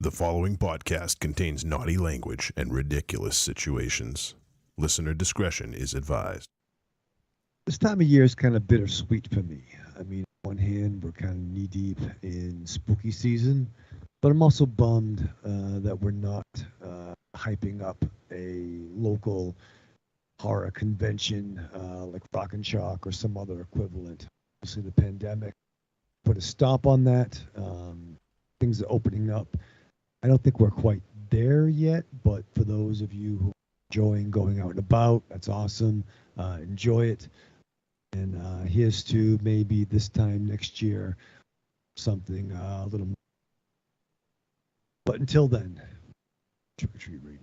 The following podcast contains naughty language and ridiculous situations. Listener discretion is advised. This time of year is kind of bittersweet for me. I mean, on one hand, we're kind of knee-deep in spooky season, but I'm also bummed that we're not hyping up a local horror convention like Rock and Shock or some other equivalent. Obviously, the pandemic put a stop on that. Things are opening up. I don't think we're quite there yet, but for those of you who are enjoying going out and about, that's awesome. Enjoy it. And here's to maybe this time next year, something a little more. But until then, Trick or Treat Radio.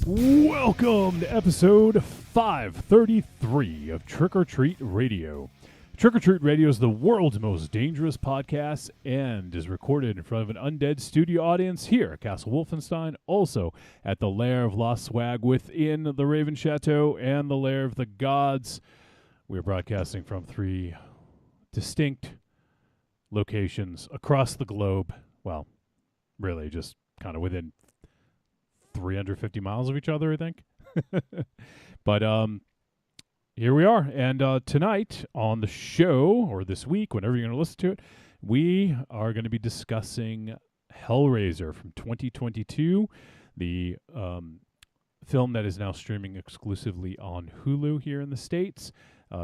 Welcome to episode 533 of Trick or Treat Radio. Trick or Treat Radio is the world's most dangerous podcast and is recorded in front of an undead studio audience here at Castle Wolfenstein, also at the Lair of Lost Swag within the Raven Chateau and the Lair of the Gods. We're broadcasting from 3 distinct locations across the globe. Well, really just kind of within 350 miles of each other, I think. But here we are. And tonight on the show, or this week, whenever you're going to listen to it, we are going to be discussing Hellraiser from 2022, the film that is now streaming exclusively on Hulu here in the States,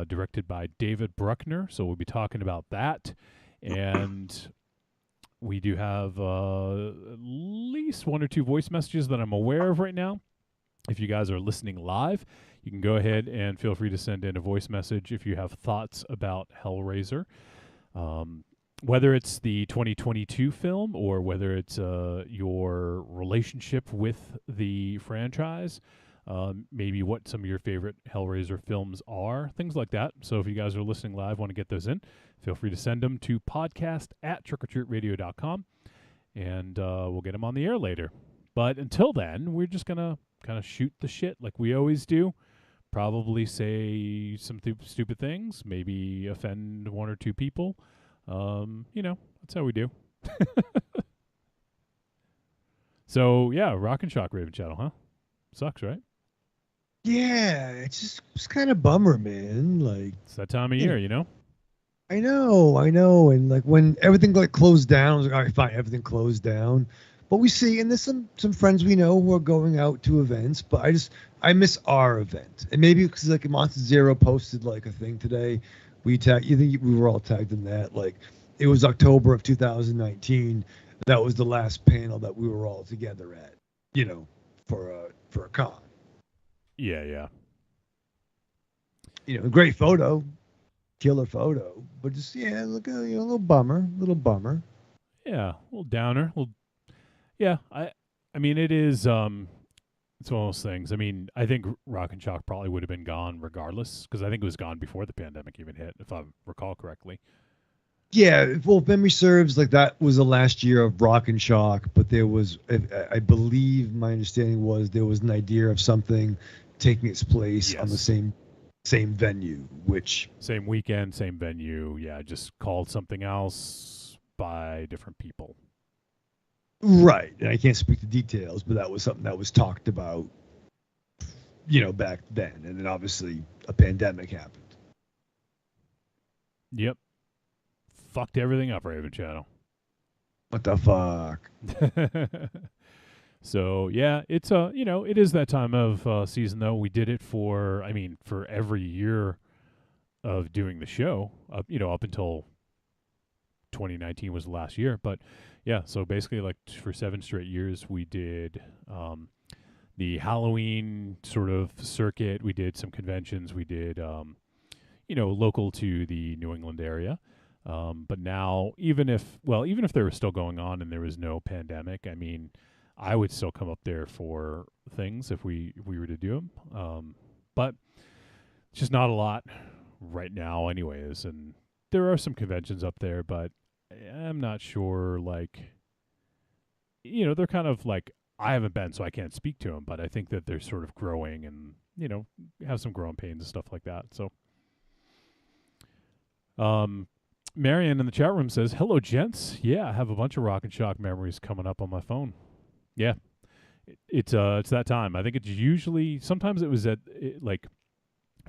directed by David Bruckner. So we'll be talking about that. And we do have at least 1 or 2 voice messages that I'm aware of right now. If you guys are listening live, you can go ahead and feel free to send in a voice message if you have thoughts about Hellraiser. Whether it's the 2022 film or whether it's your relationship with the franchise, maybe what some of your favorite Hellraiser films are, things like that. So if you guys are listening live, want to get those in, feel free to send them to podcast@trickortreatradio.com, and we'll get them on the air later. But until then, we're just going to kind of shoot the shit like we always do. Probably say some stupid things, maybe offend 1 or 2 people. That's how we do. So, yeah, Rock and Shock Raven Channel, huh? Sucks, right? Yeah, it's kind of bummer, man. Like, it's that time of year, you know? I know. And like when everything like closed down, I was like, all right, fine, everything closed down. But we see, and there's some friends we know who are going out to events, but I miss our event. And maybe because like Monster Zero posted like a thing today, you think we were all tagged in that. Like it was October of 2019. That was the last panel that we were all together at, for a con. Yeah. Great photo, killer photo, but just look, a little bummer. Yeah, a little downer. I mean, it is. It's one of those things. I mean, I think Rock and Shock probably would have been gone regardless, because I think it was gone before the pandemic even hit, if I recall correctly. Yeah, well, if memory serves, like that was the last year of Rock and Shock, but there was, I believe, my understanding was there was an idea of something taking its place on the same venue, which same weekend, same venue. Yeah, just called something else by different people. Right, and I can't speak to details, but that was something that was talked about, back then, and then obviously a pandemic happened. Yep. Fucked everything up, Raven Channel. What the fuck? So yeah, it's it is that time of season though. We did it for every year of doing the show, up until 2019 was the last year. But yeah, so basically like for 7 straight years we did the Halloween sort of circuit. We did some conventions. We did local to the New England area. But now, even if they were still going on and there was no pandemic, I mean, I would still come up there for things if we were to do them. But it's just not a lot right now, anyways. And there are some conventions up there, but I'm not sure. Like, they're kind of like, I haven't been, so I can't speak to them. But I think that they're sort of growing and have some growing pains and stuff like that. So, Marianne in the chat room says, "Hello, gents. Yeah, I have a bunch of Rock and Shock memories coming up on my phone. Yeah, it's that time. I think it's usually, sometimes it was at like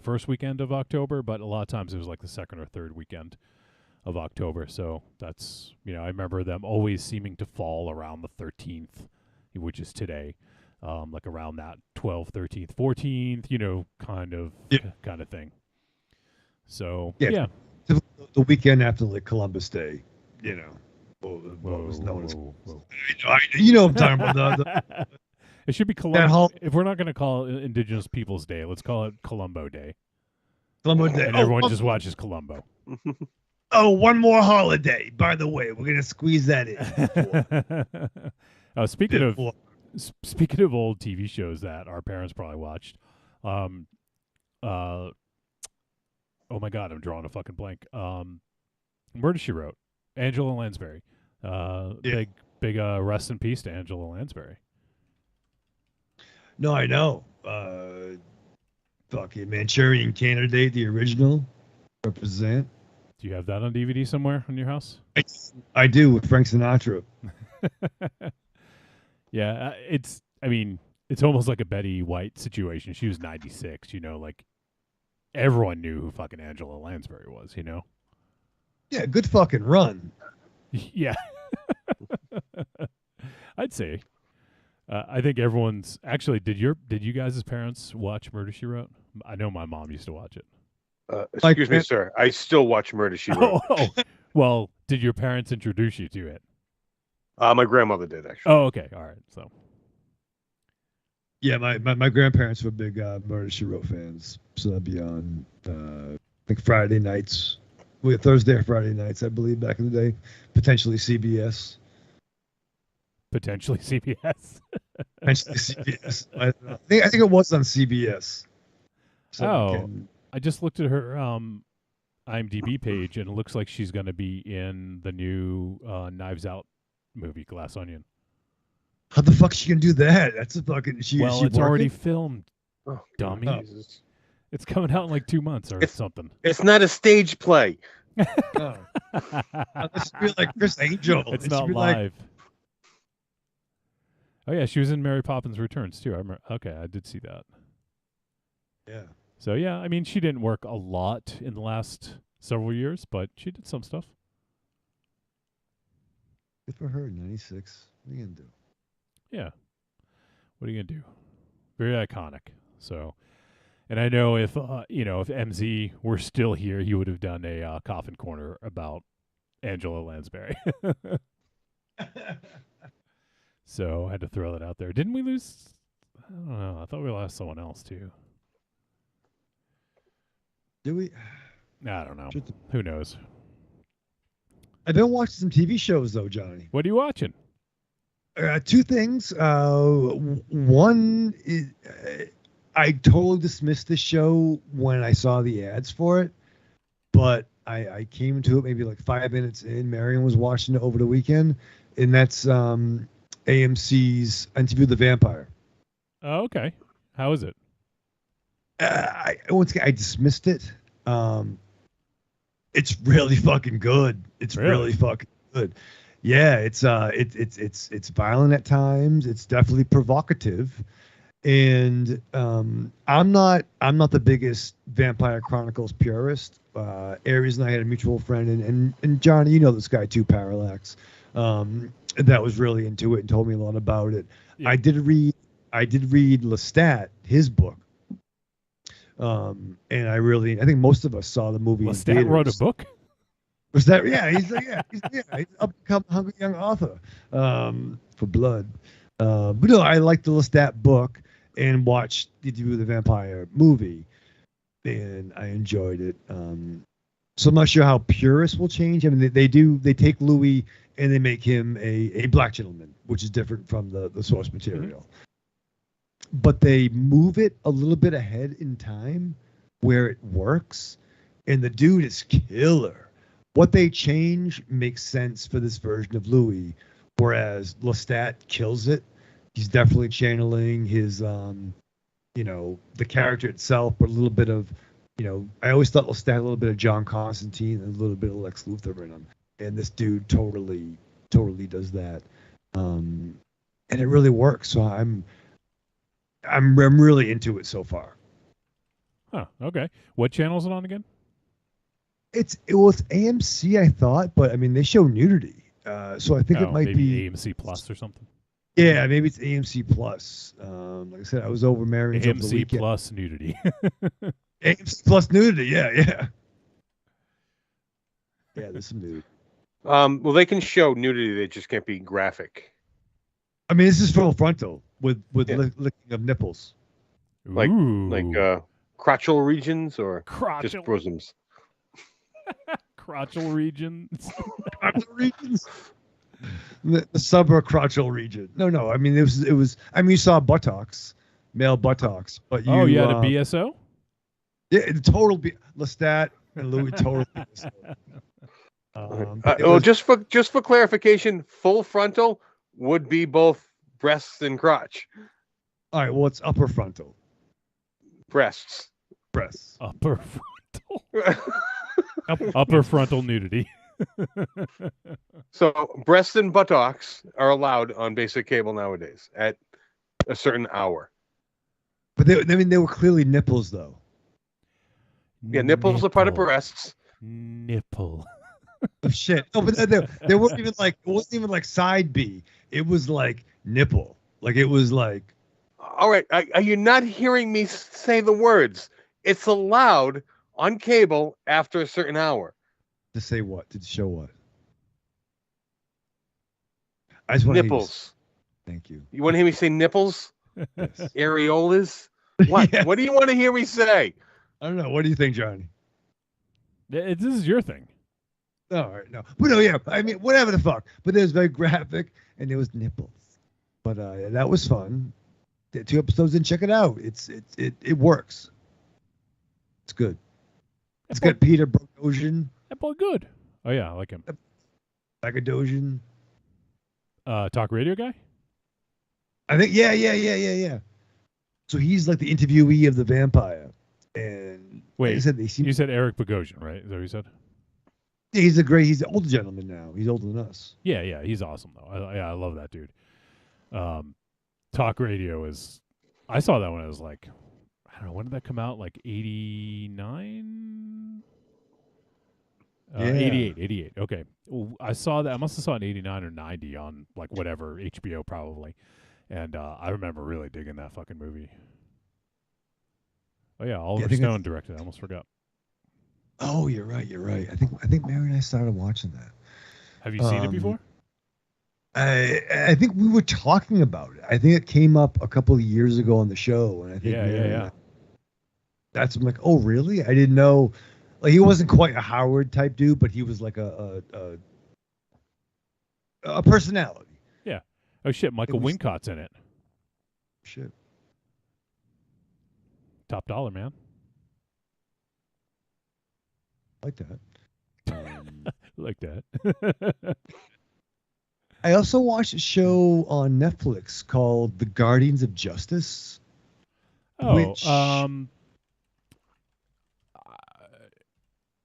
first weekend of October, but a lot of times it was like the second or third weekend of October. So that's, I remember them always seeming to fall around the 13th, which is today, like around that 12th, 13th, 14th, kind of thing. So yeah. The weekend after like Columbus Day, what was known as. Whoa. What I'm talking about. It should be Columbo. If we're not going to call it Indigenous Peoples Day, let's call it Columbo Day. Columbo Day. And everyone just watches Columbo. Oh, one more holiday. By the way, we're going to squeeze that in. Speaking of old TV shows that our parents probably watched, oh my God, I'm drawing a fucking blank. Murder, She Wrote. Angela Lansbury. Big rest in peace to Angela Lansbury. No, I know. Fucking Manchurian Candidate, the original. Represent. Do you have that on DVD somewhere in your house? I do, with Frank Sinatra. Yeah, it's almost like a Betty White situation. She was 96, like everyone knew who fucking Angela Lansbury was, Yeah, good fucking run. Yeah. I'd say. I think everyone's actually. Did you guys' parents watch Murder, She Wrote? I know my mom used to watch it. Excuse me, sir. I still watch Murder, She Wrote. Oh, well, did your parents introduce you to it? My grandmother did, actually. Oh, okay, all right. So, yeah, my grandparents were big Murder, She Wrote fans. So that'd be on, I think Friday nights. Thursday or Friday nights, I believe, back in the day. Potentially CBS. Potentially CBS. Potentially CBS. I think it was on CBS. So I just looked at her IMDb page, and it looks like she's going to be in the new Knives Out movie, Glass Onion. How the fuck is she going to do that? That's a fucking... It's already filmed, dummy. Jesus. It's coming out in like 2 months or something. It's not a stage play. Oh. This should be like Chris Angel. It's not live. Oh, yeah, she was in Mary Poppins Returns, too. I remember. Okay, I did see that. Yeah. So, yeah, she didn't work a lot in the last several years, but she did some stuff. Good for her, 96. What are you going to do? Yeah. What are you going to do? Very iconic. So, and I know if MZ were still here, he would have done a coffin corner about Angela Lansbury. So I had to throw that out there. Didn't we lose? I don't know. I thought we lost someone else too. Did we? I don't know. Who knows? I've been watching some TV shows though, Johnny. What are you watching? Two things. One is, I totally dismissed this show when I saw the ads for it, but I came to it maybe like 5 minutes in. Marion was watching it over the weekend, and that's AMC's Interview with the Vampire. Oh, okay. How is it? Once again, I dismissed it. It's really fucking good. It's really fucking good. Yeah, it's violent at times. It's definitely provocative, and I'm not the biggest Vampire Chronicles purist. Aries and I had a mutual friend, and Johnny, you know this guy too, Parallax, that was really into it and told me a lot about it. Yeah. I did read Lestat, his book, and I think most of us saw the movie. Lestat wrote a book. Was that? Yeah, he's an up-and-coming hungry young author for blood. But no, I liked the Lestat book and watched the Interview with the Vampire movie, and I enjoyed it. So I'm not sure how purists will change. I mean, they take Louis and they make him a black gentleman, which is different from the source material. But they move it a little bit ahead in time where it works, and the dude is killer. What they change makes sense for this version of Louis, whereas Lestat kills it. He's definitely channeling his, the character itself, but a little bit of, I always thought Lestat had a little bit of John Constantine and a little bit of Lex Luthor in him, and this dude totally does that, and it really works. So I'm really into it so far. Huh. Okay. What channel is it on again? It's AMC, I thought, but I mean they show nudity, so I think it might be AMC Plus or something. Yeah, maybe it's AMC Plus. Like I said, I was over Marion's over the AMC weekend. Plus nudity. AMC Plus nudity, yeah. Yeah, there's some nudity. Well, they can show nudity; they just can't be graphic. I mean, this is full frontal with licking of nipples. Like Ooh. crotchal regions or just Crotchal. bosoms. Crotchal regions. Crotchal regions. The supracrotchal region. No. I mean, it was. I mean, you saw buttocks, male buttocks, but you. Oh yeah, the BSO. Yeah, the total Lestat and Louis total BSO. Just for clarification, full frontal would be both breasts and crotch. All right. Well, it's upper frontal. Breasts. Upper frontal. Upper frontal nudity. So breasts and buttocks are allowed on basic cable nowadays at a certain hour. But they were clearly nipples, though. Yeah, nipples are part of breasts. Nipple. Oh, shit. No, but they weren't even like, it wasn't even like side B. It was like nipple. Like it was like. All right. Are you not hearing me say the words? It's allowed on cable after a certain hour. To say what? To show what? I just want nipples. Thank you. You want to hear me say nipples? Yes. Areolas? What? Yeah. What do you want to hear me say? I don't know. What do you think, Johnny? This is your thing. All right, no. But no, yeah. I mean, whatever the fuck. But it was very graphic, and it was nipples. But that was fun. The 2 episodes in, check it out. It works. It's good. It's got Peter Boghossian. That boy good. Oh yeah, I like him. Boghossian. Talk radio guy? I think yeah. So he's like the interviewee of the vampire. And wait, like I said, you said Eric Boghossian, right? Is that what you said? Yeah, he's an older gentleman now. He's older than us. Yeah, he's awesome though. I love that dude. Talk radio is. I saw that when I was like, I don't know, when did that come out? Like 89? 88. Okay. Well, I saw that. I must have saw it in 89 or 90 on like whatever, HBO probably. And I remember really digging that fucking movie. Oh yeah, Oliver Stone directed. I almost forgot. Oh, you're right. I think Mary and I started watching that. Have you seen it before? I think we were talking about it. I think it came up a couple of years ago on the show, and I think yeah. That's I'm like, oh really? I didn't know. Like he wasn't quite a Howard type dude, but he was like a personality. Yeah. Oh shit, Michael Wincott's in it. Shit. Top dollar, man. Like that. Like that. I also watched a show on Netflix called The Guardians of Justice. Oh,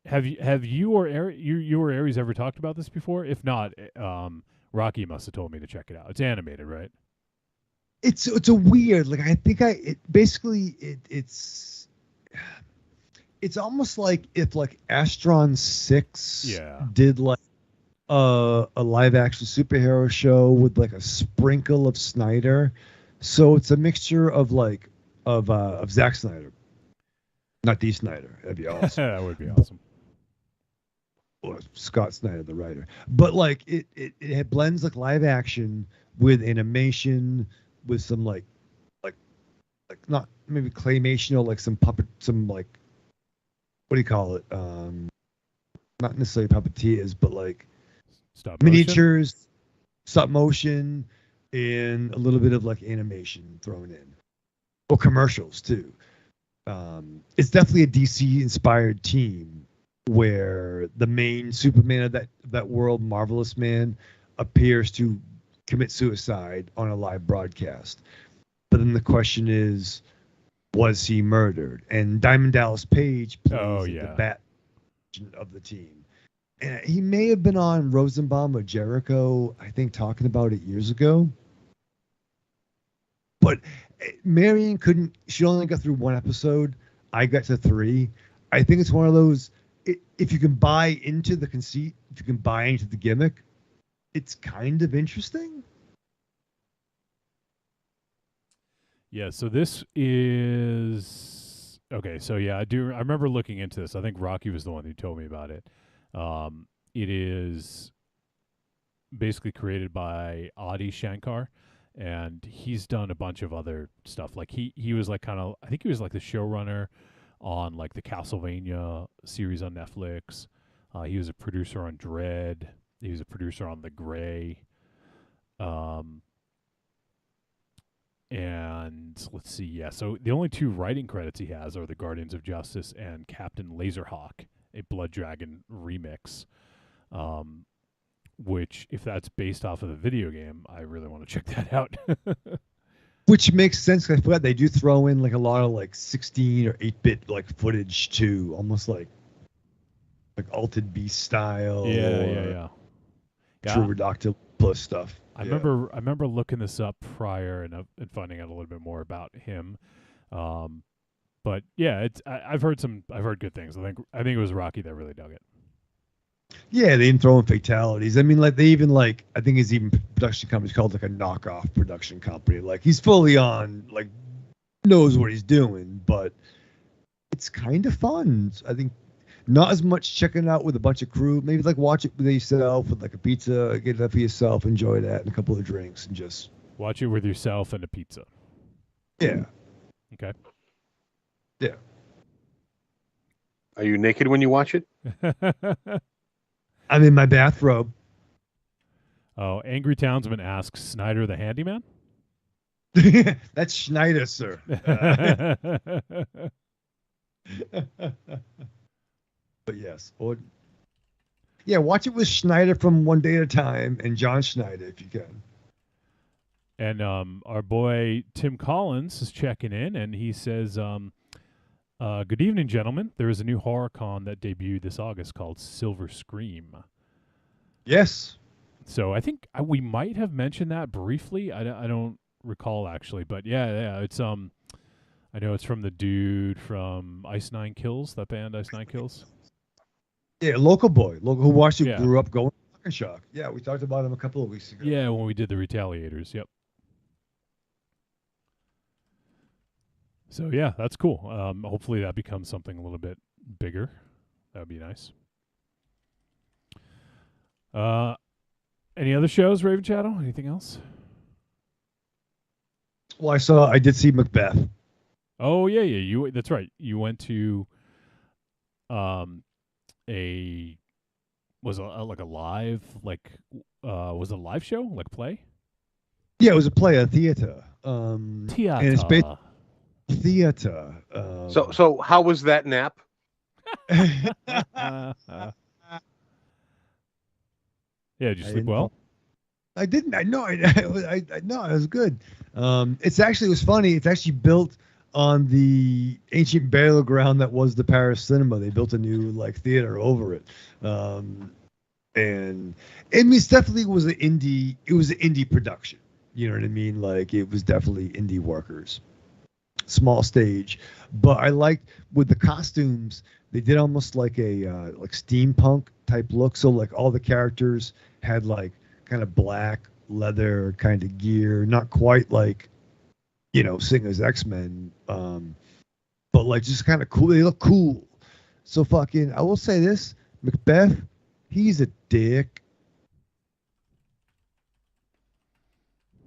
have you or Aries ever talked about this before? If not, Rocky must have told me to check it out. It's animated, right? It's a weird, like I think it's almost like if like Astron 6 did like a live action superhero show with like a sprinkle of Snyder. So it's a mixture of like of Zack Snyder. Not D. Snyder. That'd be awesome. That would be awesome. Or Scott Snyder, the writer. But like it blends like live action with animation, with some like not maybe claymation or like some puppet, some like, what do you call it? not necessarily puppeteers, but like Stop motion? miniatures, stop motion, and a little bit of like animation thrown in, or commercials too. It's definitely a DC inspired team where the main Superman of that world, Marvelous Man, appears to commit suicide on a live broadcast. But then the question is, was he murdered? And Diamond Dallas Page plays the bat of the team. And he may have been on Rosenbaum or Jericho, I think, talking about it years ago. But Marion couldn't. She only got through one episode. I got to 3. I think it's one of those. If you can buy into the conceit, if you can buy into the gimmick, it's kind of interesting. Yeah. So this is okay. So yeah, I remember looking into this. I think Rocky was the one who told me about it. It is basically created by Adi Shankar. And he's done a bunch of other stuff. Like he was like I think he was like the showrunner on like the Castlevania series on Netflix. He was a producer on Dread. He was a producer on The Grey. And let's see, yeah. So the only 2 writing credits he has are the Guardians of Justice and Captain Laserhawk, a Blood Dragon remix. Which, if that's based off of the video game, I really want to check that out. Which makes sense. I forgot they do throw in like a lot of like 16 or 8-bit like footage too, almost like Altered Beast style. Yeah. True Doctor Plus stuff. I remember looking this up prior and finding out a little bit more about him. But yeah, I've heard good things. I think it was Rocky that really dug it. Yeah, they even throw in fatalities. I mean, like they even like I think his even production company is called like a knockoff production company. Like he's fully on, like knows what he's doing, but it's kind of fun. I think not as much checking it out with a bunch of crew. Maybe like watch it with yourself with like a pizza, get it up for yourself, enjoy that, and a couple of drinks, and just watch it with yourself and a pizza. Yeah. Okay. Yeah. Are you naked when you watch it? I'm in my bathrobe. Oh, Angry Townsman asks, Snyder the handyman? That's Schneider, sir. But yes. Watch it with Schneider from One Day at a Time and John Schneider if you can. And our boy Tim Collins is checking in, and he says, good evening, gentlemen. There is a new horror con that debuted this August called Silver Scream. Yes. So I think we might have mentioned that briefly. I don't recall actually, but yeah. It's I know it's from the dude from Ice Nine Kills, that band Ice Nine Kills. Yeah, local who watched it, Yeah. grew up going to Fucking Shock. Yeah, we talked about him a couple of weeks ago. Yeah, when we did the Retaliators. Yep. So yeah, that's cool. Hopefully that becomes something a little bit bigger. That would be nice. Any other shows, Raven Shadow? Anything else? Well, I did see Macbeth. Oh yeah. That's right. You went to was it a live was it a live show, like play? Yeah, it was a play, a theater. Theater. And it's based theater. So how was that nap? Yeah, did you sleep well? I didn't. I know. I know. It was good. It was funny. It's actually built on the ancient burial ground that was the Paris Cinema. They built a new like theater over it. And it definitely was an indie. It was an indie production. You know what I mean? Like it was definitely indie workers. Small stage, but I liked with the costumes. They did almost like a like steampunk type look. So like all the characters had like kind of black leather kind of gear, not quite like Singer's X-Men, but like just kind of cool. They look cool. So I will say this, Macbeth, he's a dick.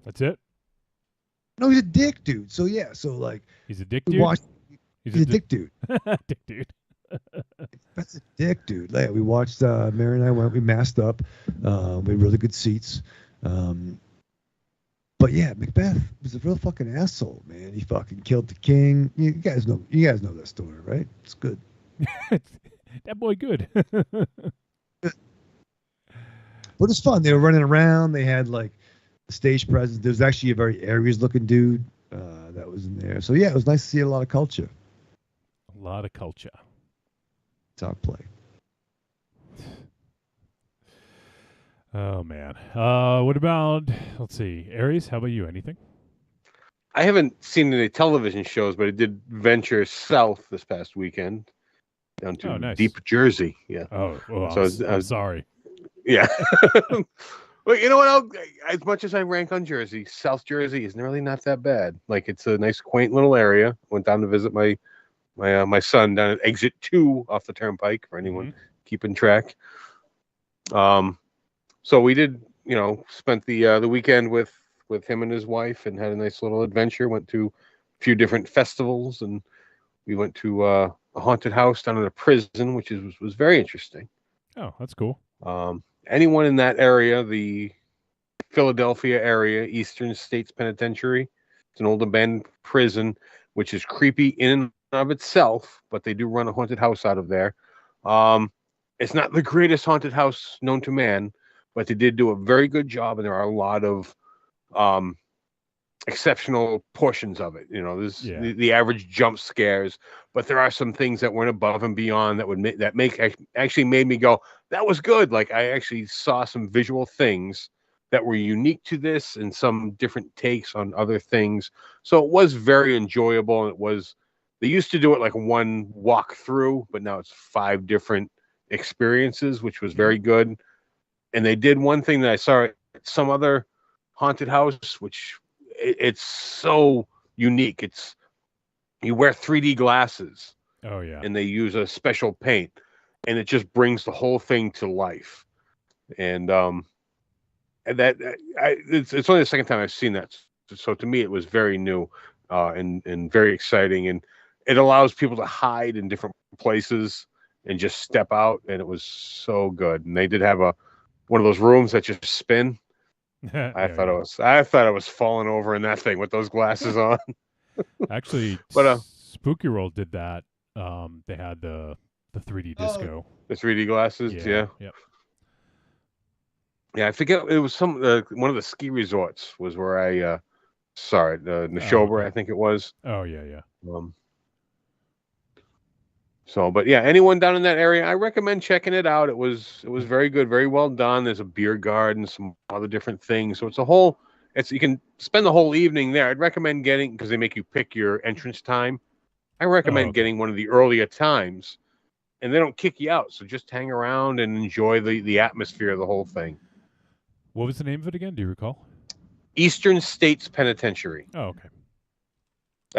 That's it. No, he's a dick dude. So yeah, so like he's a dick dude. He's a dick dude. Dick dude. Macbeth's a dick, dude. Like, we watched, Mary and I went, we masked up. We had really good seats. But yeah, Macbeth was a real fucking asshole, man. He fucking killed the king. You guys know that story, right? It's good. That boy good. But it's fun. They were running around. They had like the stage presence. There was actually a very Aries looking dude that was in there. So yeah, it was nice to see a lot of culture. A lot of culture. It's our play. Oh man. What about? Let's see. Aries, how about you? Anything? I haven't seen any television shows, but I did venture south this past weekend down to nice. deep Jersey. Yeah. Oh, well, So I'm sorry. Yeah. Well, you know what? As much as I rank on Jersey, South Jersey is really not that bad. Like, it's a nice, quaint little area. Went down to visit my son down at Exit 2 off the Turnpike, for anyone keeping track. So we did, spent the weekend with him and his wife and had a nice little adventure. Went to a few different festivals, and we went to a haunted house down in a prison, which was very interesting. Oh, that's cool. Anyone in that area, the Philadelphia area, Eastern States Penitentiary, it's an old abandoned prison, which is creepy in and of itself, but they do run a haunted house out of there. It's not the greatest haunted house known to man, but they did do a very good job, and there are a lot of exceptional portions of it. There's the average jump scares, but there are some things that went above and beyond that actually made me go, that was good. Like, I actually saw some visual things that were unique to this and some different takes on other things. So it was very enjoyable. And they used to do it like one walk through, but now it's 5 different experiences, which was very good. And they did one thing that I saw at some other haunted house, which it's so unique. It's, you wear 3D glasses. Oh yeah. And they use a special paint, and it just brings the whole thing to life. And it's only the second time I've seen that. So to me, it was very new and very exciting, and it allows people to hide in different places and just step out, and it was so good. And they did have one of those rooms that just spin. I thought I was falling over in that thing with those glasses on. Actually, but Spooky World did that. They had the 3D disco. The 3D glasses, yeah. Yep. Yeah, I forget, it was one of the ski resorts was where I saw it. Neshoba, I think it was. Oh yeah. But yeah, anyone down in that area, I recommend checking it out. It was very good, very well done. There's a beer garden, some other different things. So you can spend the whole evening there. I'd recommend getting, because they make you pick your entrance time. I recommend getting one of the earlier times, and they don't kick you out. So just hang around and enjoy the atmosphere of the whole thing. What was the name of it again? Do you recall? Eastern States Penitentiary. Oh, okay.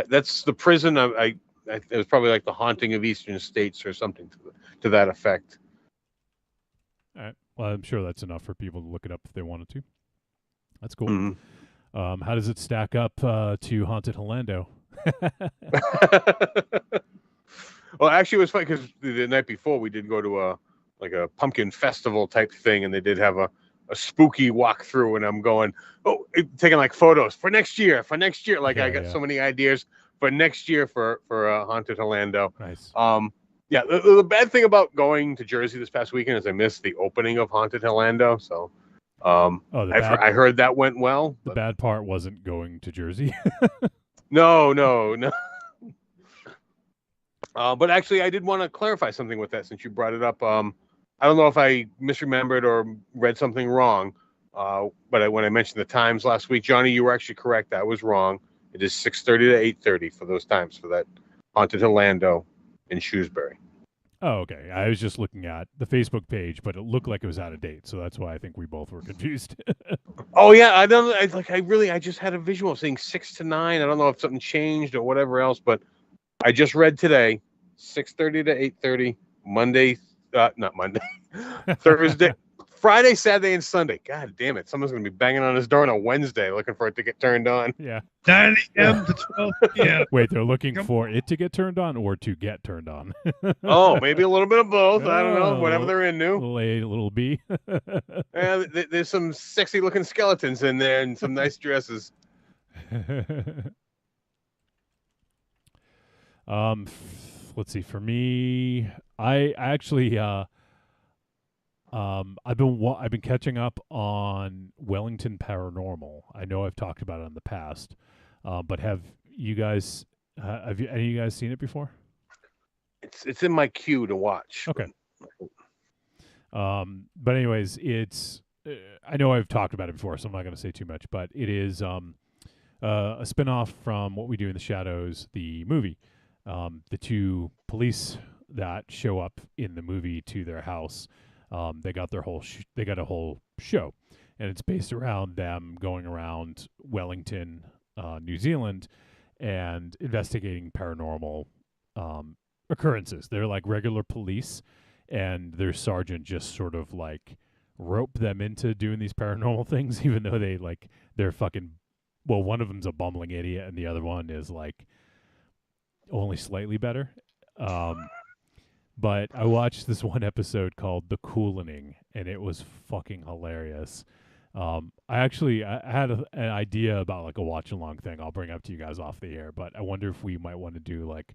That's the prison. It was probably like the Haunting of Eastern States or something to that effect. All right. Well, I'm sure that's enough for people to look it up if they wanted to. That's cool. Mm-hmm. How does it stack up to Haunted Orlando? Well, actually, it was funny because the night before we did go to a pumpkin festival type thing, and they did have a spooky walkthrough, and I'm going, taking like photos for next year. Like, I got so many ideas for next year for Haunted Orlando. Nice. Yeah. The bad thing about going to Jersey this past weekend is I missed the opening of Haunted Orlando. So, I heard that went well. The bad part wasn't going to Jersey. No. But actually, I did want to clarify something with that since you brought it up. I don't know if I misremembered or read something wrong, but when I mentioned the times last week, Johnny, you were actually correct. I was wrong. It is 6:30 to 8:30 for those times for that Haunted Orlando in Shrewsbury. Oh, okay. I was just looking at the Facebook page, but it looked like it was out of date, so that's why I think we both were confused. Oh yeah, I just had a visual saying 6 to 9. I don't know if something changed or whatever else, but I just read today, 6:30 to 8:30, Monday, not Monday, Friday, Saturday, and Sunday. God damn it! Someone's gonna be banging on his door on a Wednesday looking for it to get turned on. Yeah. 9 a.m. to 12 p.m. Wait, they're looking for it to get turned on or to get turned on? Oh, maybe a little bit of both. I don't know. Oh, Whatever they're into. Little A, little B. There's some sexy looking skeletons in there and some nice dresses. Let's see. For me, I actually I've been catching up on Wellington Paranormal. I know I've talked about it in the past, but have you guys any of you guys seen it before? It's in my queue to watch. Okay. But anyways, it's I know I've talked about it before, so I'm not going to say too much. But it is a spinoff from What We Do in the Shadows, the movie. The two police that show up in the movie to their house, they got their whole they got a whole show, and it's based around them going around Wellington, New Zealand, and investigating paranormal occurrences. They're like regular police, and their sergeant just sort of like rope them into doing these paranormal things, even though they're fucking. Well, one of them's a bumbling idiot, and the other one is like only slightly better. But I watched this one episode called The Coolining, and it was fucking hilarious. I had an idea about like a watch along thing I'll bring up to you guys off the air, but I wonder if we might want to do like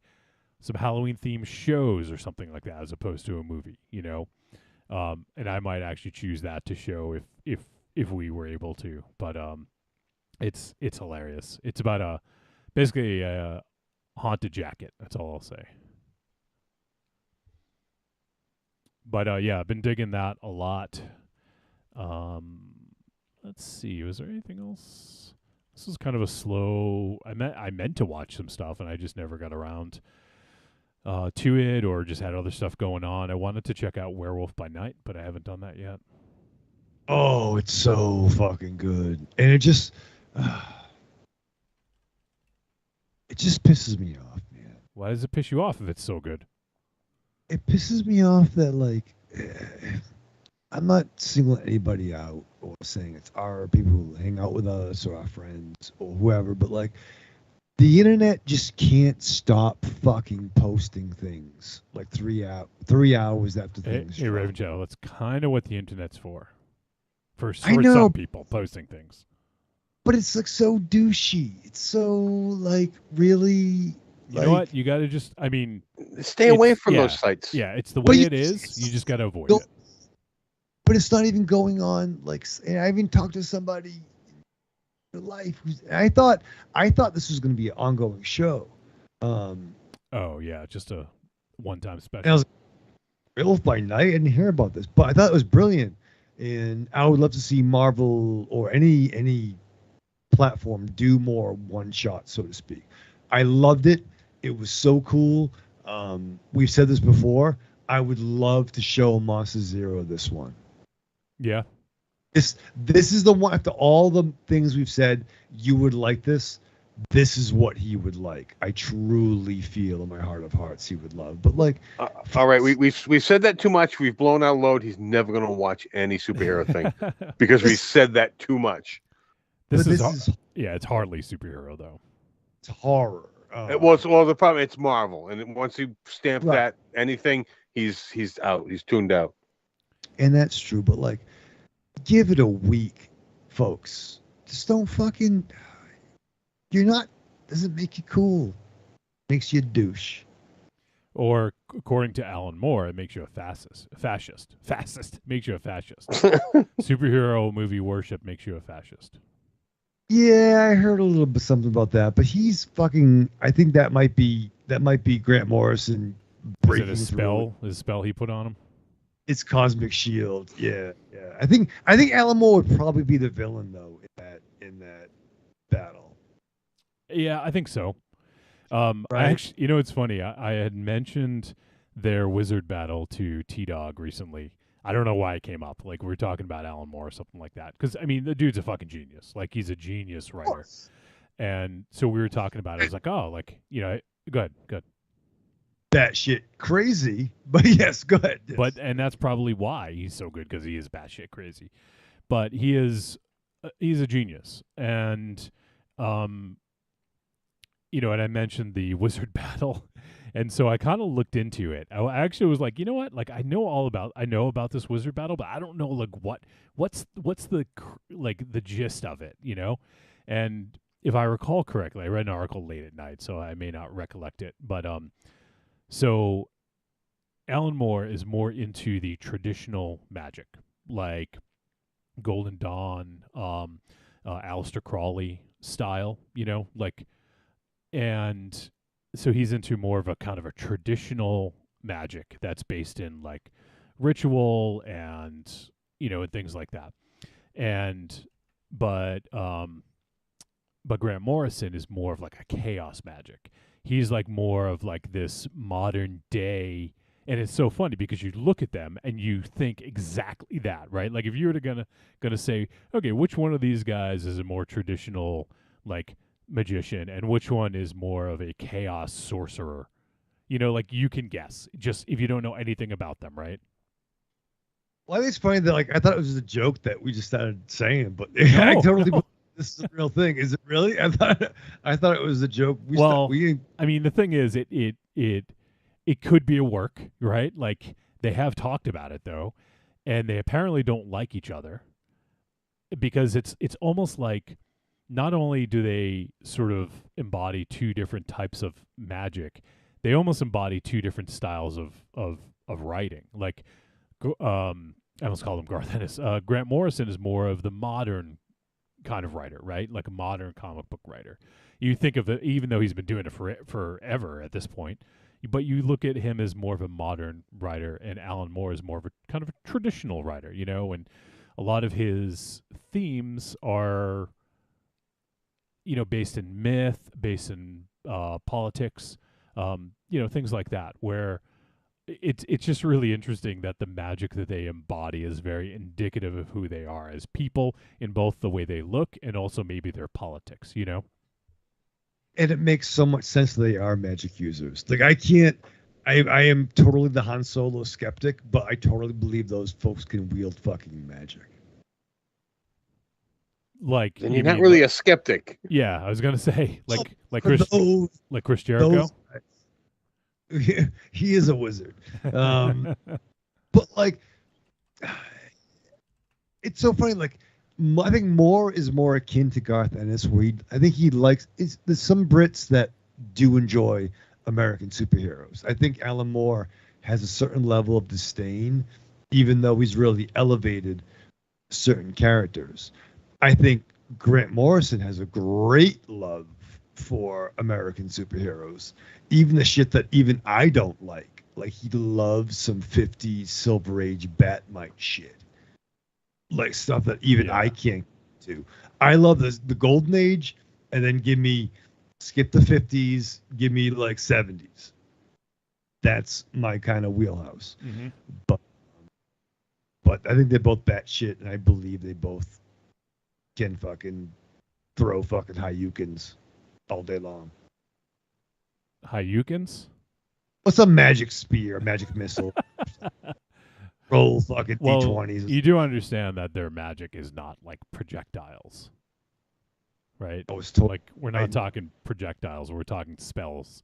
some Halloween themed shows or something like that as opposed to a movie, you know? And I might actually choose that to show if we were able to, but it's hilarious. It's about basically a haunted jacket. That's all I'll say. But yeah, I've been digging that a lot. Let's see. Was there anything else? This is kind of a slow. I meant to watch some stuff, and I just never got around to it, or just had other stuff going on. I wanted to check out Werewolf by Night, but I haven't done that yet. Oh, it's so fucking good, and it just pisses me off, man. Why does it piss you off if it's so good? It pisses me off that like I'm not singling anybody out or saying it's our people who hang out with us or our friends or whoever, but like the internet just can't stop fucking posting things like 3 hours after things. Hey, Raven Joe, that's kind of what the internet's for. For I know, some people posting things. But it's like so douchey. It's so like really. You know what? You got to just. I mean, stay away from those sites. Yeah, it's the way it is. You just got to avoid it. But it's not even going on. Like, and I even talked to somebody in real life I thought this was going to be an ongoing show. Oh yeah, just a one-time special. And I was like, Werewolf by Night. I didn't hear about this, but I thought it was brilliant, and I would love to see Marvel or any platform do more one shot, so to speak. I loved it. It was so cool. We've said this before. I would love to show Monster Zero this one. Yeah. This is the one, after all the things we've said, you would like this. This is what he would like. I truly feel in my heart of hearts he would love. But like, all right, we've said that too much. We've blown our load. He's never going to watch any superhero thing because we said that too much. This is it's hardly superhero though. It's horror. Well, the problem, it's Marvel, and once you stamp that anything, he's out. He's tuned out. And that's true, but like, give it a week, folks. Just don't fucking. Doesn't make you cool. Makes you a douche. Or according to Alan Moore, it makes you a fascist. Makes you a fascist. Superhero movie worship makes you a fascist. Yeah, I heard a little bit something about that, but he's fucking. I think that might be Grant Morrison breaking Is it a spell? Is a spell he put on him? It's Cosmic Shield. Yeah. I think Alan Moore would probably be the villain though in that battle. Yeah, I think so. Right? I actually, you know, it's funny. I had mentioned their wizard battle to T-Dog recently. I don't know why it came up. Like, we were talking about Alan Moore or something like that. Because, I mean, the dude's a fucking genius. Like, he's a genius writer. And so we were talking about it. I was like, oh, like, you know, good. batshit crazy. But yes, go ahead. Yes. And that's probably why he's so good, because he is batshit crazy. But he's a genius, and and I mentioned the wizard battle, and so I kind of looked into it. I actually was like, you know what? Like, I know about this wizard battle, but I don't know like what's the the gist of it, And if I recall correctly, I read an article late at night, so I may not recollect it. But so Alan Moore is more into the traditional magic, like Golden Dawn, Aleister Crowley style, and so he's into more of a kind of a traditional magic that's based in like ritual and and things like that. And but Grant Morrison is more of like a chaos magic. He's like more of like this modern day. And it's so funny because you look at them and you think exactly that, right? Like if you were gonna say, okay, which one of these guys is a more traditional like magician and which one is more of a chaos sorcerer, like you can guess just if you don't know anything about them, right? Well, I think it's funny that like I thought it was a joke that we just started saying, but No, I totally believe this is a real thing. Is it really? I thought it was a joke. I mean, the thing is, it could be a work, right? Like they have talked about it though, and they apparently don't like each other because it's almost like not only do they sort of embody two different types of magic, they almost embody two different styles of writing. Like, I almost called him Garth Ennis. Grant Morrison is more of the modern kind of writer, right? Like a modern comic book writer. You think of it, even though he's been doing it forever at this point, but you look at him as more of a modern writer, and Alan Moore is more of a kind of a traditional writer, and a lot of his themes are, based in myth, based in politics, things like that, where it's just really interesting that the magic that they embody is very indicative of who they are as people in both the way they look and also maybe their politics, And it makes so much sense that they are magic users. Like I am totally the Han Solo skeptic, but I totally believe those folks can wield fucking magic. Like, and you're not really a skeptic. Yeah, I was gonna say like Chris Jericho. He is a wizard. But like, it's so funny. Like, I think Moore is more akin to Garth Ennis, where I think he likes. There's some Brits that do enjoy American superheroes. I think Alan Moore has a certain level of disdain, even though he's really elevated certain characters. I think Grant Morrison has a great love for American superheroes, even the shit that even I don't like. Like, he loves some 50s Silver Age Batmite shit, like stuff that even I can't do. I love the Golden Age, and then skip the 50s, give me like 70s. That's my kind of wheelhouse. Mm-hmm. But I think they're both batshit, and I believe they both can fucking throw fucking Hayoukens all day long. Hayoukens? What's a magic spear, a magic missile? Roll fucking D20s. You do understand that their magic is not like projectiles, right? Like, we're not talking projectiles, we're talking spells.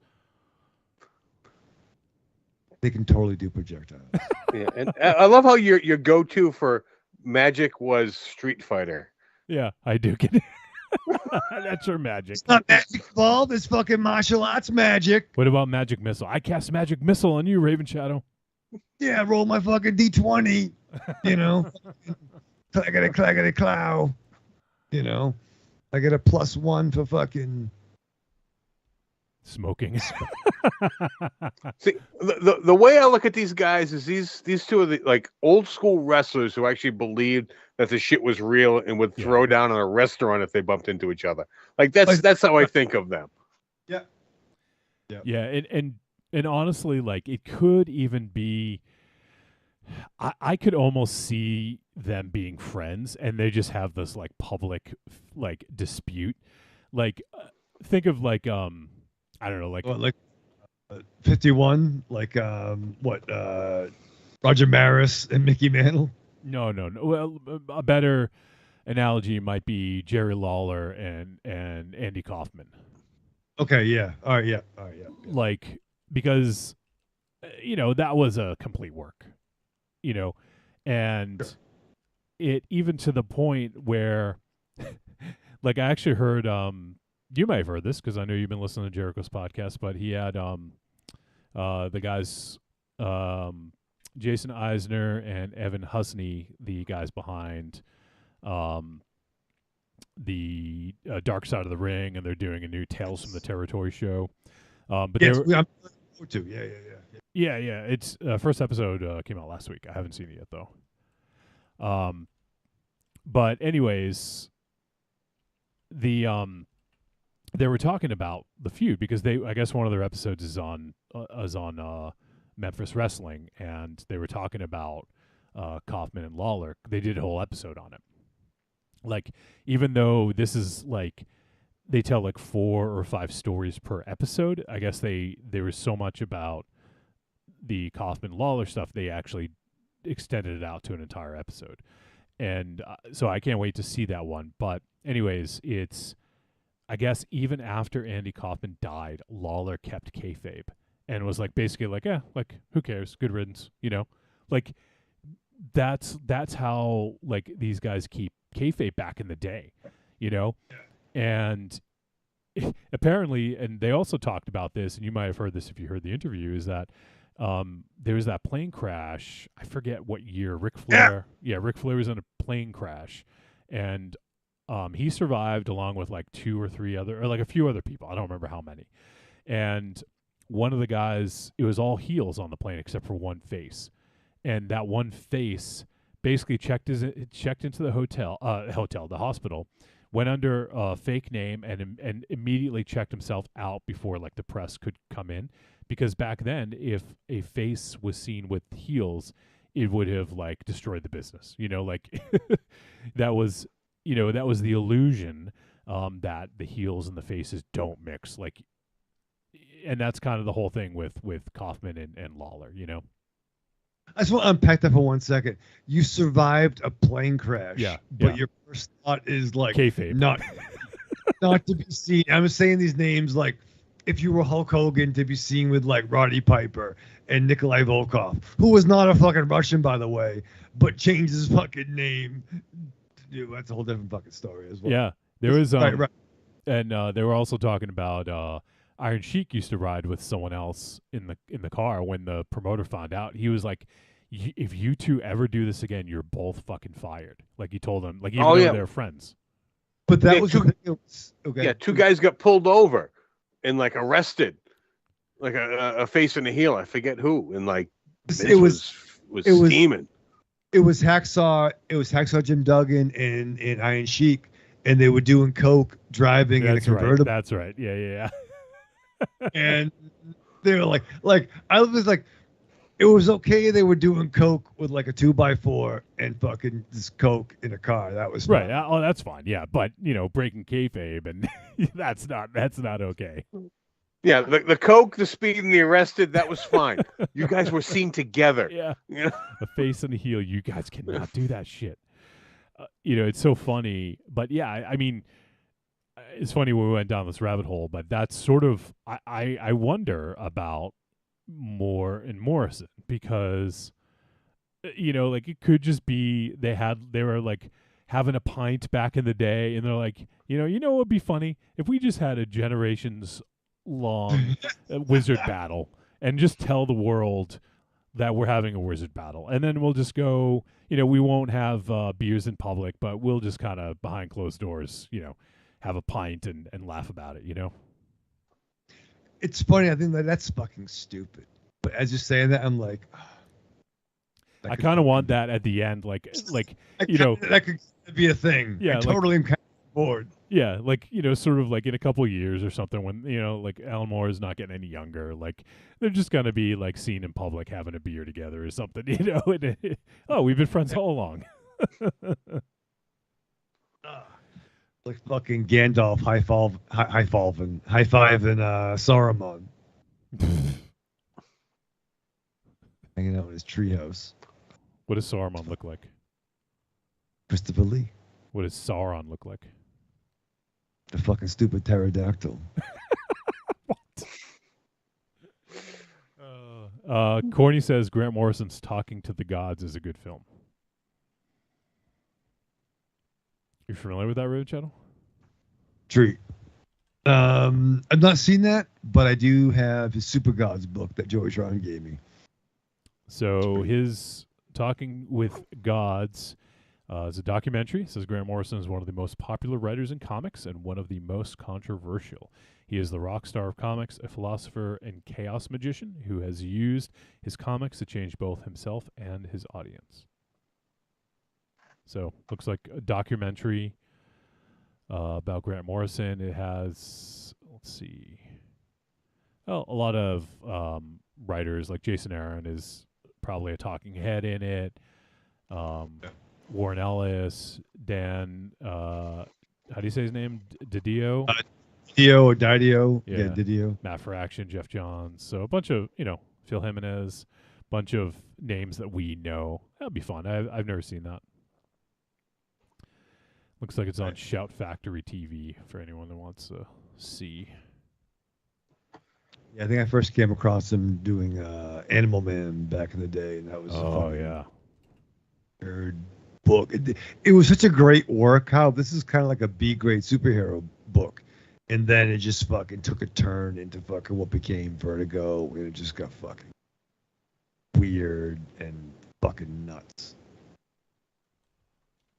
They can totally do projectiles. Yeah, and I love how your go-to for magic was Street Fighter. Yeah, I do get it. That's your magic. It's not magic involved. It's fucking martial arts magic. What about magic missile? I cast magic missile on you, Raven Shadow. Yeah, roll my fucking D20. Claggity clow. I get a +1 for fucking smoking. See, the way I look at these guys is these two are the like old school wrestlers who actually believed that the shit was real and would throw down on a restaurant if they bumped into each other. Like that's how I think of them. Yeah. Yeah, and honestly, like, it could even be, I could almost see them being friends, and they just have this like public like dispute. Like, think of like I don't know, like 51, like Roger Maris and Mickey Mantle? No. Well, a better analogy might be Jerry Lawler and Andy Kaufman. Okay, yeah. All right, yeah. Like, because that was a complete work, and Sure. it even to the point where like I actually heard you might have heard this because I know you've been listening to Jericho's podcast, but he had the guys Jason Eisner and Evan Husney, the guys behind the Dark Side of the Ring, and they're doing a new Tales from the Territory show. But Yes, they were, I'm too. Yeah. yeah. It's first episode came out last week. I haven't seen it yet though. But anyways, the they were talking about the feud because I guess one of their episodes is on Memphis Wrestling, and they were talking about Kaufman and Lawler. They did a whole episode on it. Like, even though this is like they tell like 4 or 5 stories per episode, I guess there was so much about the Kaufman Lawler stuff, they actually extended it out to an entire episode. And so I can't wait to see that one. But anyways, it's, I guess even after Andy Kaufman died, Lawler kept kayfabe and was like basically like, like who cares? Good riddance, Like that's how like these guys keep kayfabe back in the day, And apparently, and they also talked about this, and you might have heard this if you heard the interview, is that there was that plane crash. I forget what year. Ric Flair. Yeah, Ric Flair was in a plane crash, and he survived along with like 2 or 3 other, or like a few other people. I don't remember how many. And one of the guys, it was all heels on the plane except for one face, and that one face basically checked into the the hospital, went under a fake name, and immediately checked himself out before like the press could come in. Because back then, if a face was seen with heels, it would have like destroyed the business. Like that was the illusion that the heels and the faces don't mix. Like, and that's kind of the whole thing with Kaufman and Lawler. I just want to unpack that for 1 second. You survived a plane crash, but your first thought is like kayfabe. not to be seen. I'm saying these names like, if you were Hulk Hogan, to be seen with like Roddy Piper and Nikolai Volkov, who was not a fucking Russian, by the way, but changed his fucking name. Dude, that's a whole different fucking story as well. Yeah, there was right. And they were also talking about Iron Sheik used to ride with someone else in the car. When the promoter found out, he was like, "If you two ever do this again, you're both fucking fired." Like he told them, like even though they're friends. But that was okay. Yeah, 2 guys got pulled over and like arrested, like a face and a heel. I forget who. And like it was steaming. It was Hacksaw Jim Duggan and Iron Sheik, and they were doing coke, driving in a convertible. That's right. Yeah. And they were like I was like, it was okay. They were doing coke with like a 2x4 and fucking this coke in a car. That was fine. Right. Oh, that's fine. Yeah, but breaking kayfabe and that's not okay. Yeah, the coke, the speed, and the arrested, that was fine. You guys were seen together. Yeah. A face and a heel. You guys cannot do that shit. It's so funny. But yeah, I mean, it's funny when we went down this rabbit hole, but that's sort of, I wonder about more in Morrison because, like it could just be they were like having a pint back in the day, and they're like, what would be funny if we just had a generations long wizard battle and just tell the world that we're having a wizard battle, and then we'll just go, we won't have beers in public, but we'll just kind of behind closed doors, have a pint and laugh about it, It's funny. I think that's fucking stupid. But as you're saying that, I'm like, I kind of want that at the end, like that could be a thing. Yeah, I totally am kind of bored. Yeah, like sort of like in a couple of years or something, when like Alan Moore is not getting any younger, like they're just gonna be like seen in public having a beer together or something, And, oh, we've been friends all along. Like fucking Gandalf high five and Saruman. Hanging out in his treehouse. What does Saruman look like? Christopher Lee. What does Sauron look like? The fucking stupid pterodactyl. Corny says Grant Morrison's Talking to the Gods is a good film. You familiar with that, Raven Channel? Treat. I've not seen that, but I do have his Super Gods book that Joey Tron gave me. So his Talking with Gods is a documentary. It says Grant Morrison is one of the most popular writers in comics and one of the most controversial. He is the rock star of comics, a philosopher and chaos magician who has used his comics to change both himself and his audience. So looks like a documentary about Grant Morrison. It has, let's see, a lot of writers like Jason Aaron is probably a talking head in it. Warren Ellis, Dan, how do you say his name? Didio? Didio or Didio. Yeah, Didio. Matt for Action, Jeff Johns. So a bunch of, Phil Jimenez, bunch of names that we know. That'd be fun. I've never seen that. Looks like it's on Shout Factory TV for anyone that wants to see. Yeah, I think I first came across him doing Animal Man back in the day, and that was third book. It was such a great work. How this is kind of like a B-grade superhero book, and then it just fucking took a turn into fucking what became Vertigo, and it just got fucking weird and fucking nuts.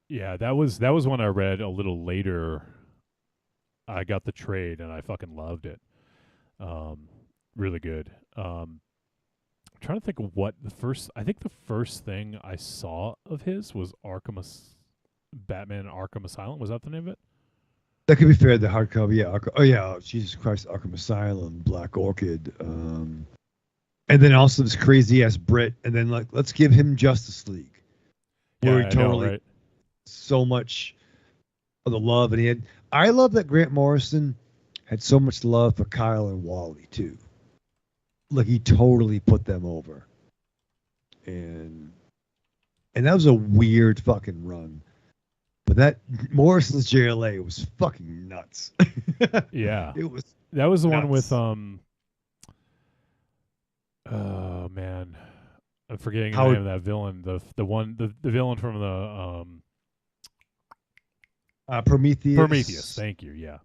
Yeah, that was one I read a little later. I got the trade and I fucking loved it. Really good. I'm trying to think of what I think the first thing I saw of his was Batman Arkham Asylum. Was that the name of it? That could be fair. The hardcover, yeah. Jesus Christ, Arkham Asylum, Black Orchid, and then also this crazy ass Brit, and then like let's give him Justice League, where he totally right? So much of the love, and I love that Grant Morrison had so much love for Kyle and Wally too. Like he totally put them over, and that was a weird fucking run. But that Morrison's JLA was fucking nuts. Yeah, it was. That was the nuts. One with oh man, I'm forgetting the name of that villain. The villain from the Prometheus. Prometheus, thank you. Yeah.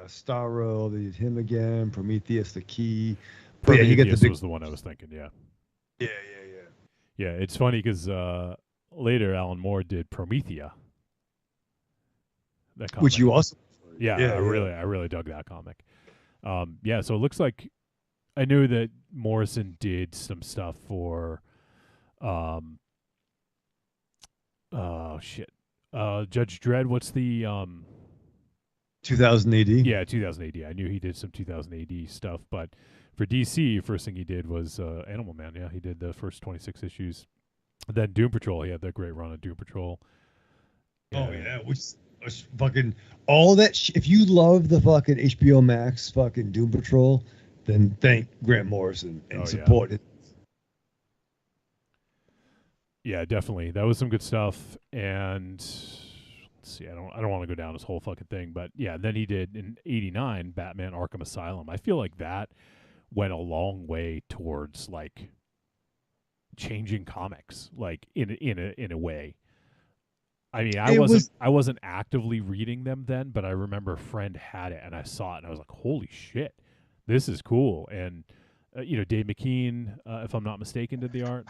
Starro, they did him again. Prometheus, the key. Prometheus you get was the one I was thinking. Yeah. Yeah. Yeah, it's funny because later Alan Moore did Promethea. That comic. Which you also. Yeah, I really dug that comic. Yeah, so it looks like I knew that Morrison did some stuff for. Oh shit. Judge Dredd, what's the 2000 AD? Yeah, 2000 AD. I knew he did some 2000 AD stuff, but for DC, first thing he did was Animal Man. Yeah, he did the first 26 issues. Then Doom Patrol, he had that great run of Doom Patrol. Oh yeah, which fucking all that. If you love the fucking HBO Max fucking Doom Patrol, then thank Grant Morrison and support it. Yeah, definitely. That was some good stuff. And let's see, I don't want to go down this whole fucking thing, but yeah, then he did in '89 Batman Arkham Asylum. I feel like that went a long way towards like changing comics, like in a way. I mean, I wasn't actively reading them then, but I remember a friend had it and I saw it and I was like, holy shit, this is cool. And Dave McKean, if I'm not mistaken, did the art.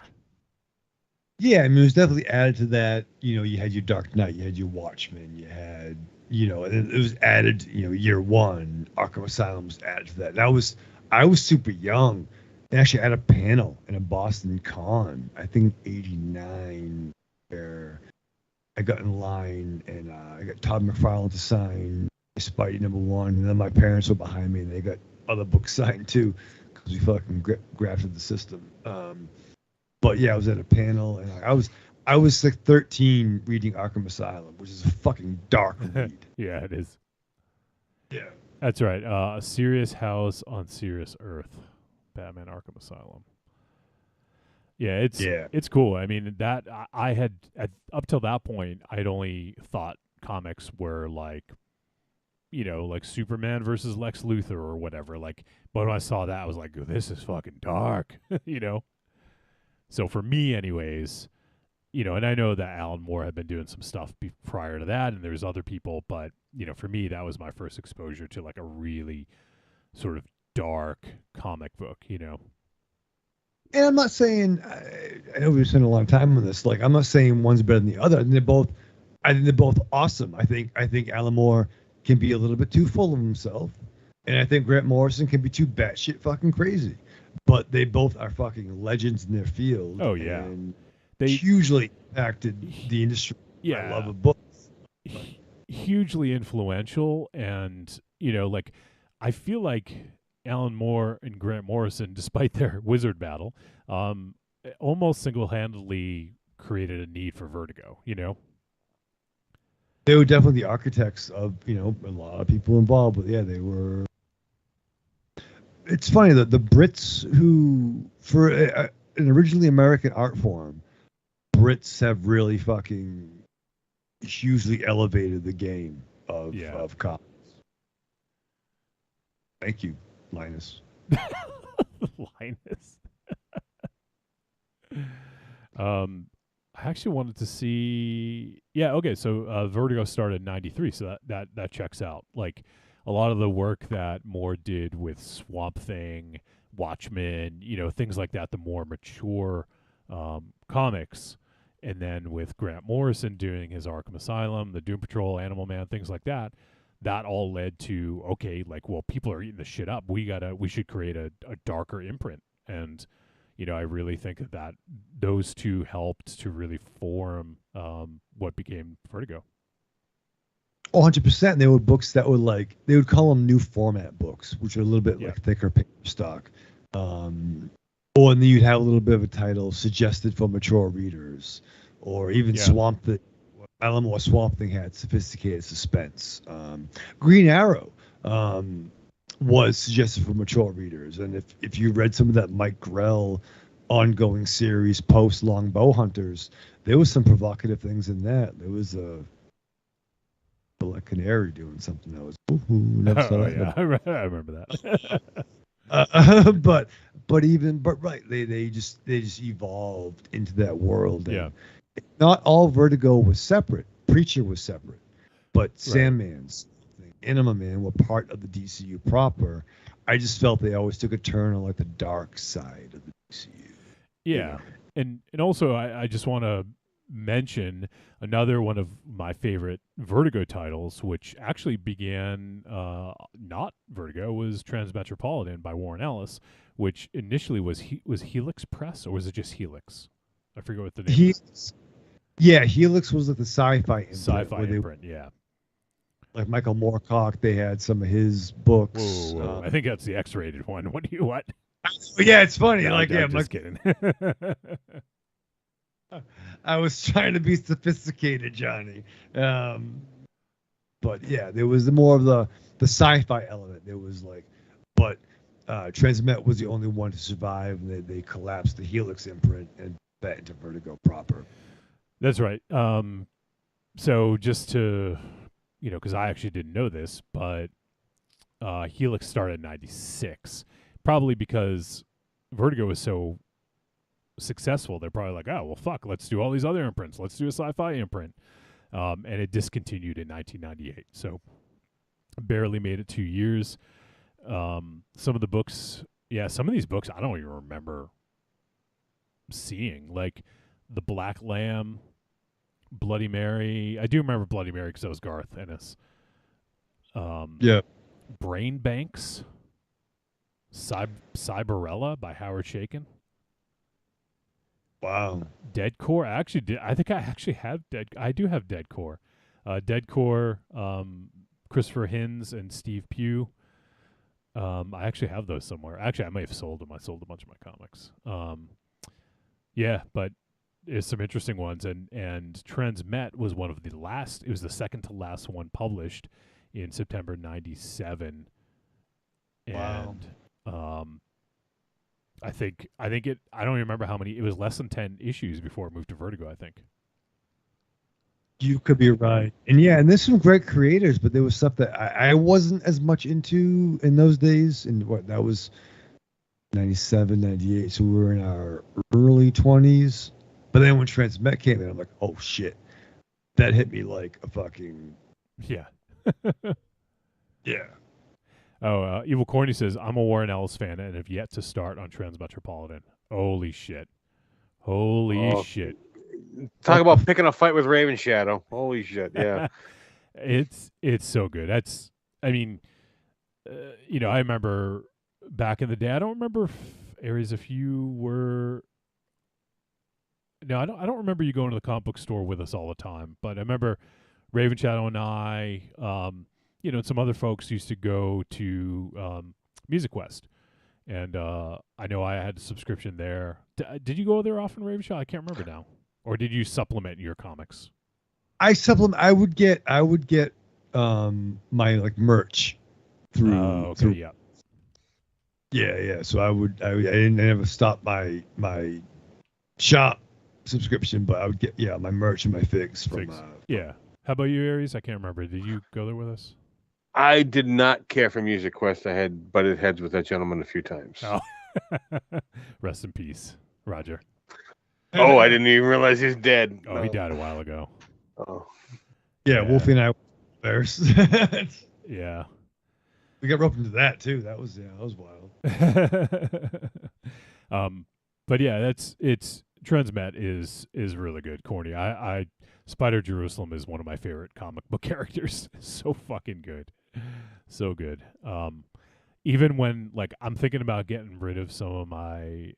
Yeah, I mean, it was definitely added to that. You had your Dark Knight, you had your Watchmen, you had, and it was added, year one, Arkham Asylum was added to that. And I was super young. And actually, I had a panel in a Boston Con, I think 89, where I got in line and I got Todd McFarlane to sign Spidey #1, and then my parents were behind me and they got other books signed too, because we fucking grafted the system. But yeah, I was at a panel, and I was like 13 reading Arkham Asylum, which is a fucking dark read. Yeah, it is. Yeah. That's right. A Serious House on Serious Earth, Batman Arkham Asylum. Yeah, it's cool. I mean, that I had up till that point, I'd only thought comics were like, like Superman versus Lex Luthor or whatever. Like, but when I saw that, I was like, this is fucking dark, So for me, anyways, and I know that Alan Moore had been doing some stuff prior to that, and there's other people, but for me, that was my first exposure to like a really sort of dark comic book. And I'm not saying, I know we've spent a lot of time on this. Like, I'm not saying one's better than the other. I think they're both awesome. I think Alan Moore can be a little bit too full of himself, and I think Grant Morrison can be too batshit fucking crazy. But they both are fucking legends in their field. Oh yeah, and they hugely impacted the industry. Yeah, I love of books. Hugely influential, and like I feel like Alan Moore and Grant Morrison, despite their wizard battle, almost single-handedly created a need for Vertigo. They were definitely the architects of a lot of people involved, but yeah, they were. It's funny that the Brits, who for an originally American art form, Brits have really fucking hugely elevated the game of comics. Thank you, Linus. Linus. I actually wanted to see. Yeah, okay. So Vertigo started in '93, so that checks out. Like a lot of the work that Moore did with Swamp Thing, Watchmen, things like that, the more mature comics, and then with Grant Morrison doing his Arkham Asylum, the Doom Patrol, Animal Man, things like that. That all led to, okay, like, well, people are eating this shit up. We should create a darker imprint. And, I really think that those two helped to really form what became Vertigo. 100%. They were books that were like, they would call them new format books, which are a little bit like thicker paper stock. And then you'd have a little bit of a title suggested for mature readers, or even Swamp Thing. Alan Moore Swamp Thing had sophisticated suspense. Green Arrow was suggested for mature readers, and if you read some of that Mike Grell ongoing series post Long Bow Hunters, there was some provocative things in that. There was a canary doing something that was never saw that. Yeah, I remember that. But they just evolved into that world. And not all Vertigo was separate. Preacher was separate, but Sandman's Enema Man were part of the DCU proper. I just felt they always took a turn on like the dark side of the DCU. Yeah, and also I just want to mention another one of my favorite Vertigo titles, which actually began not Vertigo, was Transmetropolitan by Warren Ellis, which initially was Helix Press, or was it just Helix? I forget what the name was. Yeah, Helix was like the sci-fi imprint. Sci-fi imprint, yeah. Like Michael Moorcock, they had some of his books. Whoa. I think that's the X-rated one. What? Yeah, it's funny. No, like, I'm just kidding. I was trying to be sophisticated, Johnny. But yeah, there was more of the sci-fi element. There was like, but Transmet was the only one to survive, and they collapsed the Helix imprint and that into Vertigo proper. That's right. So just to, because I actually didn't know this, but Helix started in '96, probably because Vertigo was so successful. They're probably like, oh, well, fuck, let's do all these other imprints. Let's do a sci-fi imprint. And it discontinued in 1998. So barely made it 2 years. Some of these books I don't even remember seeing, like The Black Lamb, Bloody Mary. I do remember Bloody Mary because that was Garth Ennis. Brain Banks, Cyberella by Howard Chaykin. Wow. Dead Core. I think I actually have I do have Dead Core. Dead Core, Christopher Hinz and Steve Pugh. I actually have those somewhere. Actually, I may have sold them. I sold a bunch of my comics. But there's some interesting ones. And Transmet was one of the last. It was the second to last one published in September '97, Wow. and I think it. I don't even remember how many. It was less than 10 issues before it moved to Vertigo, I think. You could be right. And there's some great creators, but there was stuff that I wasn't as much into in those days. And that was 97, 98. So we were in our early 20s. But then when Transmet came in, I'm like, oh shit. That hit me like a fucking. Yeah. Yeah. Oh, Evil Corny says, I'm a Warren Ellis fan and have yet to start on Transmetropolitan. Holy shit. Holy shit. Talk about picking a fight with Raven Shadow. Holy shit, yeah. It's so good. That's, I mean, I remember back in the day, I don't remember if Aries, if you were, no, I don't remember you going to the comic book store with us all the time, but I remember Raven Shadow and I, and some other folks used to go to Music Quest. And I know I had a subscription there. Did you go there often, Raven Shadow? I can't remember now. Or did you supplement your comics? I would get my like merch through. Yeah. So I didn't never stop my shop subscription, but I would get my merch and my figs from. Yeah. How about you, Aries? I can't remember. Did you go there with us? I did not care for Music Quest. I had butted heads with that gentleman a few times. Oh. Rest in peace, Roger. Oh, I didn't even realize he's dead. Oh, he died a while ago. Oh. Yeah, Wolfie and I were bears. Yeah. We got roped into that too. That was wild. But yeah, it's Transmet is really good, Corny. I Spider Jerusalem is one of my favorite comic book characters. So fucking good. So good. Even when like I'm thinking about getting rid of some of my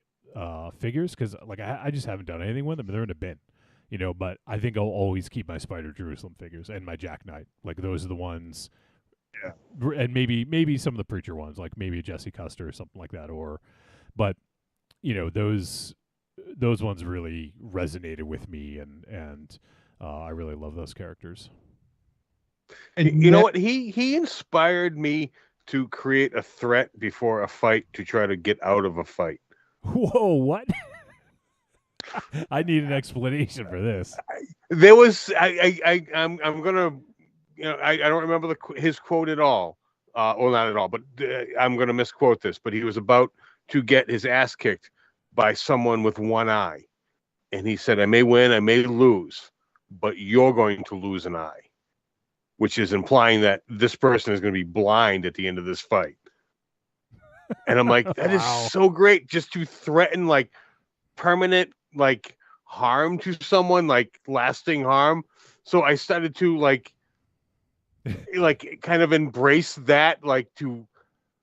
figures, because like I just haven't done anything with them. They're in a bin, but I think I'll always keep my Spider Jerusalem figures and my Jack Knight. Like those are the ones. Yeah. And maybe some of the Preacher ones, like maybe a Jesse Custer or something like that, but those ones really resonated with me, and I really love those characters. And you know what? He inspired me to create a threat before a fight to try to get out of a fight. Whoa, what? I need an explanation for this. There was I'm gonna I don't remember his quote at all. Well, not at all, but I'm gonna misquote this. But he was about to get his ass kicked by someone with one eye, and he said, "I may win, I may lose, but you're going to lose an eye," which is implying that this person is going to be blind at the end of this fight. And I'm like, that is so great, just to threaten like permanent like harm to someone, like lasting harm. So I started to like kind of embrace that, like to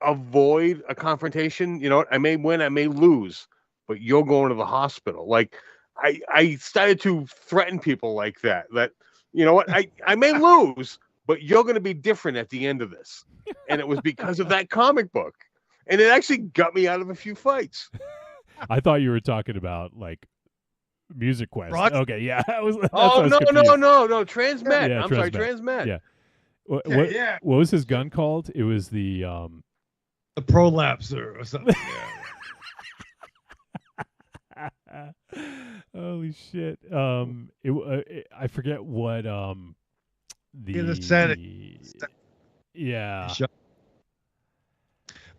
avoid a confrontation. You know what? I may win, I may lose, but you're going to the hospital. Like I started to threaten people like that. That, you know what? I may lose, but you're going to be different at the end of this. And it was because of that comic book. And it actually got me out of a few fights. I thought you were talking about like Music Quest. Okay, yeah. No. Transmet. Yeah, Sorry, Transmet. Yeah. What was his gun called? It was the prolapser or something. Holy shit. I forget what the Senate. Yeah.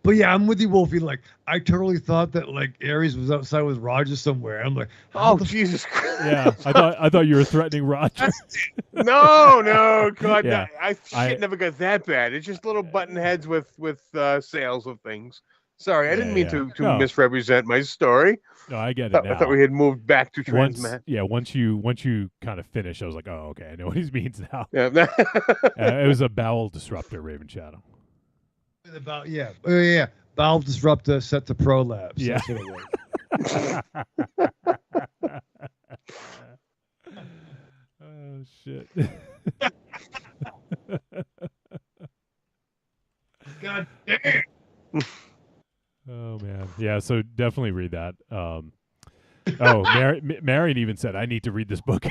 But yeah, I'm with you, Wolfie. Like, I totally thought that like Ares was outside with Roger somewhere. I'm like, oh Jesus Christ! Yeah, I thought you were threatening Roger. No, God, yeah. Shit never got that bad. It's just little button heads with sales of things. Sorry, I didn't mean to misrepresent my story. No, I get it now. I thought we had moved back to Transmet. Once you kind of finished, I was like, oh, okay, I know what he means now. Yeah. It was a bowel disruptor, Raven Shadow. Valve disruptor set to prolapse. Yeah. That's what it was. Oh shit. God damn. Oh man. Yeah, so definitely read that. Marion even said I need to read this book.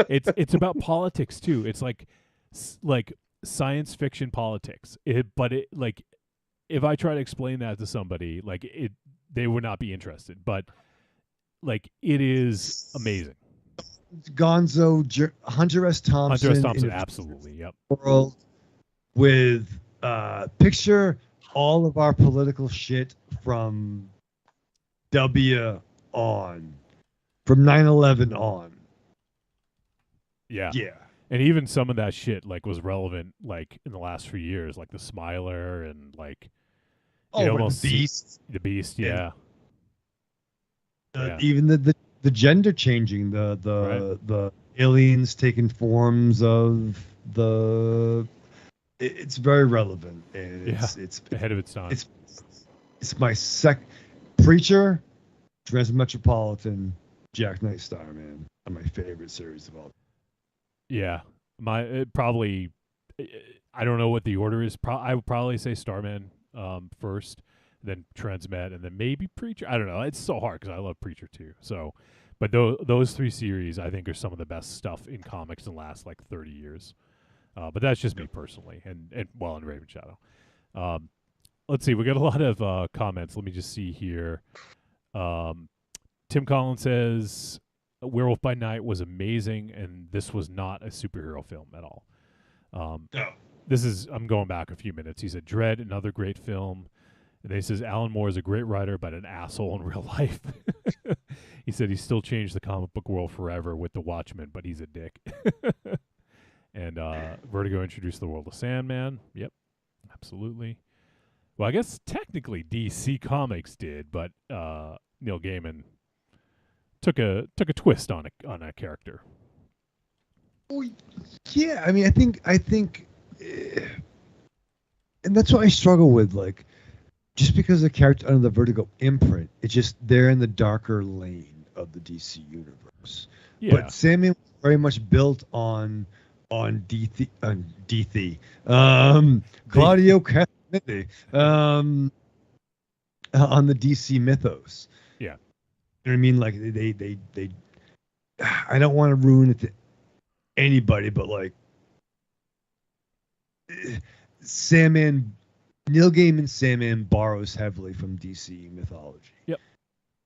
It's about politics too. It's like science fiction politics. But like, if I try to explain that to somebody, like they would not be interested. But like, it is amazing. Gonzo, Hunter S. Thompson. Hunter S. Thompson, absolutely. Yep. World with picture all of our political shit from W on, from 9/11 on. Yeah. Yeah. And even some of that shit like was relevant like in the last few years, like the Smiler and like almost the Beast. The Beast, yeah. Yeah. Even the gender changing, the aliens taking forms of the. It's very relevant, and it's ahead of its time. It's my Preacher, Transmetropolitan, Jack Knight Starman are my favorite series of all. Yeah, probably. I don't know what the order is. I would probably say Starman first, then Transmet, and then maybe Preacher. I don't know. It's so hard because I love Preacher too. So, but those three series I think are some of the best stuff in comics in the last like 30 years. But that's just me personally, and in Raven Shadow. Let's see. We got a lot of comments. Let me just see here. Tim Collins says, Werewolf by Night was amazing, and this was not a superhero film at all. No. I'm going back a few minutes. He said, Dread, another great film. And then he says, Alan Moore is a great writer, but an asshole in real life. He said he still changed the comic book world forever with The Watchmen, but he's a dick. And Vertigo introduced the world of Sandman. Yep, absolutely. Well, I guess technically DC Comics did, but Neil Gaiman took a twist on a character. Oh, yeah, I mean, I think, and that's what I struggle with. Like, just because the character under the Vertigo imprint, it's just they're in the darker lane of the DC universe. Yeah. But Sandman was very much built on DC, Claudio Castaneda, on the DC mythos. Yeah. You know what I mean? Like they I don't want to ruin it to anybody, but like Neil Gaiman's Sandman borrows heavily from DC mythology. Yep.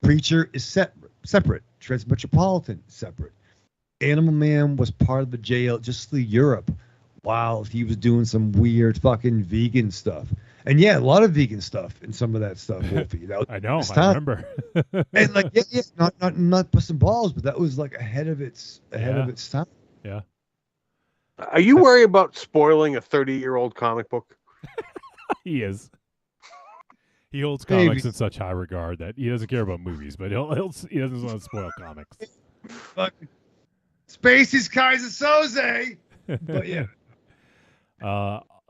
Preacher is separate. Transmetropolitan separate. Animal Man was part of the jail just through Europe while he was doing some weird fucking vegan stuff. And yeah, a lot of vegan stuff in some of that stuff, Wolfie. That was I know, I remember. And like, yeah, not busting balls, but that was like ahead of its time. Yeah. Are you worried about spoiling a 30-year-old comic book? He is. He holds comics in such high regard that he doesn't care about movies, but he doesn't want to spoil comics. Fucking Space is Kaiser Soze. But yeah.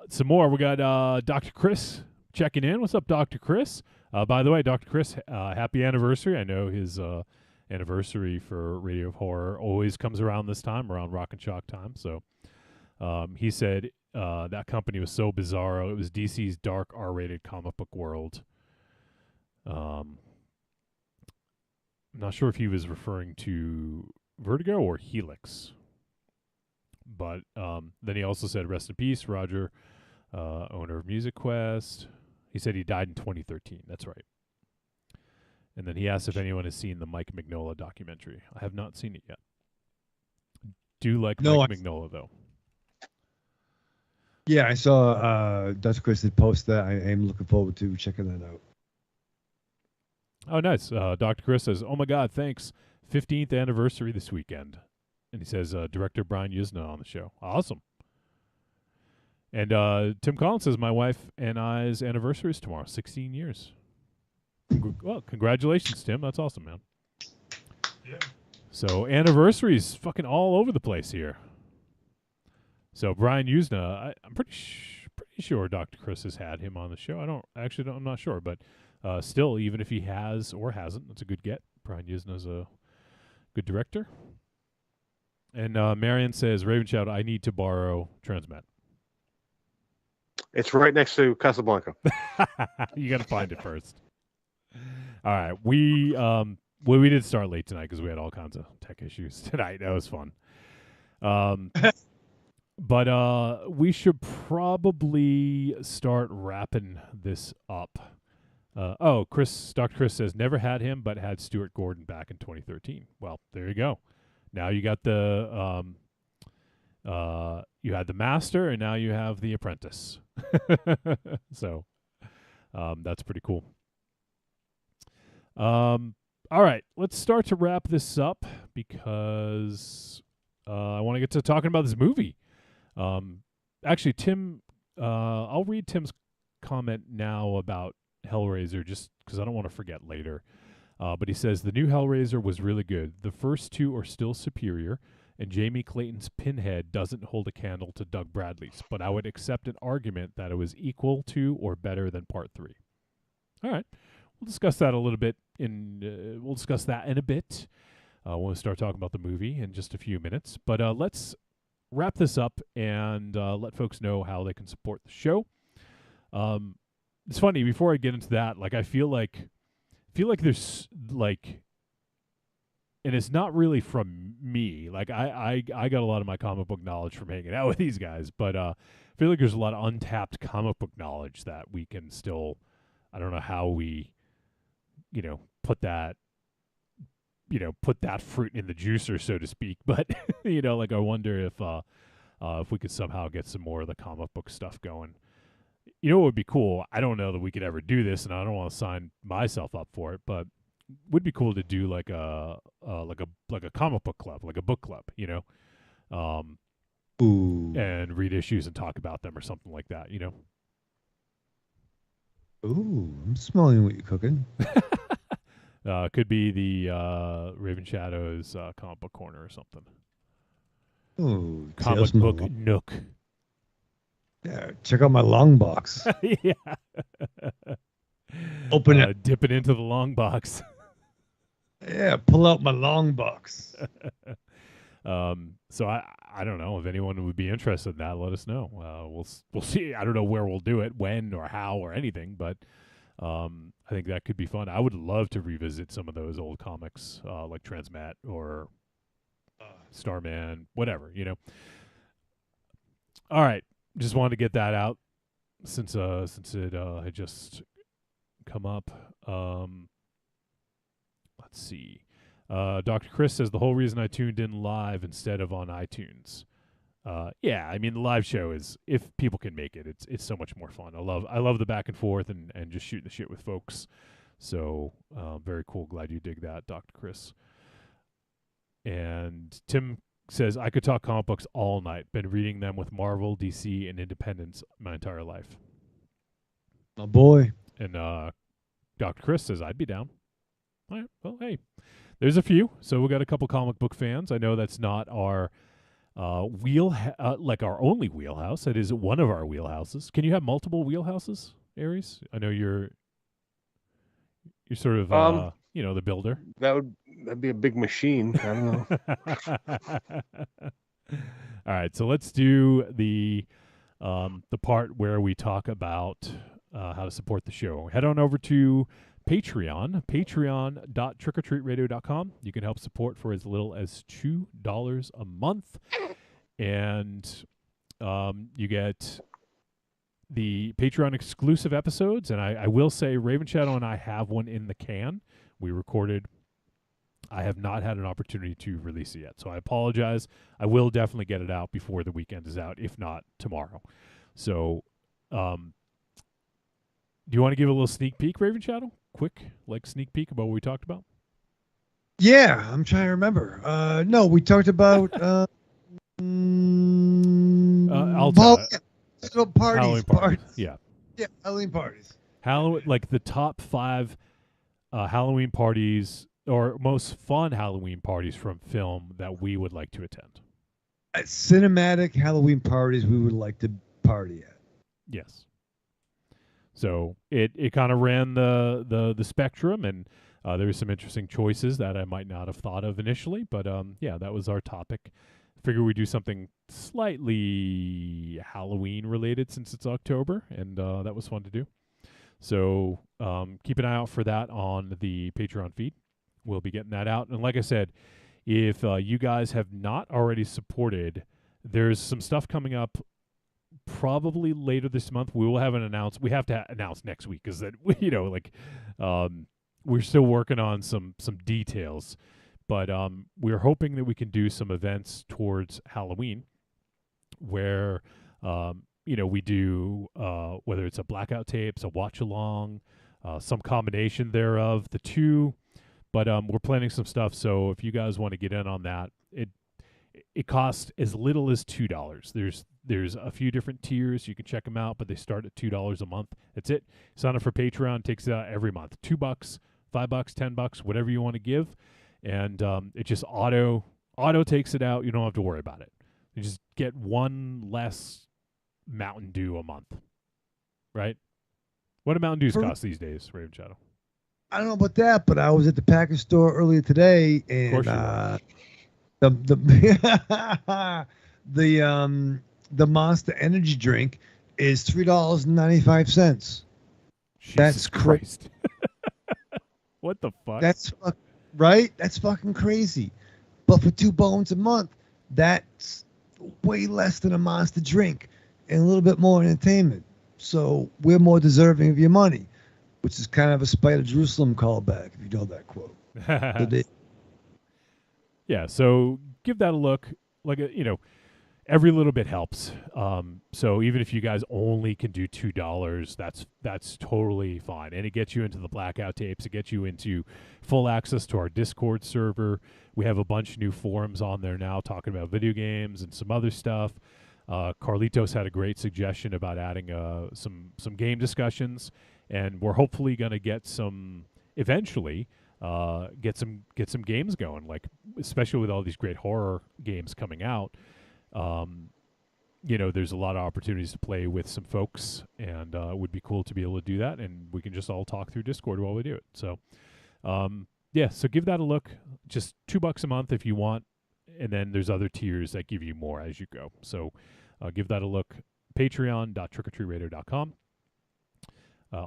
Some more. We got Dr. Chris checking in. What's up, Dr. Chris? By the way, Dr. Chris, happy anniversary. I know his anniversary for Radio of Horror always comes around this time, around Rock and Shock time. So he said that company was so bizarro. It was DC's dark R-rated comic book world. I'm not sure if he was referring to Vertigo or Helix. But then he also said, rest in peace, Roger, owner of Music Quest. He said he died in 2013. That's right. And then he asked if anyone has seen the Mike Mignola documentary. I have not seen it yet. Do like Mike Mignola, though. Yeah, I saw Dr. Chris did post that. I am looking forward to checking that out. Oh, nice. Dr. Chris says, oh, my God, thanks. 15th anniversary this weekend. And he says, director Brian Yuzna on the show. Awesome. And Tim Collins says, my wife and I's anniversary is tomorrow, 16 years. Well, congratulations, Tim. That's awesome, man. Yeah. So anniversaries fucking all over the place here. So Brian Yuzna, I'm pretty sure Dr. Chris has had him on the show. I'm not sure, but still, even if he has or hasn't, that's a good get. Brian Yuzna's a good director. And Marion says, Raven Shadow, I need to borrow Transmet. It's right next to Casablanca. You got to find it first. All right. We did start late tonight because we had all kinds of tech issues tonight. That was fun. But we should probably start wrapping this up. Dr. Chris says never had him, but had Stuart Gordon back in 2013. Well, there you go. Now you got the you had the Master, and now you have the Apprentice. So that's pretty cool. All right, let's start to wrap this up because I want to get to talking about this movie. Actually, Tim, I'll read Tim's comment now about Hellraiser just because I don't want to forget later. But he says the new Hellraiser was really good. The first two are still superior, and Jamie Clayton's Pinhead doesn't hold a candle to Doug Bradley's, but I would accept an argument that it was equal to or better than Part 3. All right. We'll discuss that a little bit we'll discuss that in a bit when we start talking about the movie in just a few minutes. But let's wrap this up and let folks know how they can support the show. It's funny, before I get into that, like I feel like there's like, and it's not really from me. Like I got a lot of my comic book knowledge from hanging out with these guys, but I feel like there's a lot of untapped comic book knowledge that we can still, I don't know how we, put that fruit in the juicer, so to speak. But, like I wonder if we could somehow get some more of the comic book stuff going. What would be cool? I don't know that we could ever do this, and I don't want to sign myself up for it, but it would be cool to do like a comic book club, like a book club, Ooh. and read issues and talk about them or something like that, Ooh, I'm smelling what you're cooking. Could be the Raven Shadows comic book corner or something. Ooh, Comic book nook. Yeah, check out my long box. Yeah. Open it. Dip it into the long box. Yeah, pull out my long box. So I don't know if anyone would be interested in that. Let us know. We'll see. I don't know where we'll do it, when or how or anything, but I think that could be fun. I would love to revisit some of those old comics, like Transmat or Starman, whatever. All right, just wanted to get that out since it had just come up. Let's see. Dr. Chris says the whole reason I tuned in live instead of on iTunes. Yeah, I mean the live show is, if people can make it, it's so much more fun. I love the back and forth and just shooting the shit with folks. So very cool. Glad you dig that, Dr. Chris. And Tim says I could talk comic books all night. Been reading them with Marvel, DC, and Independence my entire life. My boy. And Dr. Chris says I'd be down. All right. Well, hey, there's a few. So we got a couple comic book fans. I know that's not our like our only wheelhouse. It is one of our wheelhouses. Can you have multiple wheelhouses, Aries? I know you're sort of the builder. That'd be a big machine. I don't know. All right, so let's do the part where we talk about how to support the show. Head on over to Patreon, patreon.trickortreatradio.com. You can help support for as little as $2 a month. And you get the Patreon exclusive episodes. And I will say Raven Shadow and I have one in the can. We recorded. I have not had an opportunity to release it yet. So I apologize. I will definitely get it out before the weekend is out, if not tomorrow. So do you want to give a little sneak peek, Raven Shadow? Quick, like sneak peek about what we talked about? Yeah, I'm trying to remember. No, we talked about I'll tell parties. Yeah. Yeah, Halloween parties. Halloween, like the top 5 Halloween parties or most fun Halloween parties from film that we would like to attend. Cinematic Halloween parties we would like to party at. Yes. So it kind of ran the spectrum, and there were some interesting choices that I might not have thought of initially. But yeah, that was our topic. Figure we do something slightly Halloween related since it's October, and that was fun to do. So keep an eye out for that on the Patreon feed. We'll be getting that out. And like I said, if you guys have not already supported there's some stuff coming up probably later this month. We will have an announce. We have to announce next week because that we're still working on some details, but we're hoping that we can do some events towards Halloween where we do whether it's a blackout tapes, a watch along, some combination thereof, the two. But we're planning some stuff, so if you guys want to get in on that, it costs as little as $2. There's a few different tiers. You can check them out, but they start at $2 a month. That's it. Sign up for Patreon. Takes it out every month. $2, $5, $10, whatever you want to give, and it just auto takes it out. You don't have to worry about it. You just get one less Mountain Dew a month, right? What do Mountain Dews cost these days, Raven Shadow? I don't know about that, but I was at the package store earlier today, and the Monster Energy drink is $3.95. That's crazy. What the fuck? That's right. That's fucking crazy. But for $2 a month, that's way less than a Monster drink and a little bit more entertainment. So we're more deserving of your money, which is kind of a Spider Jerusalem callback, if you know that quote. Yeah, so give that a look. Every little bit helps. So even if you guys only can do $2, that's totally fine. And it gets you into the blackout tapes. It gets you into full access to our Discord server. We have a bunch of new forums on there now talking about video games and some other stuff. Carlitos had a great suggestion about adding some game discussions, and we're hopefully going to get some eventually. Get some games going, like especially with all these great horror games coming out. There's a lot of opportunities to play with some folks, and it would be cool to be able to do that, and we can just all talk through Discord while we do it. So, so give that a look. Just $2 a month if you want, and then there's other tiers that give you more as you go. So, give that a look. Patreon.trickortreatradio.com.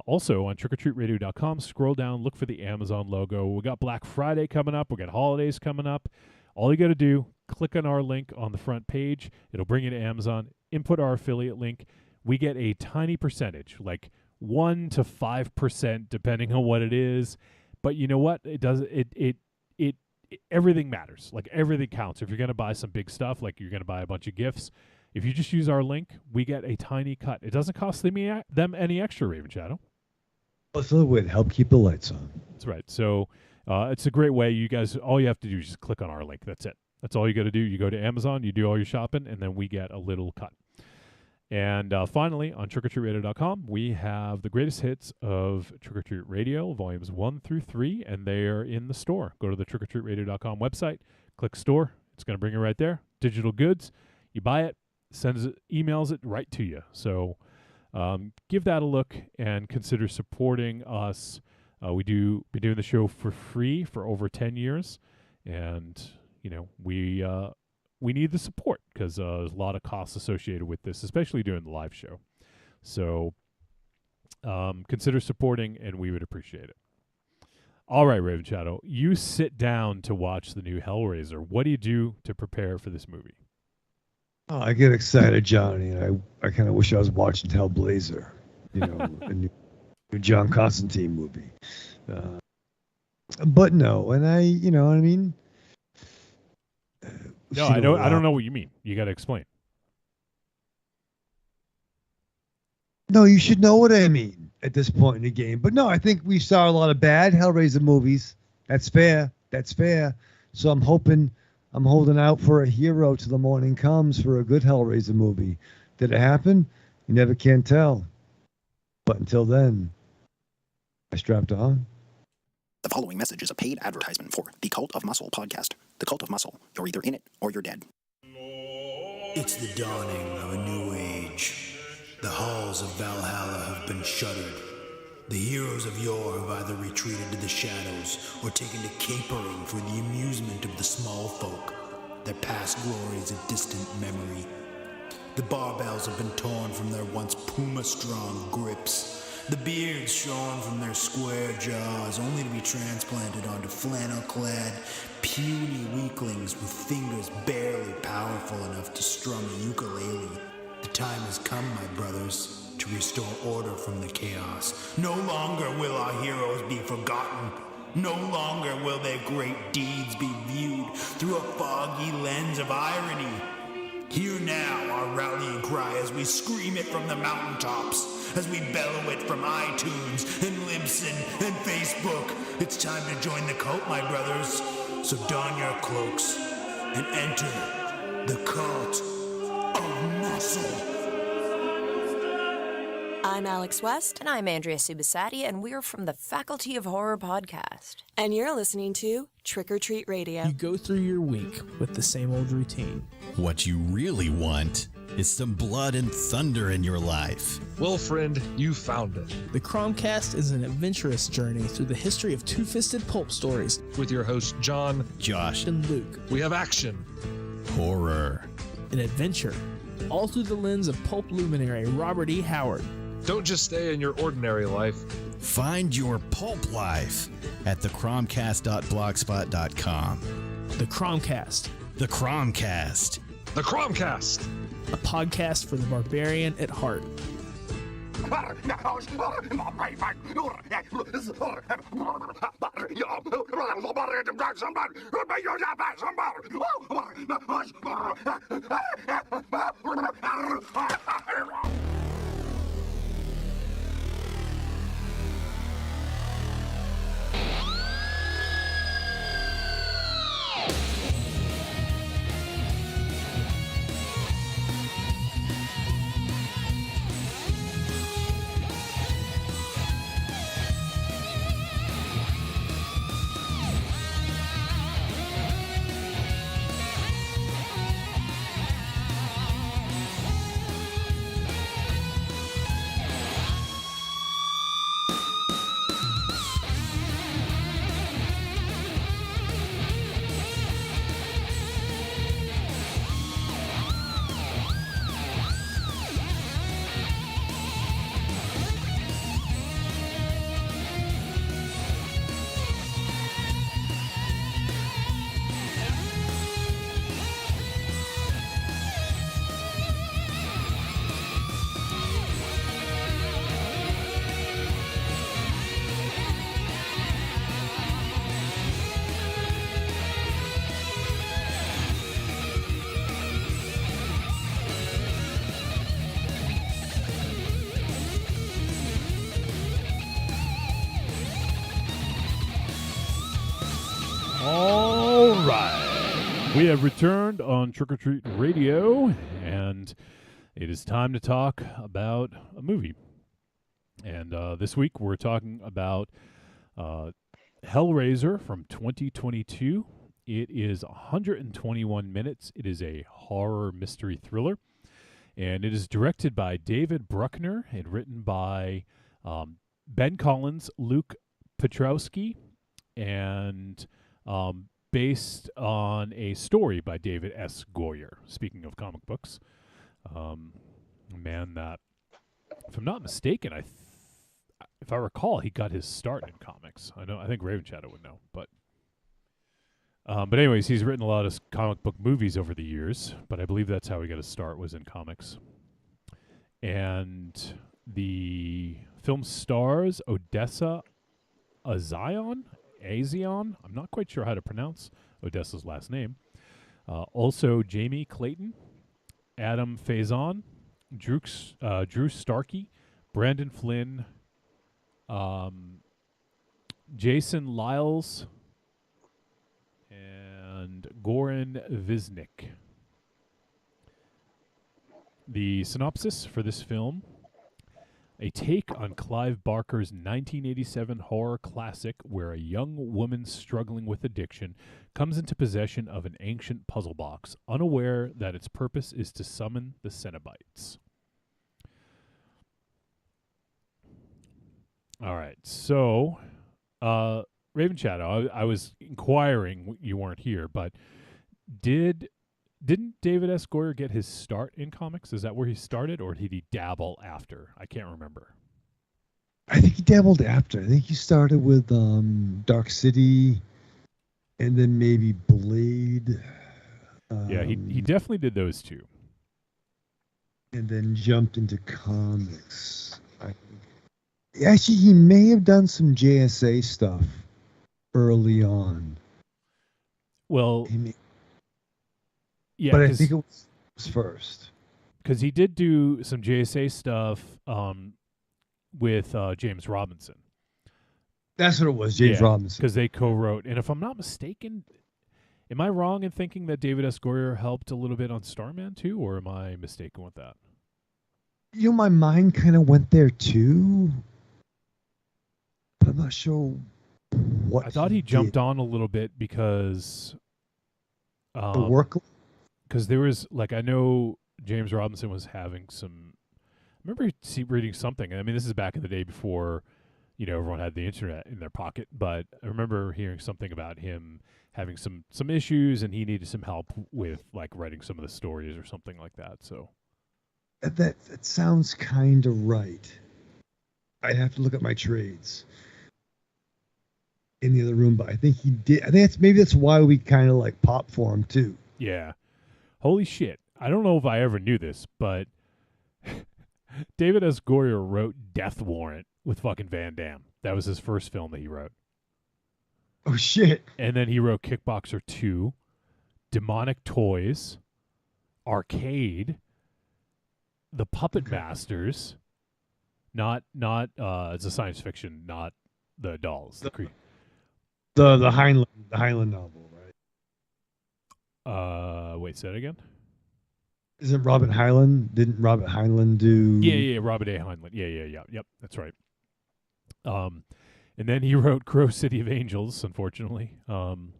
Also on trickortreatradio.com, scroll down, look for the Amazon logo. We got Black Friday coming up. We got holidays coming up. All you got to do, click on our link on the front page. It'll bring you to Amazon. Input our affiliate link. We get a tiny percentage, like 1 to 5%, depending on what it is. But you know what? Everything matters. Like everything counts. If you're going to buy some big stuff, like you're going to buy a bunch of gifts, if you just use our link, we get a tiny cut. It doesn't cost them any extra, Raven Shadow. It's a way to help keep the lights on. That's right. So it's a great way. You guys, all you have to do is just click on our link. That's it. That's all you got to do. You go to Amazon, you do all your shopping, and then we get a little cut. And finally, on trickortreatradio.com, we have the greatest hits of Trick or Treat Radio, volumes 1 through 3, and they are in the store. Go to the trickortreatradio.com website, click store. It's going to bring you right there. Digital goods. You buy it. Emails it right to you. So give that a look and consider supporting us. Been doing the show for free for over 10 years, and we need the support because there's a lot of costs associated with this, especially doing the live show. So consider supporting, and we would appreciate it. All right, Raven Shadow, you sit down to watch the new Hellraiser. What do you do to prepare for this movie? Oh, I get excited, Johnny, and I kind of wish I was watching Hellblazer, a new John Constantine movie. But no, and you know what I mean? No, I don't know what you mean. You got to explain. No, you should know what I mean at this point in the game. But no, I think we saw a lot of bad Hellraiser movies. That's fair. So I'm holding out for a hero till the morning comes for a good Hellraiser movie. Did it happen? You never can tell. But until then, I strapped on. The following message is a paid advertisement for the Cult of Muscle podcast. The Cult of Muscle. You're either in it or you're dead. It's the dawning of a new age. The halls of Valhalla have been shuttered. The heroes of yore have either retreated to the shadows or taken to capering for the amusement of the small folk, their past glories a distant memory. The barbells have been torn from their once puma-strong grips, the beards shorn from their square jaws, only to be transplanted onto flannel-clad, puny weaklings with fingers barely powerful enough to strum a ukulele. The time has come, my brothers, to restore order from the chaos. No longer will our heroes be forgotten. No longer will their great deeds be viewed through a foggy lens of irony. Hear now our rallying cry as we scream it from the mountaintops, as we bellow it from iTunes and Libsyn and Facebook. It's time to join the cult, my brothers. So don your cloaks and enter the cult of muscle. I'm Alex West. And I'm Andrea Subasati, and we're from the Faculty of Horror podcast. And you're listening to Trick or Treat Radio. You go through your week with the same old routine. What you really want is some blood and thunder in your life. Well, friend, you found it. The Cromcast is an adventurous journey through the history of two-fisted pulp stories. With your hosts, John, Josh, and Luke. We have action, horror, and adventure, all through the lens of pulp luminary Robert E. Howard. Don't just stay in your ordinary life. Find your pulp life at thecromcast.blogspot.com. The Cromcast. The Cromcast. The Cromcast. A podcast for the barbarian at heart. All right. We have returned on Trick or Treat Radio, and it is time to talk about a movie. And this week we're talking about Hellraiser from 2022. It is 121 minutes. It is a horror mystery thriller, and it is directed by David Bruckner and written by Ben Collins, Luke Piotrowski, and based on a story by David S. Goyer. Speaking of comic books, a man that, if I'm not mistaken, if I recall, he got his start in comics. I think Raven Shadow would know, but anyways, he's written a lot of comic book movies over the years, but I believe that's how he got his start, was in comics. And the film stars Odessa Azion. I'm not quite sure how to pronounce Odessa's last name. Also, Jamie Clayton, Adam Faison, Drew Starkey, Brandon Flynn, Jason Lyles, and Goran Visnik. The synopsis for this film: a take on Clive Barker's 1987 horror classic where a young woman struggling with addiction comes into possession of an ancient puzzle box, unaware that its purpose is to summon the Cenobites. All right, so Raven Shadow, I was inquiring, you weren't here, but didn't David S. Goyer get his start in comics? Is that where he started, or did he dabble after? I can't remember. I think he dabbled after. I think he started with Dark City, and then maybe Blade. Yeah, he definitely did those two. And then jumped into comics. Actually, he may have done some JSA stuff early on. Well, yeah, but I think it was first. Because he did do some JSA stuff with James Robinson. That's what it was, James Robinson. Because they co-wrote. And if I'm not mistaken, am I wrong in thinking that David S. Goyer helped a little bit on Starman too, or am I mistaken with that? You know, my mind kind of went there too, but I'm not sure what. I thought he jumped on a little bit because the work. Because there was I know James Robinson was having some. I remember reading something. I mean, this is back in the day before, everyone had the internet in their pocket. But I remember hearing something about him having some issues, and he needed some help with writing some of the stories or something like that. So that sounds kind of right. I'd have to look at my trades in the other room, but I think he did. I think that's why we kind of pop for him too. Yeah. Holy shit. I don't know if I ever knew this, but David S. Goyer wrote Death Warrant with fucking Van Damme. That was his first film that he wrote. Oh, shit. And then he wrote Kickboxer 2, Demonic Toys, Arcade, The Puppet Masters, not it's a science fiction, not the dolls. The Heinlein novel, right? Wait, say that again? Isn't Robert Heinlein? Didn't Robert Heinlein do? Yeah, Robert A. Heinlein. Yeah. Yep, that's right. And then he wrote Crow City of Angels, unfortunately. And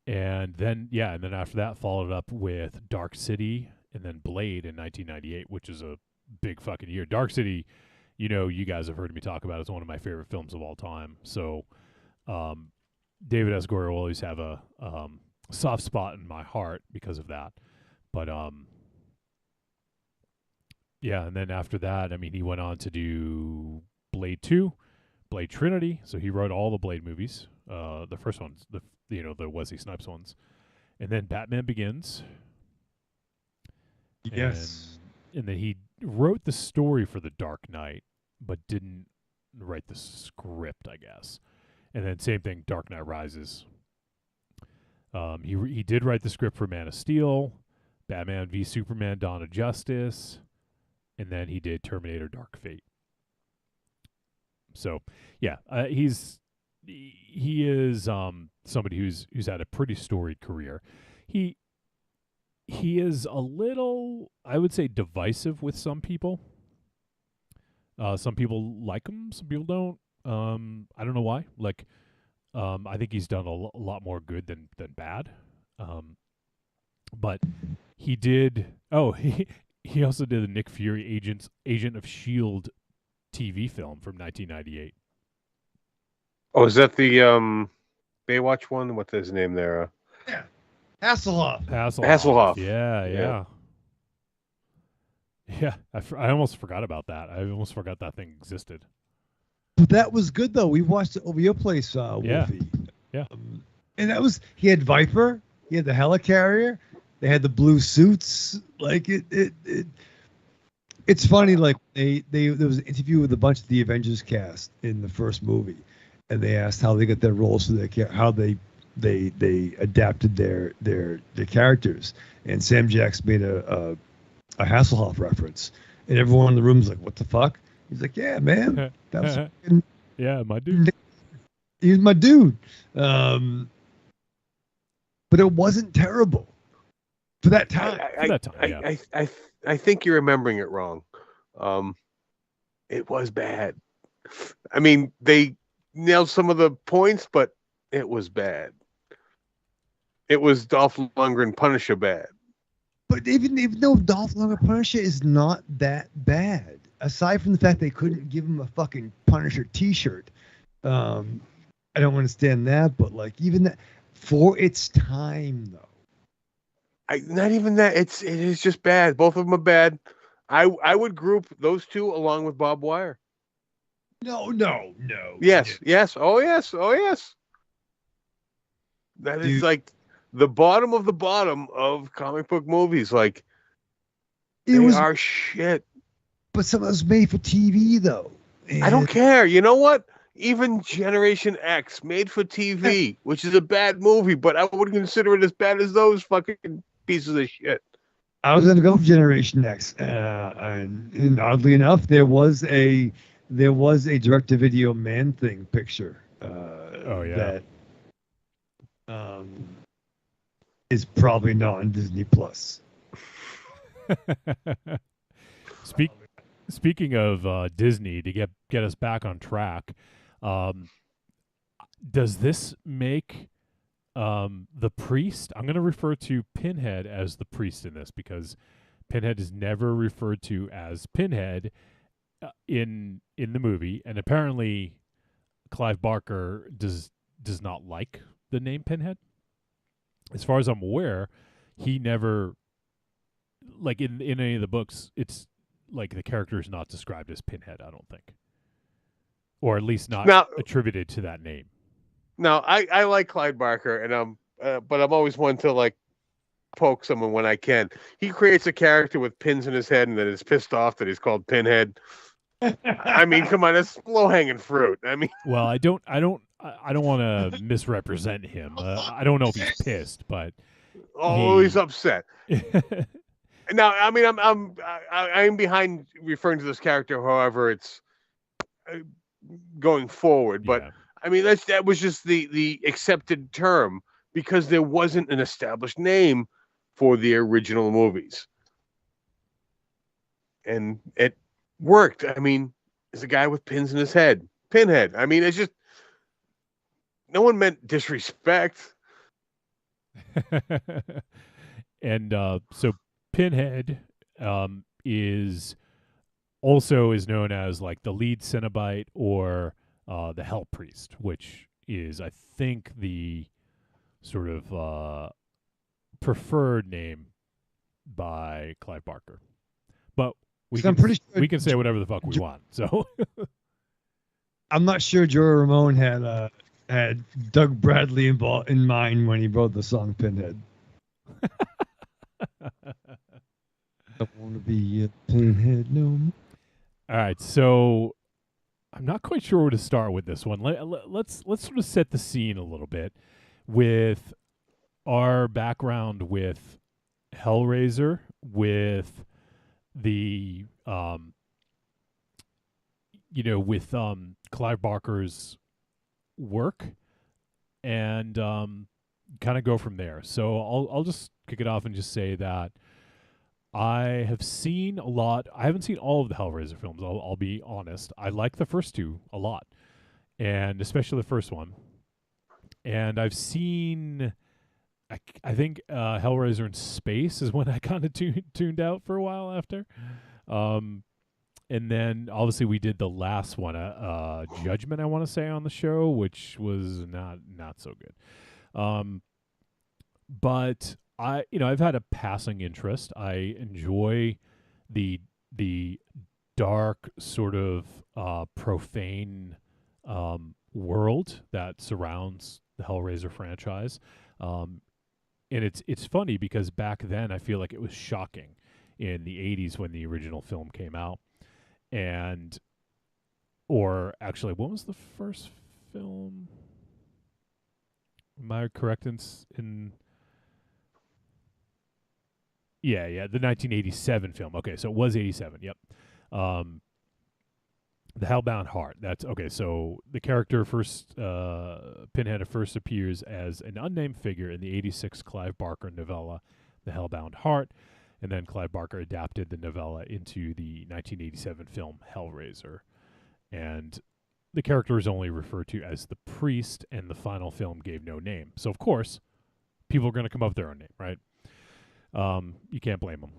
then after that, followed up with Dark City and then Blade in 1998, which is a big fucking year. Dark City, you guys have heard me talk about. It's one of my favorite films of all time. So, David S. Goyer will always have a soft spot in my heart because of that. But and then after that, I mean, he went on to do Blade 2, Blade Trinity. So he wrote all the Blade movies, the first ones, the Wesley Snipes ones, and then Batman Begins. Yes. And then he wrote the story for The Dark Knight, but didn't write the script, I guess. And then same thing, Dark Knight Rises. He did write the script for Man of Steel, Batman v Superman: Dawn of Justice, and then he did Terminator: Dark Fate. So, yeah, he is somebody who's had a pretty storied career. He is a little, I would say, divisive with some people. Some people like him, some people don't. I don't know why. I think he's done a lot more good than bad. But he did. Oh, he also did the Nick Fury Agent of S.H.I.E.L.D. TV film from 1998. Oh, is that the Baywatch one? What's his name there? Yeah, Hasselhoff. Yeah. I almost forgot about that. I almost forgot that thing existed. But that was good though. We watched it over your place, Wolfie. Yeah. And he had Viper. He had the helicarrier. They had the blue suits. It's funny. There was an interview with a bunch of the Avengers cast in the first movie, and they asked how they got their roles, how they adapted their characters. And Sam Jackson made a Hasselhoff reference, and everyone in the room's like, "What the fuck?" He's like, "Yeah, man, that was yeah, my dude. He's my dude." But it wasn't terrible for that time. I think you're remembering it wrong. It was bad. I mean, they nailed some of the points, but it was bad. It was Dolph Lundgren Punisher bad. But even though Dolph Lundgren Punisher is not that bad, aside from the fact they couldn't give him a fucking Punisher T-shirt, I don't understand that. But even that, for its time though, not even that. It is just bad. Both of them are bad. I would group those two along with Bob Wire. No. Yes, yes, oh yes, oh yes. That is like the bottom of the bottom of comic book movies. Like they are shit. But some of it was made for TV though. I don't care. You know what? Even Generation X, made for TV, which is a bad movie, but I wouldn't consider it as bad as those fucking pieces of shit. I was going to go for Generation X, and oddly enough, there was a direct-to-video Man-Thing picture. That is probably not on Disney Plus. Speaking of Disney, to get us back on track, does this make the priest? I'm going to refer to Pinhead as the priest in this because Pinhead is never referred to as Pinhead in the movie, and apparently Clive Barker does not like the name Pinhead. As far as I'm aware, he never, like in any of the books, it's like the character is not described as Pinhead, I don't think. Or at least not attributed to that name. No, I like Clive Barker, and but I'm always one to like poke someone when I can. He creates a character with pins in his head and then is pissed off that he's called Pinhead. I mean, come on, that's low hanging fruit. I mean, well, I don't want to misrepresent him. I don't know if he's pissed, but he's upset. Now, I mean, I'm behind referring to this character, however it's going forward. But I mean, that was just the accepted term because there wasn't an established name for the original movies, and it worked. I mean, it's a guy with pins in his head, Pinhead. I mean, it's just no one meant disrespect. And so Pinhead is known as like the lead Cenobite or the Hell Priest, which is, I think, the sort of preferred name by Clive Barker. But we can say whatever the fuck we want. So I'm not sure Joey Ramone had Doug Bradley in mind when he wrote the song Pinhead. Don't want to be a pinhead no more. All right, so I'm not quite sure where to start with this one. Let's sort of set the scene a little bit with our background with Hellraiser, with the with Clive Barker's work, and kind of go from there. So I'll just kick it off and just say that I have seen a lot. I haven't seen all of the Hellraiser films. I'll be honest. I like the first two a lot, and especially the first one. And I've seen, I think Hellraiser in Space is when I kind of tuned out for a while after. And then obviously we did the last one, Judgment, I want to say, on the show, which was not so good. But I've had a passing interest. I enjoy the dark sort of profane world that surrounds the Hellraiser franchise. And it's funny because back then I feel like it was shocking in the 80s when the original film came out. Or actually, what was the first film? Am I correct in Yeah, the 1987 film. Okay, so it was 87. Yep. The Hellbound Heart. That's okay. So the character Pinhead first appears as an unnamed figure in the 86 Clive Barker novella, The Hellbound Heart, and then Clive Barker adapted the novella into the 1987 film Hellraiser. And the character is only referred to as the priest, and the final film gave no name. So, of course, people are going to come up with their own name, right? You can't blame them.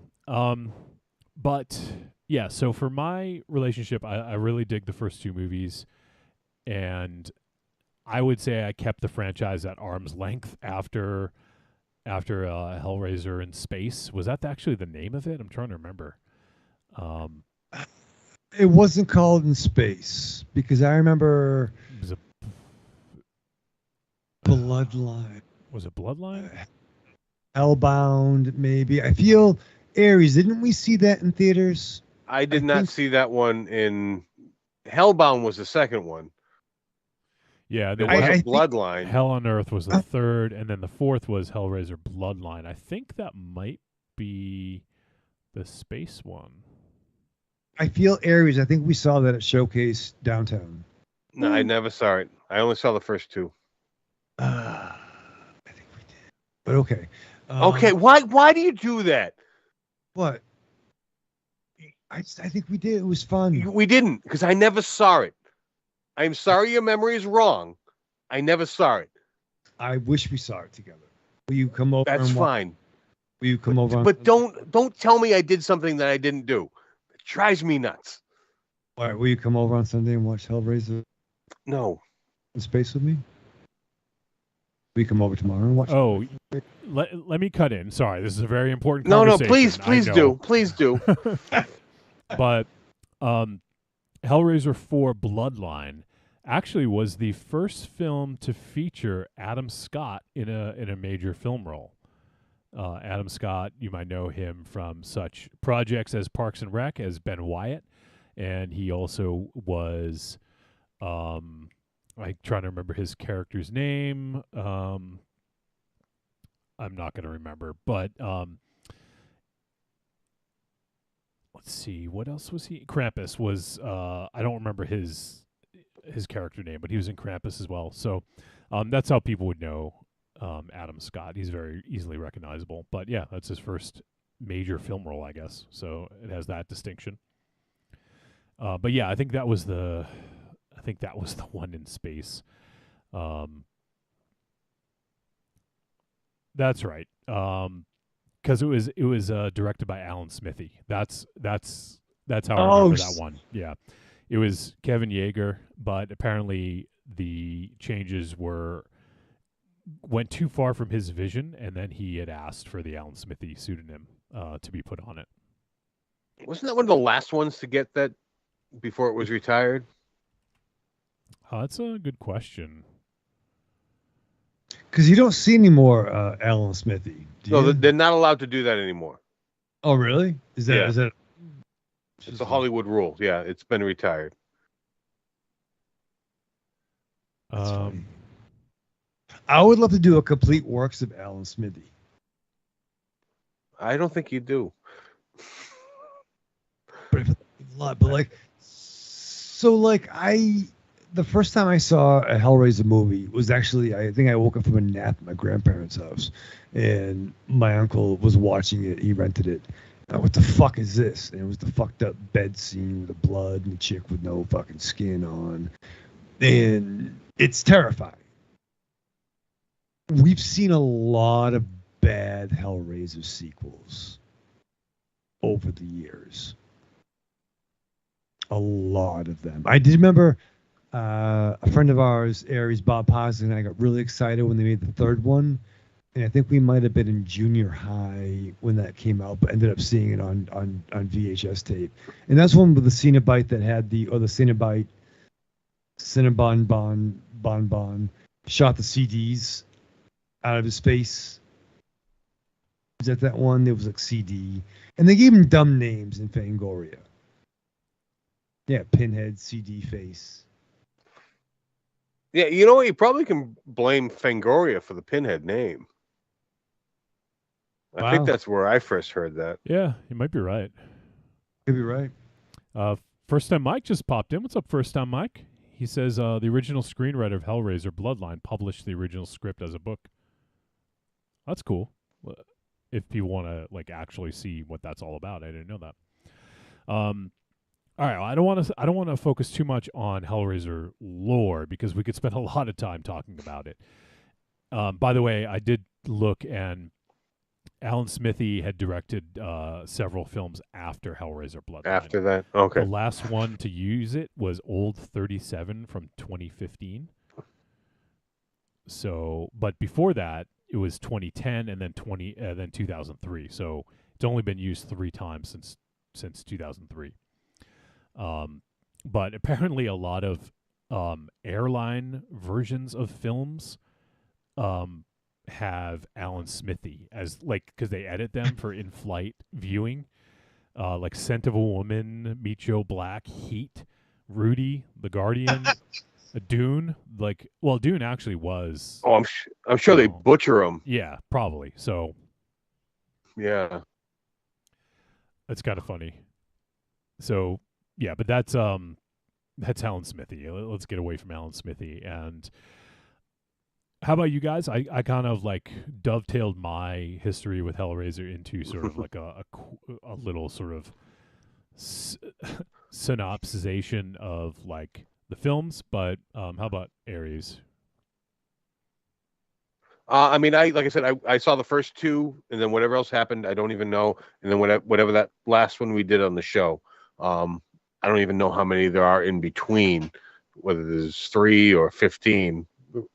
But, yeah, so for my relationship, I really dig the first two movies. And I would say I kept the franchise at arm's length after Hellraiser in Space. Was that actually the name of it? I'm trying to remember. It wasn't called In Space because I remember It was a Bloodline. Was it Bloodline? Hellbound, maybe. I feel Ares. Didn't we see that in theaters? I did not see that one in. Hellbound was the second one. Yeah, there was a Bloodline. Hell on Earth was the third, and then the fourth was Hellraiser Bloodline. I think that might be the space one. I feel Ares. I think we saw that at Showcase downtown. No, I never saw it. I only saw the first two. I think we did. But okay. Okay, why do you do that? What? I think we did. It was fun. We didn't, because I never saw it. I'm sorry your memory is wrong. I never saw it. I wish we saw it together. Will you come over? That's fine. Will you come over? But don't tell me I did something that I didn't do. It drives me nuts. All right, will you come over on Sunday and watch Hellraiser? No. In Space with me? Will you come over tomorrow and watch? Oh, let me cut in. Sorry, this is a very important No, conversation. please do. But Hellraiser 4 Bloodline actually was the first film to feature Adam Scott in a major film role. Adam Scott, you might know him from such projects as Parks and Rec as Ben Wyatt, and he also was I'm trying to remember his character's name. I'm not going to remember, but let's see, what else was he? Krampus was I don't remember his character name, but he was in Krampus as well. So that's how people would know Adam Scott. He's very easily recognizable. But yeah, that's his first major film role, I guess. So it has that distinction. But yeah, I think that was the one in space. That's right. Because it was directed by Alan Smithy. That's how I remember that one. Yeah, it was Kevin Yeager, but apparently the changes went too far from his vision, and then he had asked for the Alan Smithy pseudonym to be put on it. Wasn't that one of the last ones to get that before it was retired? That's a good question. Because you don't see any more Alan Smithy. No, they're not allowed to do that anymore. Oh, really? Is that? It's a Hollywood rule. Yeah, it's been retired. I would love to do a complete works of Alan Smithy. I don't think you do. The first time I saw a Hellraiser movie was actually, I think I woke up from a nap at my grandparents' house, and my uncle was watching it. He rented it. What the fuck is this? And it was the fucked up bed scene with the blood and the chick with no fucking skin on. And it's terrifying. We've seen a lot of bad Hellraiser sequels over the years. A lot of them. I did remember a friend of ours, Aries, Bob Paz, and I got really excited when they made the third one. And I think we might have been in junior high when that came out, but ended up seeing it on VHS tape. And that's one with the Cenobite that had the Cenobite, Bon shot the CDs out of his face. Is that one? There was like CD. And they gave him dumb names in Fangoria. Yeah, Pinhead, CD face. Yeah, you know what? You probably can blame Fangoria for the Pinhead name. I think that's where I first heard that. Yeah, you might be right. Maybe right. First Time Mike just popped in. What's up, First Time Mike? He says the original screenwriter of Hellraiser Bloodline published the original script as a book. That's cool. If people want to actually see what that's all about, I didn't know that. All right, well, I don't want to focus too much on Hellraiser lore because we could spend a lot of time talking about it. By the way, I did look, and Alan Smithy had directed several films after Hellraiser Bloodline. After that, okay. The last one to use it was Old 37 from 2015. So, but before that, it was 2010 and then 2003. So it's only been used 3 times since 2003. But apparently a lot of airline versions of films have Alan Smithy as because they edit them for in-flight viewing, like Scent of a Woman, Meet Joe Black, Heat, Rudy, The Guardian, Dune. Dune actually was. Oh, I'm sure they butcher them. Yeah, probably. So. Yeah. That's kind of funny. So yeah, but that's Alan Smithy. Let's get away from Alan Smithy. And how about you guys? I kind of dovetailed my history with Hellraiser into sort of like a little sort of synopsization of the films. But how about Aries? I mean, like I said, I saw the first two, and then whatever else happened, I don't even know. And then whatever that last one we did on the show, I don't even know how many there are in between, whether there's 3 or 15.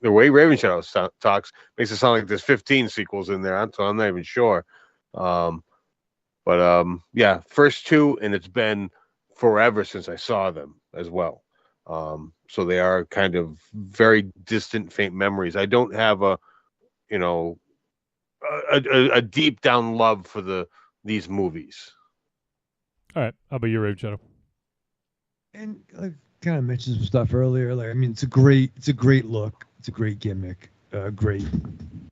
The way Raven Shadow talks makes it sound like there's 15 sequels in there, so I'm not even sure. Yeah, first 2, and it's been forever since I saw them as well. So they are kind of very distant, faint memories. I don't have a deep down love for these movies. All right, how about you, Raven Shadow? And I kind of mentioned some stuff earlier. I mean, it's a great look, it's a great gimmick, great,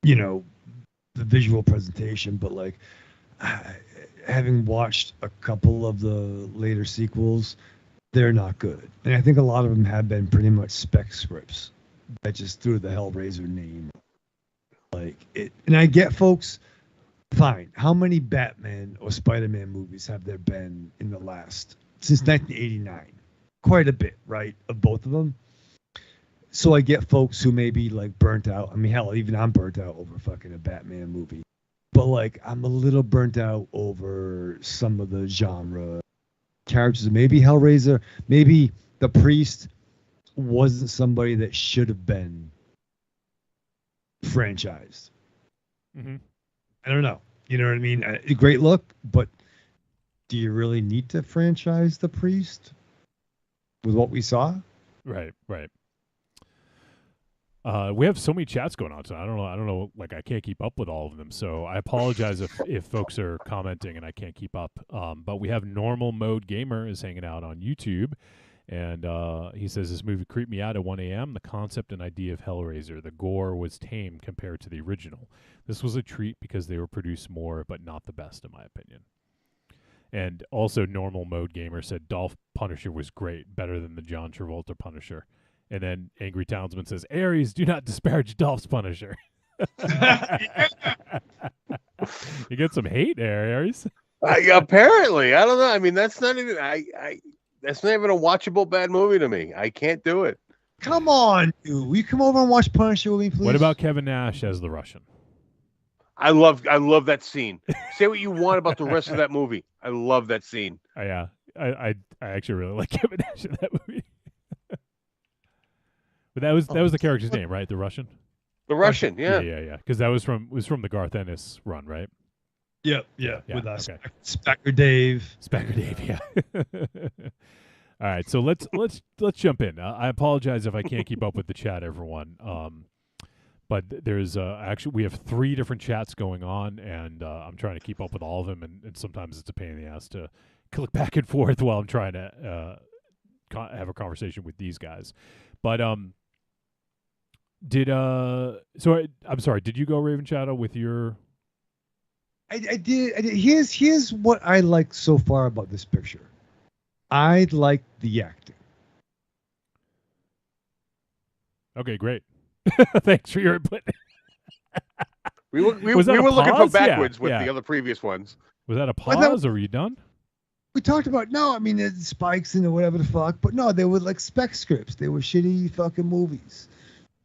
the visual presentation. But having watched a couple of the later sequels, they're not good, and I think a lot of them have been pretty much spec scripts that just threw the Hellraiser name. And I get, folks, fine. How many Batman or Spider-Man movies have there been in the last, since 1989? Quite a bit, right? Of both of them. So I get folks who may be burnt out. I mean, hell, even I'm burnt out over fucking a Batman movie. But I'm a little burnt out over some of the genre characters. Maybe Hellraiser, maybe the priest wasn't somebody that should have been franchised. Mm-hmm. I don't know. You know what I mean? A great look, but do you really need to franchise the priest with what we saw? Right. We have so many chats going on tonight. I don't know. I can't keep up with all of them. So I apologize if folks are commenting and I can't keep up. But we have Normal Mode Gamer is hanging out on YouTube. And he says, this movie creeped me out at 1 a.m. The concept and idea of Hellraiser. The gore was tame compared to the original. This was a treat because they were produced more, but not the best, in my opinion. And also, Normal Mode Gamer said Dolph Punisher was great, better than the John Travolta Punisher. And then Angry Townsman says, Aries, do not disparage Dolph's Punisher. You get some hate there, Aries. Apparently. I don't know. I mean, that's not even... That's not even a watchable bad movie to me. I can't do it. Come on, dude. Will you come over and watch Punisher with me, please? What about Kevin Nash as the Russian? I love that scene. Say what you want about the rest of that movie. I love that scene. Yeah. I actually really like Kevin Nash in that movie. But that was the character's name, right? The Russian? The Russian, yeah. Yeah. Because that was from the Garth Ennis run, right? Yep, yeah. With us. Okay. Specker Dave. Yeah. All right, so let's jump in. I apologize if I can't keep up with the chat, everyone. But there's actually we have 3 different chats going on, and I'm trying to keep up with all of them, and sometimes it's a pain in the ass to click back and forth while I'm trying to have a conversation with these guys. But I'm sorry. Did you go Raven Shadow with your? I did. Here's what I like so far about this picture. I like the acting. Okay, great. Thanks for your input. we were looking for backwards with the other previous ones. Was that a pause or were you done? We talked about the spikes and whatever the fuck, but no, they were spec scripts. They were shitty fucking movies.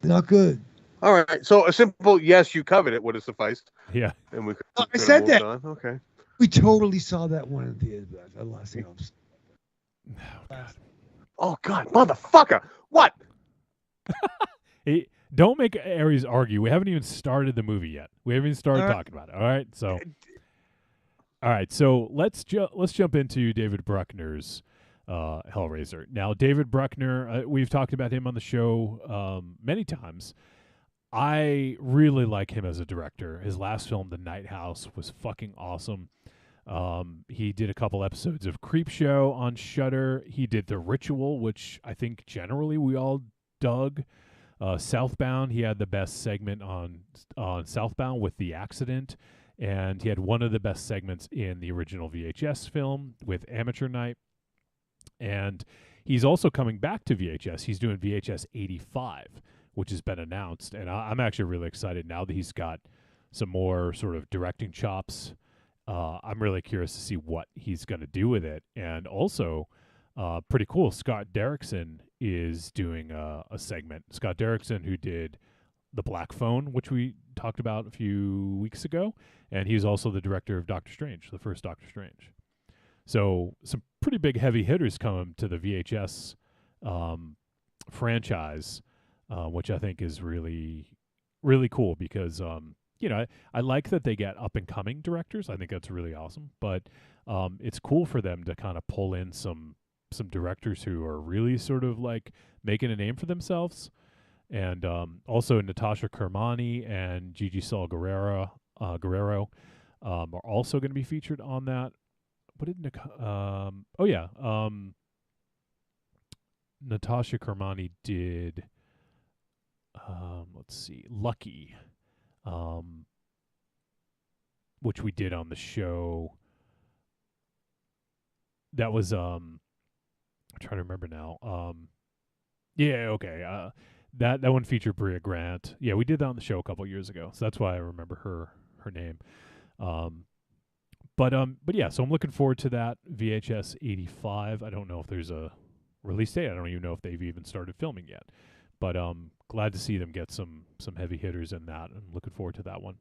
They're not good. All right, so a simple yes, you covered it would have sufficed. Yeah, and we. I said that. On. Okay. We totally saw that one in theaters. The last thing else. Oh God, motherfucker! What? Hey, don't make Aries argue. We haven't even started the movie yet. We haven't even started talking about it. All right. So let's jump into David Bruckner's Hellraiser. Now, David Bruckner, we've talked about him on the show many times. I really like him as a director. His last film, The Night House, was fucking awesome. He did a couple episodes of Creepshow on Shudder. He did The Ritual, which I think generally we all dug. Southbound, he had the best segment on Southbound with the accident, and he had one of the best segments in the original VHS film with Amateur Night. And he's also coming back to VHS. He's doing VHS 85, which has been announced, and I'm actually really excited now that he's got some more sort of directing chops. I'm really curious to see what he's going to do with it. And also, pretty cool, Scott Derrickson is doing a segment. Scott Derrickson, who did The Black Phone, which we talked about a few weeks ago, and he's also the director of Doctor Strange, the first Doctor Strange. So some pretty big heavy hitters come to the VHS franchise, which I think is really, really cool because, I like that they get up-and-coming directors. I think that's really awesome. But it's cool for them to kind of pull in some directors who are really sort of like making a name for themselves. And also Natasha Kermani and Gigi Saul Guerrero are also going to be featured on that. What did Natasha Kermani did, let's see, Lucky, which we did on the show. That was, I'm trying to remember now. That one featured Bria Grant. Yeah, we did that on the show a couple years ago, so that's why I remember her name. But yeah, so I'm looking forward to that VHS 85. I don't know if there's a release date. I don't even know if they've even started filming yet. But glad to see them get some heavy hitters in that. I'm looking forward to that one.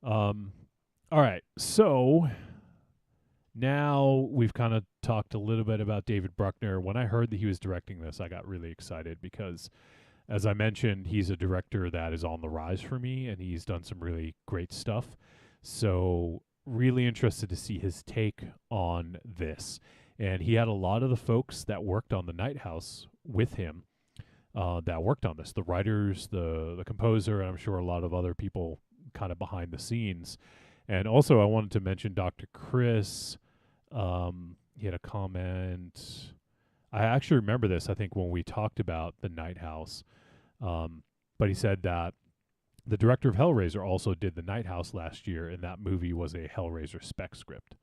All right, so now we've kind of talked a little bit about David Bruckner. When I heard that he was directing this, I got really excited because, as I mentioned, he's a director that is on the rise for me, and he's done some really great stuff. So really interested to see his take on this. And he had a lot of the folks that worked on The Night House with him that worked on this, the writers, the composer, and I'm sure a lot of other people kind of behind the scenes. And also I wanted to mention Dr. Chris. He had a comment. I actually remember this, I think, when we talked about The Night House. But he said that the director of Hellraiser also did The Night House last year, and that movie was a Hellraiser spec script.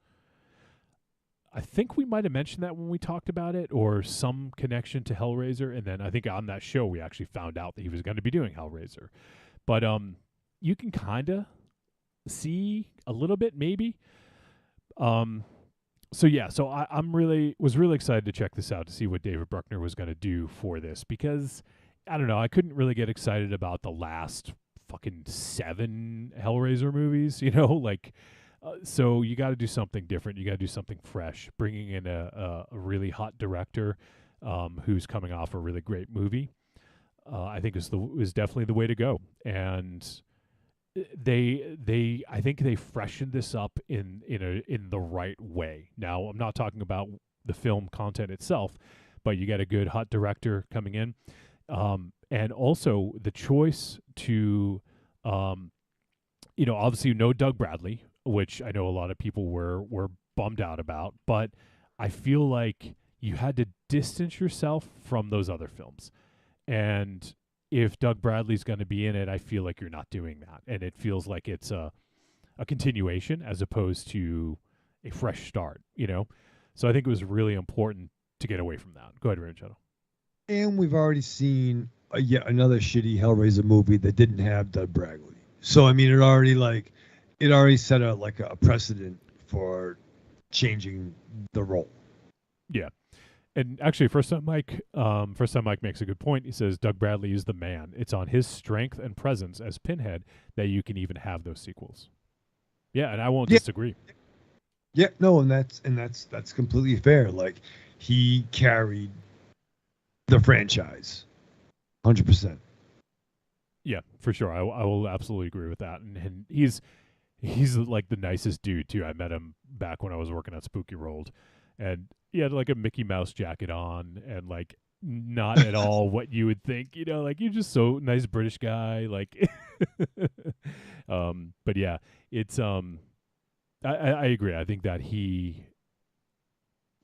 I think we might have mentioned that when we talked about it, or some connection to Hellraiser, and then I think on that show we actually found out that he was going to be doing Hellraiser. But you can kind of see a little bit, maybe. So I was really excited to check this out to see what David Bruckner was going to do for this, because I don't know, I couldn't really get excited about the last fucking 7 Hellraiser movies, so you got to do something different. You got to do something fresh, bringing in a really hot director who's coming off a really great movie. I think is definitely the way to go. And I think they freshened this up in the right way. Now, I'm not talking about the film content itself, but you got a good hot director coming in. And also the choice to, obviously no Doug Bradley, which I know a lot of people were bummed out about, but I feel like you had to distance yourself from those other films. And if Doug Bradley's going to be in it, I feel like you're not doing that. And it feels like it's a continuation as opposed to a fresh start, So I think it was really important to get away from that. Go ahead, Raymond Shadow. And we've already seen yet another shitty Hellraiser movie that didn't have Doug Bradley. So, I mean, it already set a precedent for changing the role. Yeah. And actually, first time Mike makes a good point. He says Doug Bradley is the man. It's on his strength and presence as Pinhead that you can even have those sequels. Yeah, and I won't disagree. Yeah, no, and that's completely fair. Like, he carried the franchise 100%. Yeah, for sure. I will absolutely agree with that. And he's like the nicest dude too. I met him back when I was working at Spooky World, and he had like a Mickey Mouse jacket on, and like not at all what you would think. Like you're just so nice British guy. Like, but yeah, it's I agree. I think that he,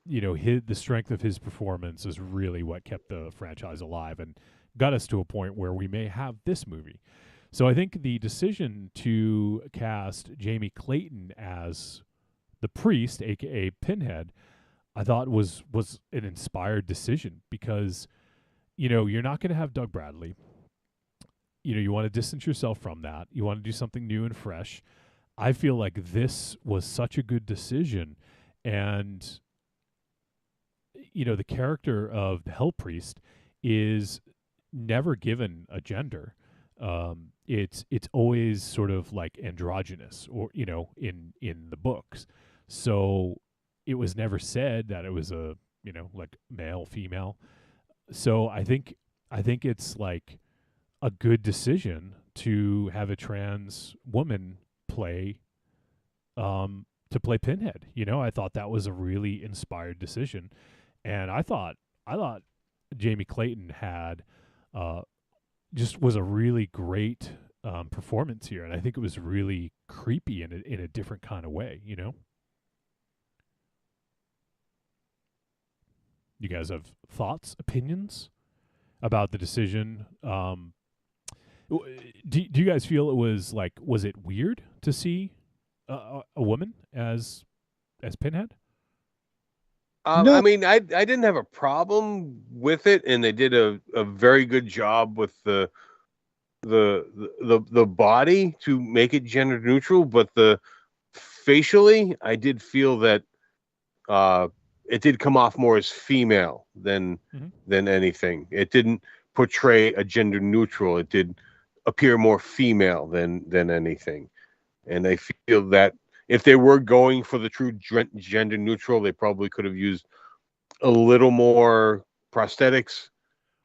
the strength of his performance is really what kept the franchise alive and got us to a point where we may have this movie. So I think the decision to cast Jamie Clayton as the priest, aka Pinhead, I thought was an inspired decision because, you're not going to have Doug Bradley. You want to distance yourself from that. You want to do something new and fresh. I feel like this was such a good decision. And, the character of the Hell Priest is never given a gender. It's always sort of like androgynous, or in the books. So it was never said that it was a like male, female. So I think it's like a good decision to have a trans woman play Pinhead. I thought that was a really inspired decision, and I thought Jamie Clayton had just was a really great performance here, and I think it was really creepy in a different kind of way. You guys have thoughts, opinions about the decision? Do you guys feel it was was it weird to see a woman as Pinhead? No. I mean, I didn't have a problem with it, and they did a very good job with the body to make it gender neutral, but facially, I did feel that it did come off more as female than anything. It didn't portray a gender neutral. It did appear more female than anything. And I feel that if they were going for the true gender neutral, they probably could have used a little more prosthetics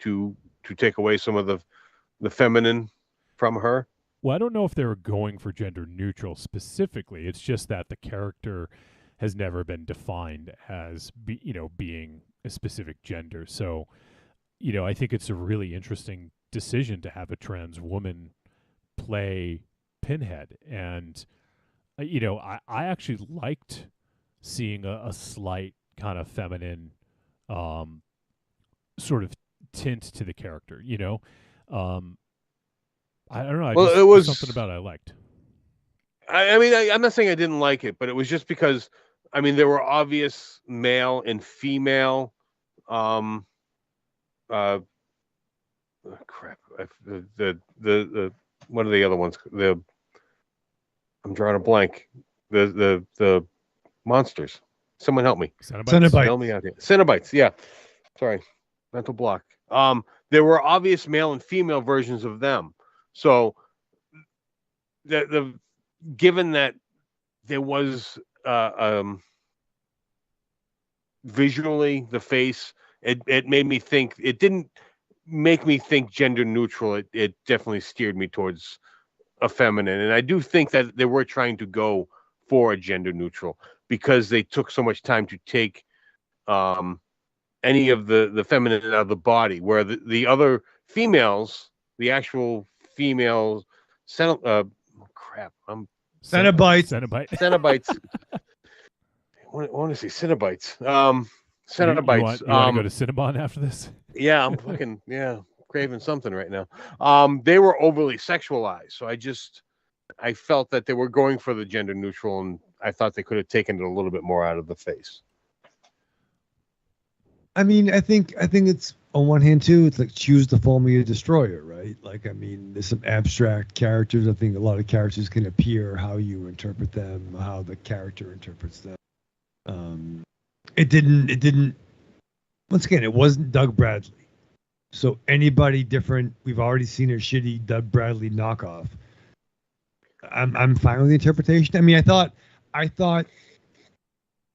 to take away some of the feminine from her. Well, I don't know if they were going for gender neutral specifically. It's just that the character has never been defined as being a specific gender. So, I think it's a really interesting decision to have a trans woman play Pinhead. And, I actually liked seeing a slight kind of feminine sort of tint to the character, I don't know. It was something about it I liked. I mean, I'm not saying I didn't like it, but it was just because, I mean, there were obvious male and female. Crap. The what are the other ones? I'm drawing a blank. The monsters. Someone help me. Cenobites. Help me out here. Cenobites. Yeah. Sorry. Mental block. There were obvious male and female versions of them. So given that there was visually the face, it made me think. It didn't make me think gender neutral. It definitely steered me towards a feminine, and I do think that they were trying to go for a gender neutral because they took so much time to take any of the feminine out of the body, where the other females, the actual females, Cenobites. Cenobites. I want to say Cenobites. Cenobites. You want to go to Cinnabon after this? Yeah, I'm fucking craving something right now. They were overly sexualized, so I felt that they were going for the gender neutral, and I thought they could have taken it a little bit more out of the face. I mean, I think it's on one hand too. It's like choose the form of your destroyer, right? Like, I mean, there's some abstract characters. I think a lot of characters can appear how you interpret them, how the character interprets them. It didn't. Once again, it wasn't Doug Bradley. So anybody different, we've already seen a shitty Doug Bradley knockoff. I'm fine with the interpretation. I mean, I thought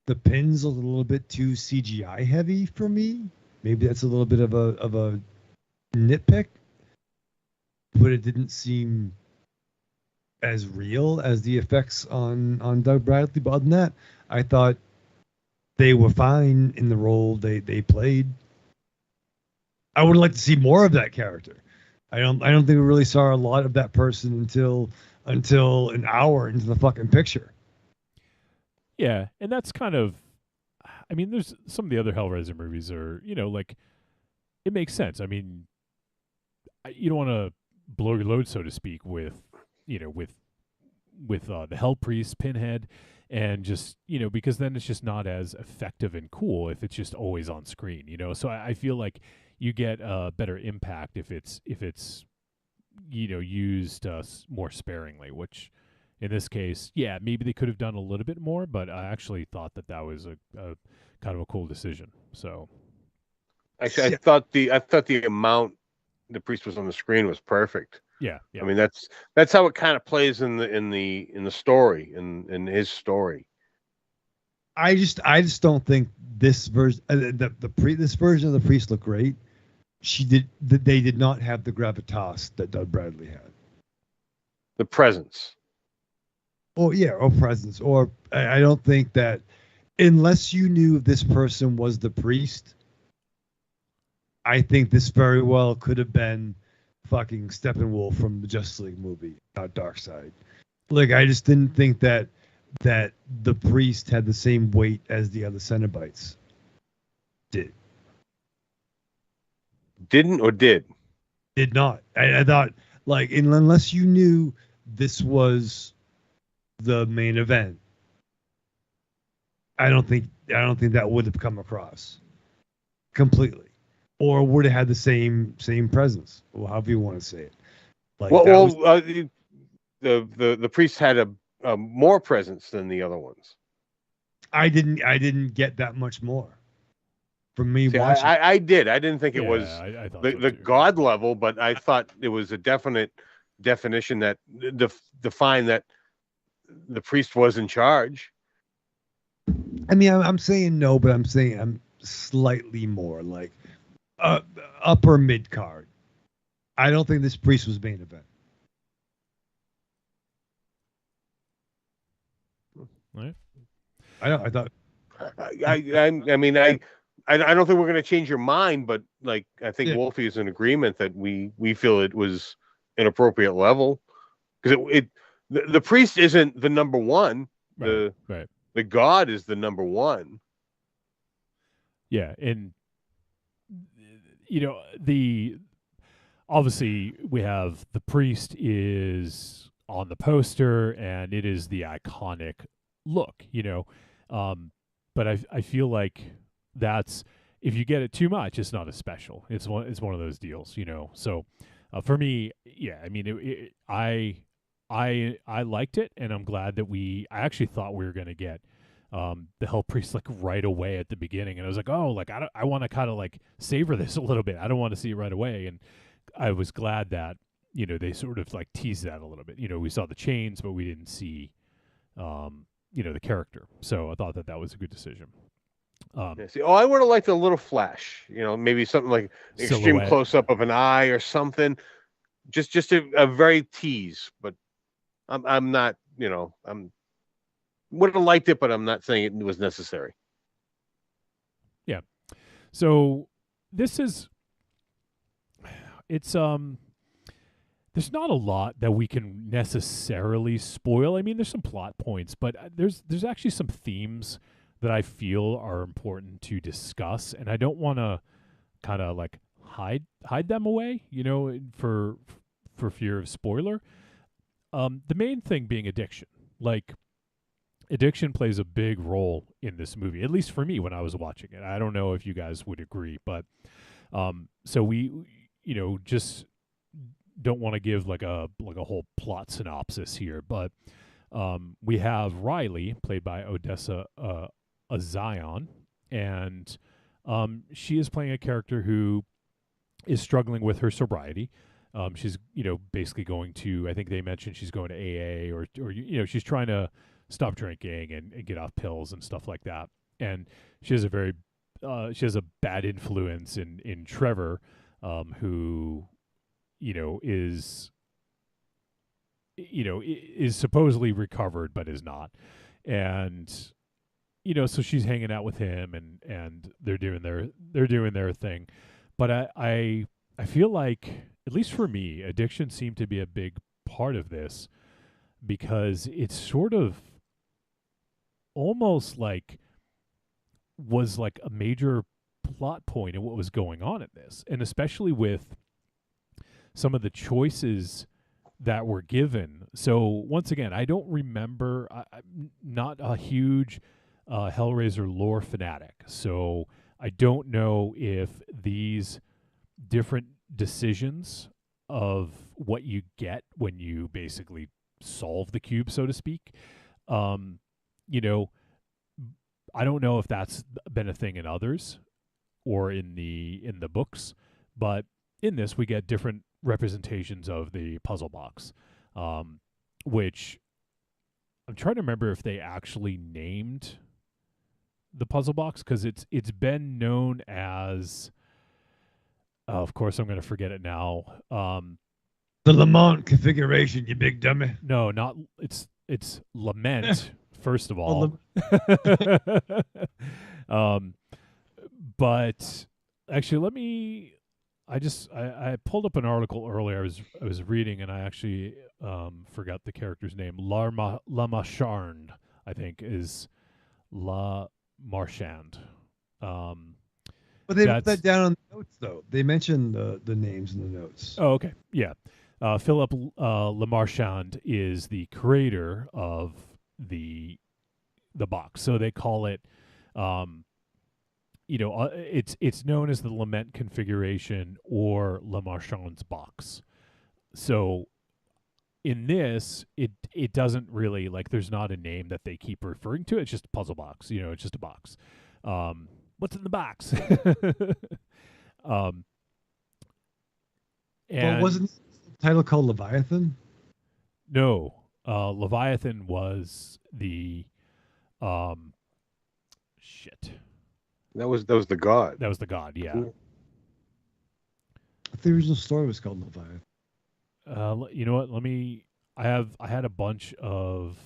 the pin's a little bit too CGI heavy for me. Maybe that's a little bit of a nitpick, but it didn't seem as real as the effects on Doug Bradley. But other than that, I thought they were fine in the role they played. I would like to see more of that character. I don't think we really saw a lot of that person until an hour into the fucking picture. Yeah, and that's kind of, I mean, there's some of the other Hellraiser movies are, like, it makes sense. I mean, you don't want to blow your load, so to speak, with the Hell Priest, Pinhead, and just, because then it's just not as effective and cool if it's just always on screen, So I feel like you get a better impact if it's used more sparingly, which in this case, yeah, maybe they could have done a little bit more, but I actually thought that was a kind of a cool decision. So actually, I thought the amount the priest was on the screen was perfect. Yeah. I mean, that's how it kind of plays in the story, in his story. I just don't think this version, this version of the priest looked great. They did not have the gravitas that Doug Bradley had. The presence. Oh yeah, or presence, or I don't think that unless you knew this person was the priest, I think this very well could have been fucking Steppenwolf from the Justice League movie, not Darkseid. Like, I just didn't think that the priest had the same weight as the other Cenobites did. Didn't or did? Did not. I thought, like, unless you knew this was the main event, I don't think that would have come across completely, or would have had the same presence, or however you want to say it. Like, the priest had a more presence than the other ones. I didn't get that much more from me. See, watching. I did. I didn't think it was I thought the God level, but I thought it was a definite definition that defined that the priest was in charge. I mean, I'm saying no, but I'm saying I'm slightly more like upper mid card. I don't think this priest was main event. Right. I thought. I mean, I don't think we're going to change your mind, but like, I think Wolfie is in agreement that we feel it was an appropriate level, because the priest isn't the number one. Right. The God is the number one. Yeah, and obviously we have the priest is on the poster, and it is the iconic look, but I feel like that's, if you get it too much, it's not as special. It's one of those deals, So for me, yeah, I mean, I liked it, and I'm glad that I actually thought we were going to get the Hell Priest like right away at the beginning, and I was like, oh, like I want to kind of like savor this a little bit. I don't want to see it right away, and I was glad that they sort of like teased that a little bit. We saw the chains, but we didn't see the character. So I thought that was a good decision. I would have liked a little flash, maybe something like extreme close up of an eye or something, just a very tease. But I'm not, I'm would have liked it, but I'm not saying it was necessary. Yeah. So it's there's not a lot that we can necessarily spoil. I mean, there's some plot points, but there's actually some themes that I feel are important to discuss, and I don't want to kind of like hide them away, for fear of spoiler. The main thing being addiction. Like, addiction plays a big role in this movie, at least for me when I was watching it. I don't know if you guys would agree, but so we, just don't want to give like a whole plot synopsis here, but we have Riley, played by Odessa Zion, and she is playing a character who is struggling with her sobriety. She's basically going to, I think they mentioned she's going to AA, or she's trying to stop drinking and get off pills and stuff like that. And she has a bad influence in Trevor, who is supposedly recovered but is not. And so she's hanging out with him, and they're doing their thing. But I feel like, at least for me, addiction seemed to be a big part of this, because it's sort of almost like was like a major plot point in what was going on in this, and especially with some of the choices that were given. So once again, I don't remember. I'm not a huge Hellraiser lore fanatic, so I don't know if these different decisions of what you get when you basically solve the cube, so to speak, I don't know if that's been a thing in others or in the books, but in this we get different representations of the puzzle box, which I'm trying to remember if they actually named the puzzle box, because it's been known as, of course I'm going to forget it now. The Lamont configuration, you big dummy. No, not it's Lament. First of all, but actually, I pulled up an article earlier. I was reading, and I actually forgot the character's name. La Marchand, I think, is La Marchand. But they put that down on the notes, though. They mentioned the names in the notes. Oh, okay, yeah. Philip La Marchand is the creator of the box, so they call it, it's known as the Lament configuration or La Marchand's box. So in this, it doesn't really, like, there's not a name that they keep referring to. It's just a puzzle box. It's just a box. What's in the box? And wasn't the title called Leviathan? No, Leviathan was the shit. That was the god. That was the god. Yeah. The original story was called Leviathan. You know what? I had a bunch of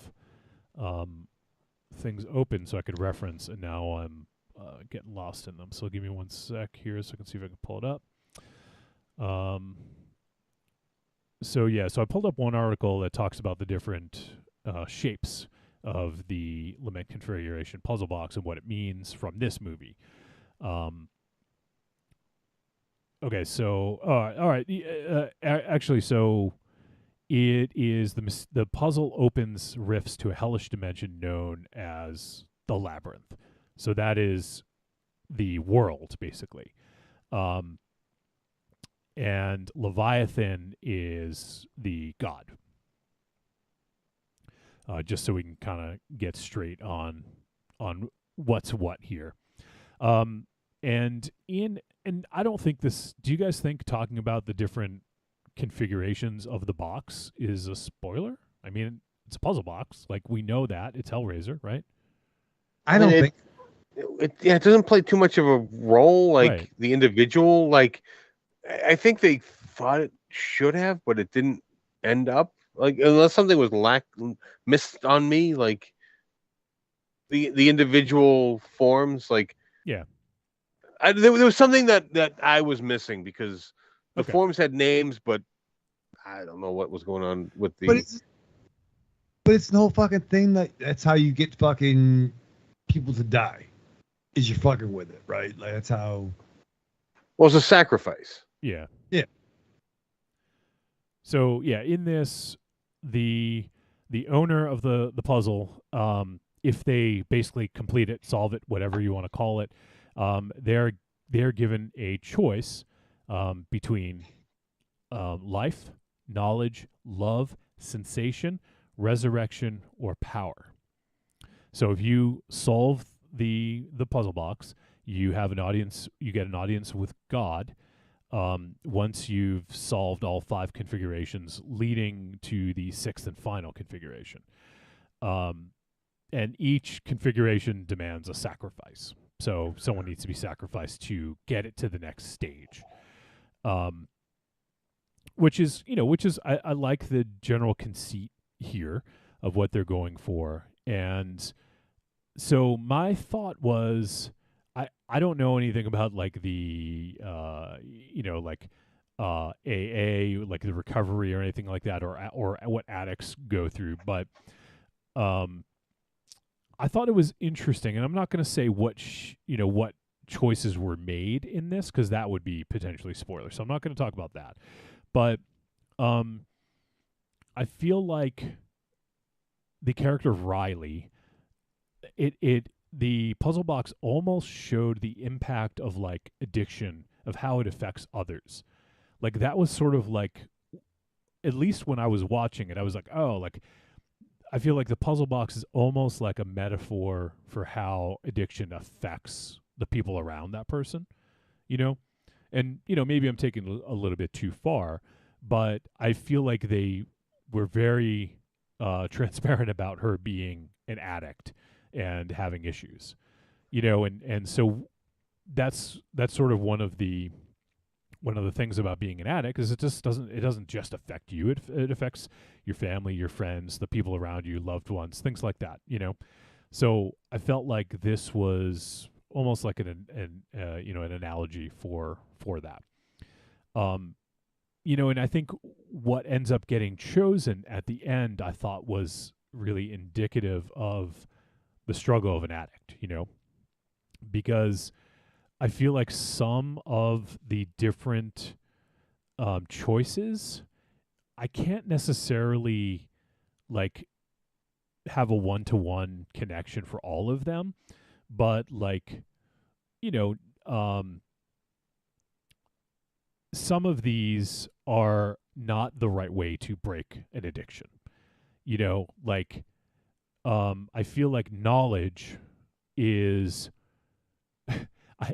things open so I could reference, and now I'm getting lost in them. So give me one sec here so I can see if I can pull it up. So I pulled up one article that talks about the different shapes of the Lament configuration puzzle box and what it means from this movie. Okay, so all right. Actually, so it is the puzzle opens rifts to a hellish dimension known as the Labyrinth. So that is the world, basically. And Leviathan is the god. Just so we can kind of get straight on what's what here. And I don't think this. Do you guys think talking about the different configurations of the box is a spoiler? I mean, it's a puzzle box. Like, we know that it's Hellraiser, right? I don't think it doesn't play too much of a role. Like, right. The individual, like, I think they thought it should have, but it didn't end up. Like, unless something was missed on me, like the individual forms, like, yeah, there was something that I was missing, because the Okay. forms had names, but I don't know what was going on with the. But it's the whole fucking thing that's how you get fucking people to die, is you're fucking with it, right? Like, that's how. Well, it's a sacrifice. Yeah. Yeah. So in this, the owner of the puzzle, if they basically complete it, solve it, whatever you want to call it, they're given a choice between life, knowledge, love, sensation, resurrection, or power. So if you solve the puzzle box, you have an audience. You get an audience with God. Once you've solved all 5 configurations, leading to the 6th and final configuration. And each configuration demands a sacrifice. So someone needs to be sacrificed to get it to the next stage. Which is I like the general conceit here of what they're going for. And so my thought was, I don't know anything about like the like AA, like the recovery or anything like that, or what addicts go through, but I thought it was interesting, and I'm not going to say what what choices were made in this, because that would be potentially spoilers. So I'm not going to talk about that. But I feel like the character of Riley, the puzzle box almost showed the impact of like addiction, of how it affects others. Like that was sort of like, at least when I was watching it, I was like, oh, like I feel like the puzzle box is almost like a metaphor for how addiction affects the people around that person, And, maybe I'm taking a little bit too far, but I feel like they were very transparent about her being an addict and having issues, and so that's sort of one of the things about being an addict is it doesn't just affect you. It affects your family, your friends, the people around you, loved ones, things like that, So I felt like this was almost like an analogy for that. And I think what ends up getting chosen at the end, I thought was really indicative of the struggle of an addict, because I feel like some of the different choices, I can't necessarily like have a one-to-one connection for all of them, but like, some of these are not the right way to break an addiction. I feel like knowledge is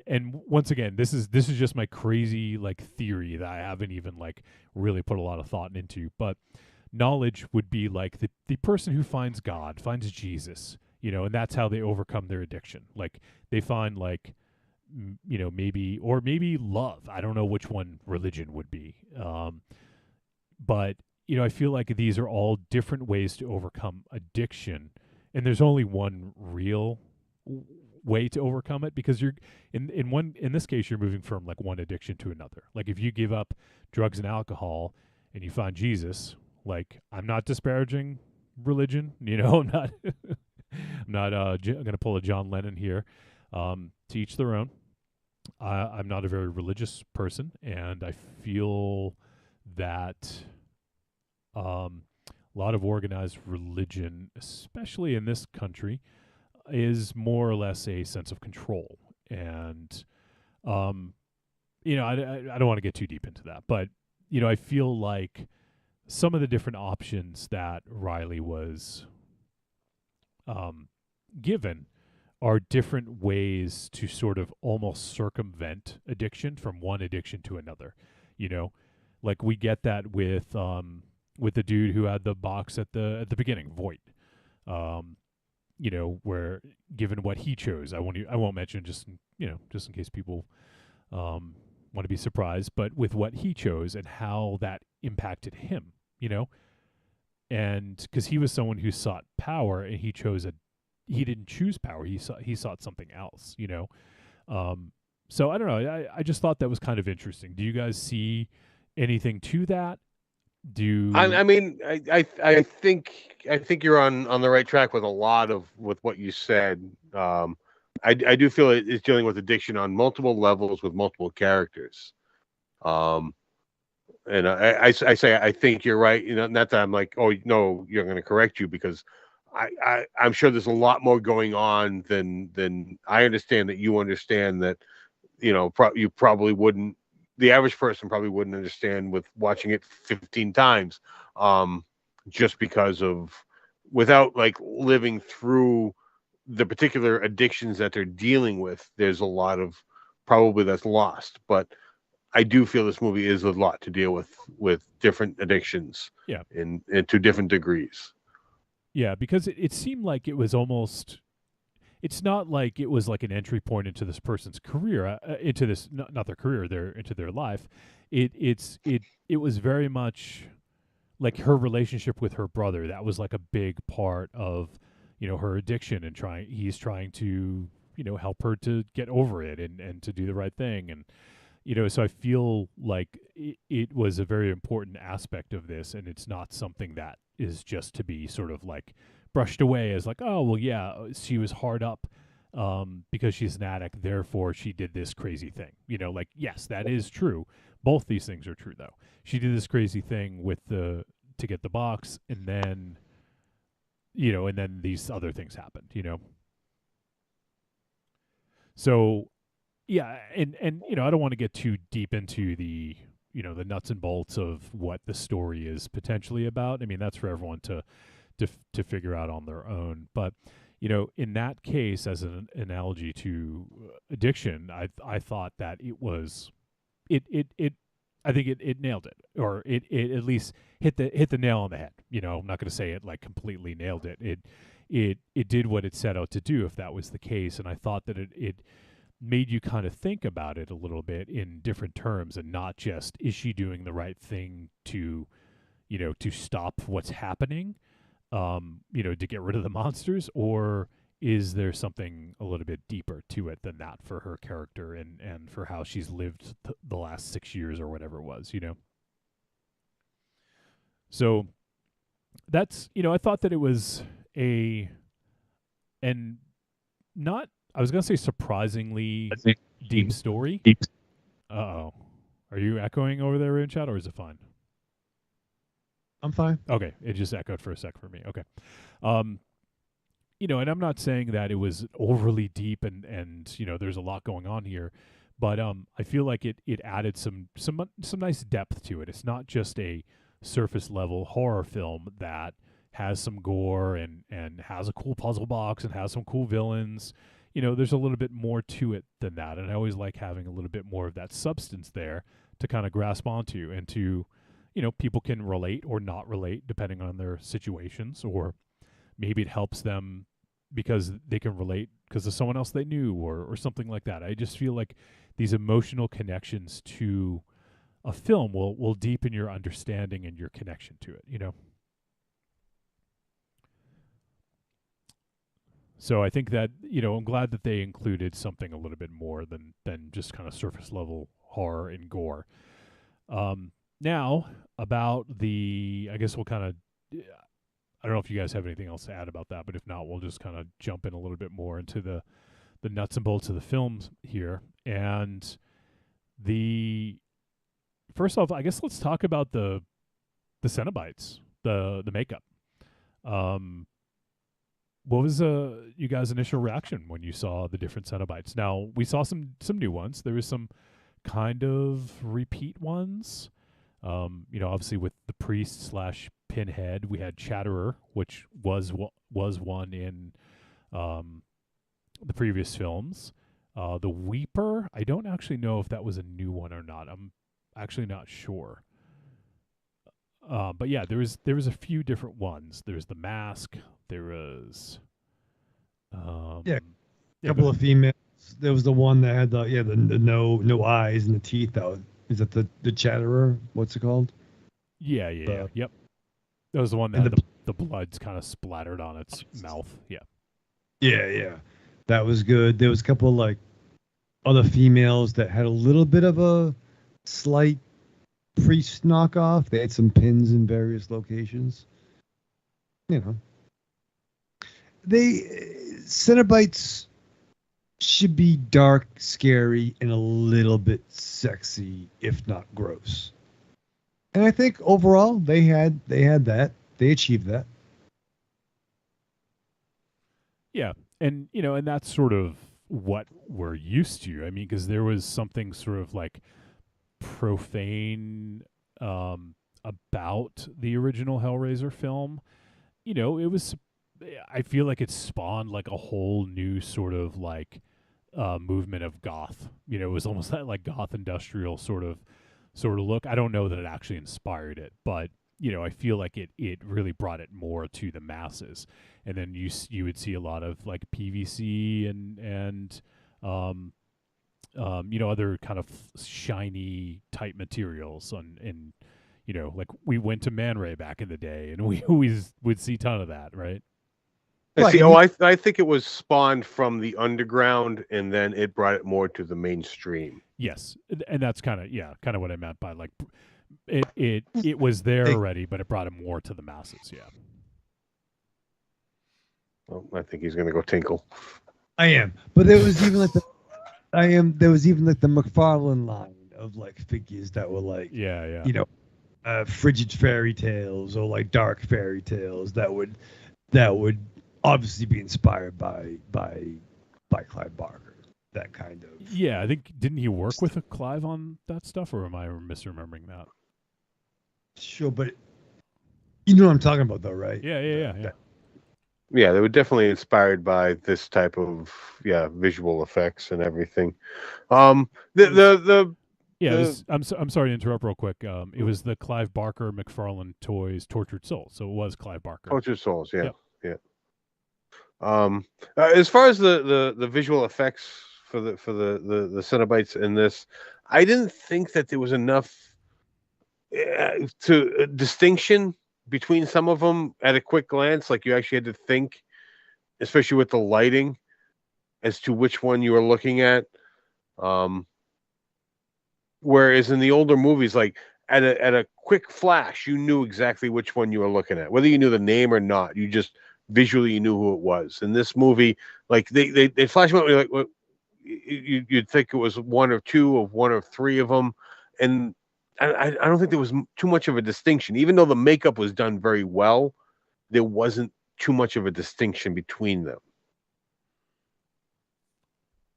and once again, this is just my crazy like theory that I haven't even like really put a lot of thought into, but knowledge would be like the person who finds God, finds Jesus, and that's how they overcome their addiction. Like they find like maybe love. I don't know which one religion would be. But I feel like these are all different ways to overcome addiction, and there's only one real way to overcome it, because you're in this case you're moving from like one addiction to another. Like if you give up drugs and alcohol and you find Jesus, like I'm not disparaging religion, I'm not going to pull a John Lennon here. To each their own. I'm not a very religious person, and I feel that a lot of organized religion, especially in this country, is more or less a sense of control. And, I don't want to get too deep into that, but, I feel like some of the different options that Riley was given are different ways to sort of almost circumvent addiction from one addiction to another. Like we get that with the dude who had the box at the beginning, Voight. Where given what he chose, I won't mention, just in case people want to be surprised, but with what he chose and how that impacted him, and because he was someone who sought power, and he didn't choose power. He sought something else, So I don't know. I just thought that was kind of interesting. Do you guys see anything to that? I think you're on the right track with a lot of what you said. I do feel it's dealing with addiction on multiple levels with multiple characters. And I say I think you're right. Not that I'm like, oh no, you're going to correct you, because I'm sure there's a lot more going on than I understand, that you understand, that you probably wouldn't. The average person probably wouldn't understand with watching it 15 times, just because of, without like living through the particular addictions that they're dealing with. There's a lot of probably that's lost, but I do feel this movie is a lot to deal with different addictions, and to different degrees. Yeah, because it seemed like it was almost. It's not like it was like an entry point into this person's career, into this not their career, into their life. It was very much like her relationship with her brother. That was like a big part of, her addiction, and he's trying to, help her to get over it and to do the right thing. And, so I feel like it was a very important aspect of this, and it's not something that is just to be sort of like brushed away as like, oh, well, yeah, she was hard up because she's an addict, therefore she did this crazy thing. Like, yes, that is true. Both these things are true, though. She did this crazy thing to get the box, and then, and then these other things happened, So, yeah, and I don't want to get too deep into the the nuts and bolts of what the story is potentially about. I mean, that's for everyone to figure out on their own. But in that case, as an analogy to addiction, I thought that it was it I think it nailed it, or it at least hit the nail on the head. I'm not going to say it like completely nailed it. It did what it set out to do, if that was the case, and I thought that it made you kind of think about it a little bit in different terms, and not just, is she doing the right thing to to stop what's happening, to get rid of the monsters, or is there something a little bit deeper to it than that for her character and for how she's lived the last 6 years or whatever it was, So that's, I thought that it was I was going to say surprisingly deep story. Uh-oh. Are you echoing over there in chat, or is it fine? I'm fine. Okay. It just echoed for a sec for me. Okay. And I'm not saying that it was overly deep and there's a lot going on here, but I feel like it added some nice depth to it. It's not just a surface level horror film that has some gore and has a cool puzzle box and has some cool villains. There's a little bit more to it than that, and I always like having a little bit more of that substance there to kind of grasp onto, and to, people can relate or not relate depending on their situations, or maybe it helps them because they can relate because of someone else they knew, or something like that. I just feel like these emotional connections to a film will deepen your understanding and your connection to it, So I think that, I'm glad that they included something a little bit more than just kind of surface level horror and gore. Now, about I guess we'll kind of, I don't know if you guys have anything else to add about that, but if not, we'll just kind of jump in a little bit more into the nuts and bolts of the films here. And first off, I guess let's talk about the Cenobites, the makeup. What was you guys' initial reaction when you saw the different Cenobites? Now, we saw some new ones. There was some kind of repeat ones. Obviously with the priest / Pinhead, we had Chatterer, which was one in the previous films. The Weeper, I don't actually know if that was a new one or not. I'm actually not sure. But yeah, there was a few different ones. There's the Mask. There was, a couple of females. There was the one that had the no eyes and the teeth. Is that the Chatterer? What's it called? Yeah. Yep. That was the one that had the blood's kind of splattered on its mouth. Yeah. Yeah. That was good. There was a couple of like other females that had a little bit of a slight priest knockoff. They had some pins in various locations. Cenobites should be dark, scary, and a little bit sexy, if not gross. And I think overall they had that. They achieved that. Yeah, and and that's sort of what we're used to. I mean, because there was something sort of like profane about the original Hellraiser film. It was, I feel like it spawned like a whole new sort of like movement of goth. It was almost that like goth industrial sort of look. I don't know that it actually inspired it, but I feel like it really brought it more to the masses. And then you would see a lot of like PVC and other kind of shiny type materials and like we went to Man Ray back in the day, and we always would see a ton of that, right? I Right, see. and Oh, he- I think it was spawned from the underground, and then it brought it more to the mainstream. Yes, and that's kind of what I meant by like it was there Hey. already, but it brought it more to the masses. Yeah. Well, I think he's going to go tinkle. I am, but there was even like there was even like the McFarlane line of like figures that were like, Yeah. you know, frigid fairy tales or like dark fairy tales that would obviously be inspired by Clive Barker, that kind of. Yeah, I think didn't he work with Clive on that stuff, or am I misremembering that? Sure, but you know what I'm talking about, though, right? Yeah. Yeah, they were definitely inspired by this type of visual effects and everything. I'm sorry to interrupt real quick. It was the Clive Barker McFarlane Toys Tortured Souls, so it was Clive Barker. Tortured Souls, yeah. Yep. As far as the visual effects for the Cenobites in this, I didn't think that there was enough distinction between some of them at a quick glance. Like you actually had to think, especially with the lighting, as to which one you were looking at. Whereas in the older movies, like at a quick flash, you knew exactly which one you were looking at, whether you knew the name or not. You just visually you knew who it was. In this movie, like they flash them up, like what you'd think it was one or two of one or three of them, and I don't think there was too much of a distinction. Even though the makeup was done very well, there wasn't too much of a distinction between them.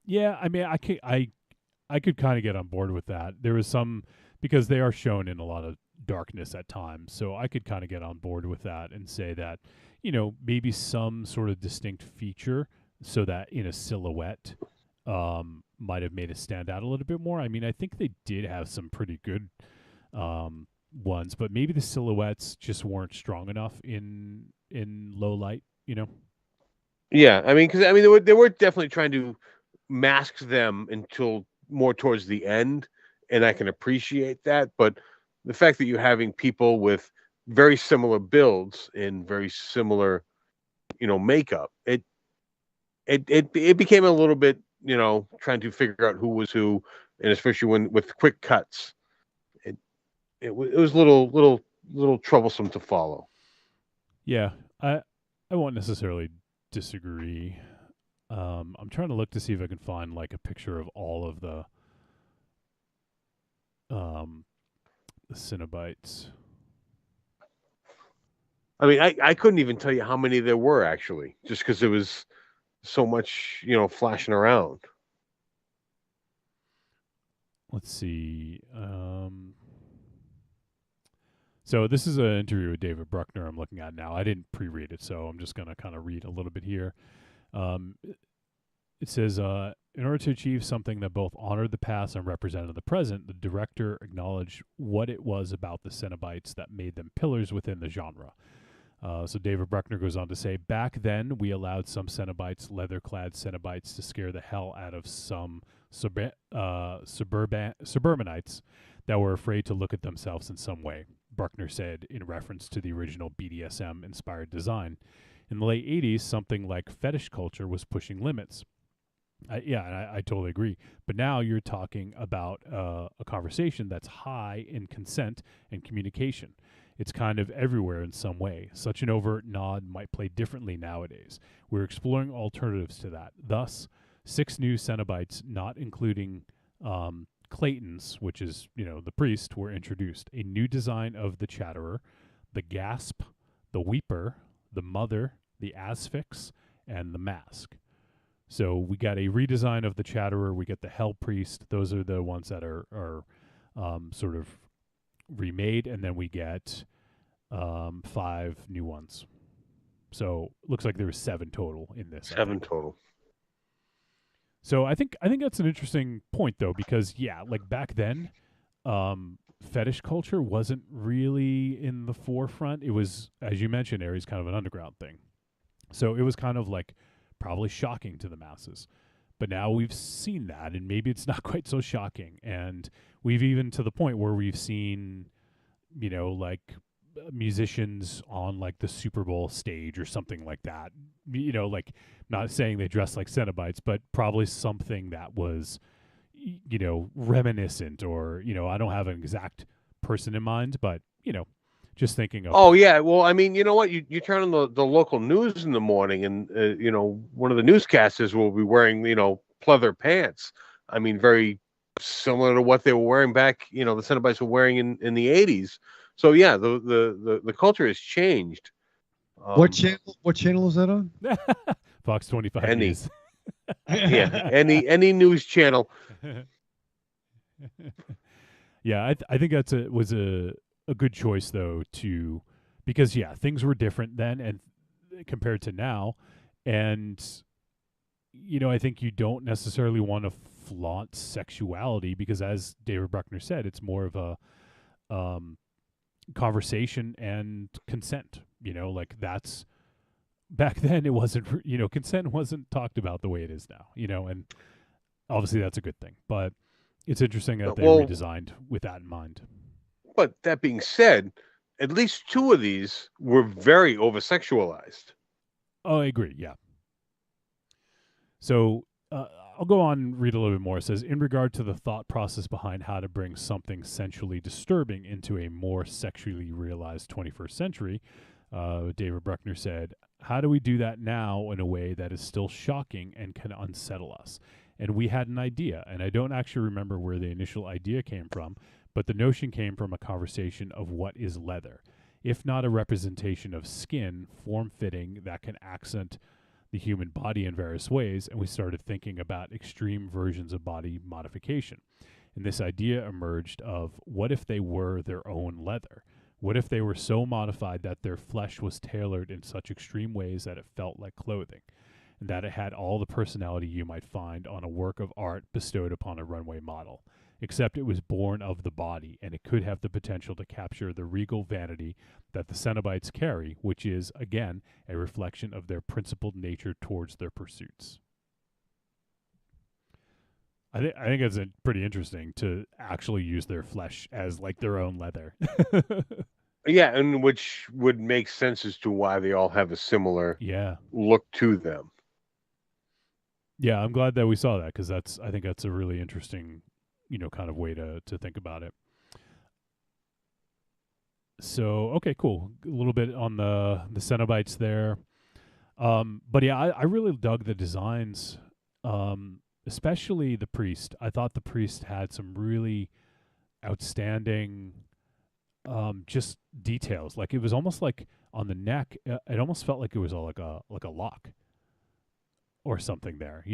Yeah, I mean, I could kind of get on board with that. There was some, because they are shown in a lot of darkness at times, so I could kind of get on board with that and say that, you know, maybe some sort of distinct feature so that in a silhouette might have made it stand out a little bit more. I mean, I think they did have some pretty good ones, but maybe the silhouettes just weren't strong enough in low light, you know? Yeah, I mean, because they were definitely trying to mask them until more towards the end, and I can appreciate that. But the fact that you're having people with very similar builds and very similar, makeup, it became a little bit, trying to figure out who was who, and especially when with quick cuts, it was a little troublesome to follow. Yeah, I won't necessarily disagree. I'm trying to look to see if I can find like a picture of all of the Cenobites. I mean, I couldn't even tell you how many there were actually, just because there was so much, flashing around. Let's see. So this is an interview with David Bruckner I'm looking at now. I didn't pre-read it, so I'm just going to kind of read a little bit here. It says, in order to achieve something that both honored the past and represented the present, the director acknowledged what it was about the Cenobites that made them pillars within the genre. So David Bruckner goes on to say, back then we allowed some Cenobites, leather-clad Cenobites, to scare the hell out of some suburbanites that were afraid to look at themselves in some way, Bruckner said in reference to the original BDSM-inspired design. In the late 80s, something like fetish culture was pushing limits. I totally agree. But now you're talking about a conversation that's high in consent and communication. It's kind of everywhere in some way. Such an overt nod might play differently nowadays. We're exploring alternatives to that. Thus, 6 new Cenobites, not including Clayton's, which is, the priest, were introduced. A new design of the Chatterer, the Gasp, the Weeper, the Mother, the Asphyx, and the Mask. So we got a redesign of the Chatterer. We get the Hell Priest. Those are the ones that are sort of remade, and then we get 5 new ones. So looks like there was 7 total in this. 7 total. So I think that's an interesting point, though, because like back then, fetish culture wasn't really in the forefront. It was, as you mentioned, Aries, kind of an underground thing. So it was kind of like probably shocking to the masses. But now we've seen that, and maybe it's not quite so shocking. And we've even to the point where we've seen, like musicians on like the Super Bowl stage or something like that. Like not saying they dress like Cenobites, but probably something that was, reminiscent or, I don't have an exact person in mind, but, just thinking of. Oh yeah, well, I mean, you know what? You turn on the local news in the morning, and one of the newscasters will be wearing pleather pants. I mean, very similar to what they were wearing back. The Cenobites were wearing in the '80s. So yeah, the culture has changed. What channel is that on? Fox 25 Any, News. yeah, any news channel. Yeah, I think was a good choice though, because things were different then and compared to now, and I think you don't necessarily want to flaunt sexuality because, as David Bruckner said, it's more of a conversation and consent. Like that's back then it wasn't. Consent wasn't talked about the way it is now. And obviously that's a good thing, but it's interesting that they redesigned with that in mind. But that being said, at least two of these were very over-sexualized. Oh, I agree. Yeah. So I'll go on and read a little bit more. It says, in regard to the thought process behind how to bring something sensually disturbing into a more sexually realized 21st century, David Bruckner said, how do we do that now in a way that is still shocking and can unsettle us? And we had an idea, and I don't actually remember where the initial idea came from, but the notion came from a conversation of what is leather, if not a representation of skin, form-fitting, that can accent the human body in various ways, and we started thinking about extreme versions of body modification. And this idea emerged of, what if they were their own leather? What if they were so modified that their flesh was tailored in such extreme ways that it felt like clothing, and that it had all the personality you might find on a work of art bestowed upon a runway model? Except it was born of the body, and it could have the potential to capture the regal vanity that the Cenobites carry, which is, again, a reflection of their principled nature towards their pursuits. I think it's pretty interesting to actually use their flesh as like their own leather. Yeah, and which would make sense as to why they all have a similar look to them. Yeah, I'm glad that we saw that, because I think that's a really interesting kind of way to think about it. So, okay, cool. A little bit on the Cenobites there. But yeah, I really dug the designs, especially the priest. I thought the priest had some really outstanding just details. Like it was almost like on the neck, it almost felt like it was like a lock or something there,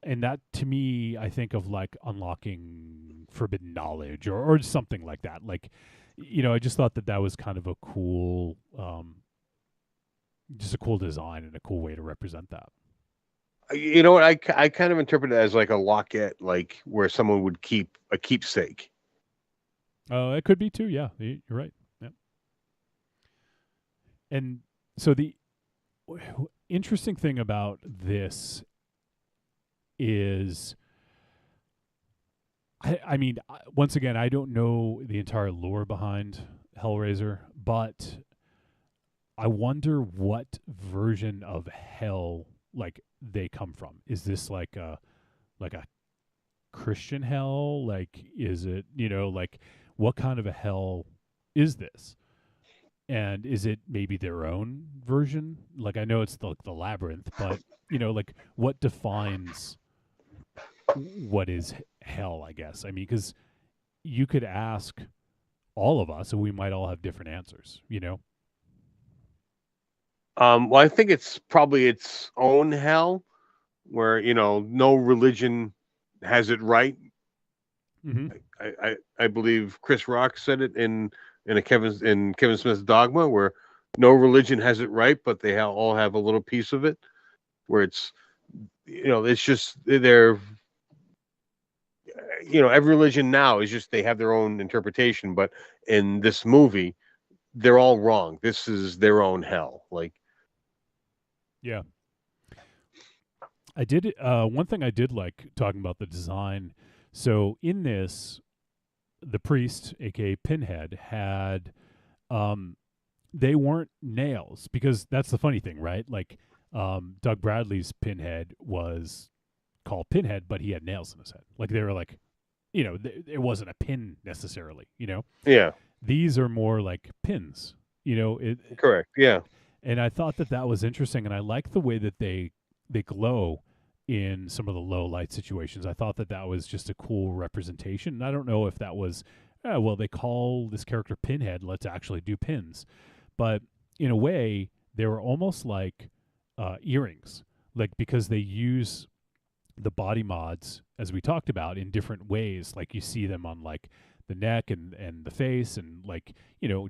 and that, to me, I think of like unlocking forbidden knowledge or something like that. Like, I just thought that was kind of a cool, just a cool design and a cool way to represent that. You know what? I kind of interpret it as like a locket, like where someone would keep a keepsake. Oh, it could be too. Yeah, you're right. Yeah. And so the interesting thing about this is, I mean, once again, I don't know the entire lore behind Hellraiser, but I wonder what version of hell like they come from. Is this like a Christian hell? Like, is it, like what kind of a hell is this? And is it maybe their own version? Like, I know it's the labyrinth, but like what defines what is hell, I guess. I mean, because you could ask all of us and we might all have different answers, Well, I think it's probably its own hell where, no religion has it right. Mm-hmm. I believe Chris Rock said it in Kevin Smith's Dogma, where no religion has it right, but they all have a little piece of it, where it's, it's just they're, every religion now is just they have their own interpretation, but in this movie, they're all wrong. This is their own hell. Like, yeah. I did one thing I did like talking about the design. So in this, the priest, aka Pinhead, had they weren't nails, because that's the funny thing, right? Like Doug Bradley's Pinhead was called Pinhead, but he had nails in his head. Like they were like, it wasn't a pin necessarily, Yeah. These are more like pins, Correct. Yeah. And I thought that was interesting, and I like the way that they glow in some of the low light situations. I thought that was just a cool representation. And I don't know if that was, well, they call this character Pinhead, let's actually do pins. But in a way, they were almost like earrings, like because they use the body mods, as we talked about, in different ways. Like you see them on like the neck and the face and like,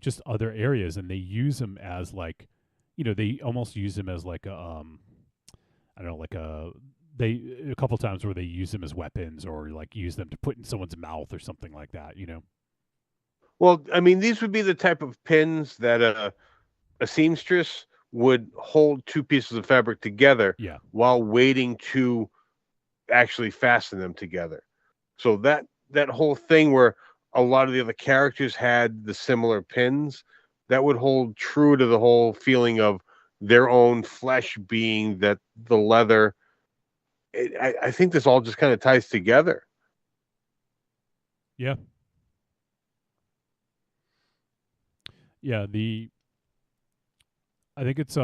just other areas. And they use them as like, they almost use them as like a, I don't know, like a couple times where they use them as weapons, or like use them to put in someone's mouth or something like that, Well, I mean, these would be the type of pins that a seamstress would hold two pieces of fabric together while waiting to actually fasten them together. So that whole thing where a lot of the other characters had the similar pins, that would hold true to the whole feeling of their own flesh being that the leather. I think this all just kind of ties together. Yeah. Yeah, I think it's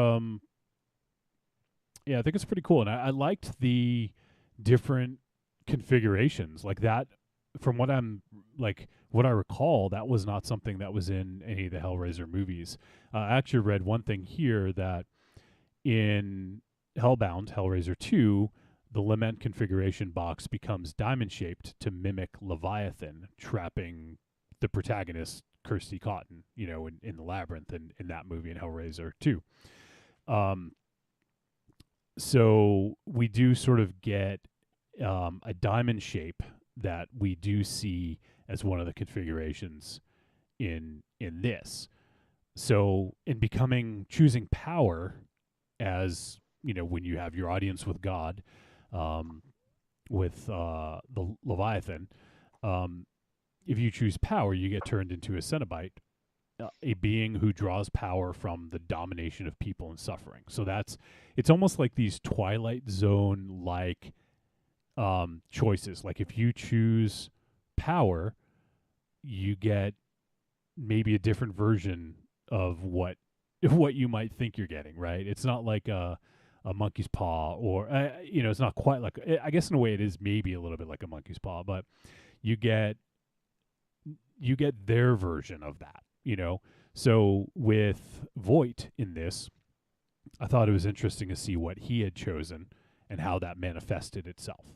pretty cool, and I liked the different configurations like that. From what I recall, that was not something that was in any of the Hellraiser movies. I actually read one thing here that in Hellraiser 2, the Lament configuration box becomes diamond-shaped to mimic Leviathan trapping the protagonist, Kirsty Cotton, in the labyrinth in that movie in Hellraiser 2. So we do sort of get a diamond shape that we do see as one of the configurations in this. So in choosing power as, when you have your audience with God, with the Leviathan, if you choose power, you get turned into a Cenobite, a being who draws power from the domination of people and suffering. So it's almost like these Twilight Zone-like choices. Like if you choose power, you get maybe a different version of what you might think you're getting, right? It's not like a monkey's paw, or it's not quite like, I guess in a way it is maybe a little bit like a monkey's paw, but you get their version of that, So with Voight in this, I thought it was interesting to see what he had chosen and how that manifested itself.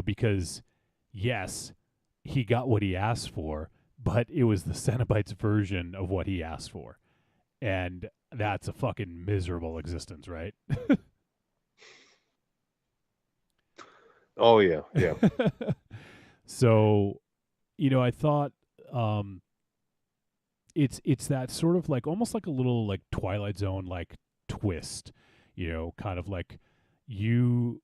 Because yes, he got what he asked for, but it was the Cenobite's version of what he asked for. And that's a fucking miserable existence, right? Oh, yeah. Yeah. So, I thought it's that sort of like almost like a little like Twilight Zone like twist, kind of like you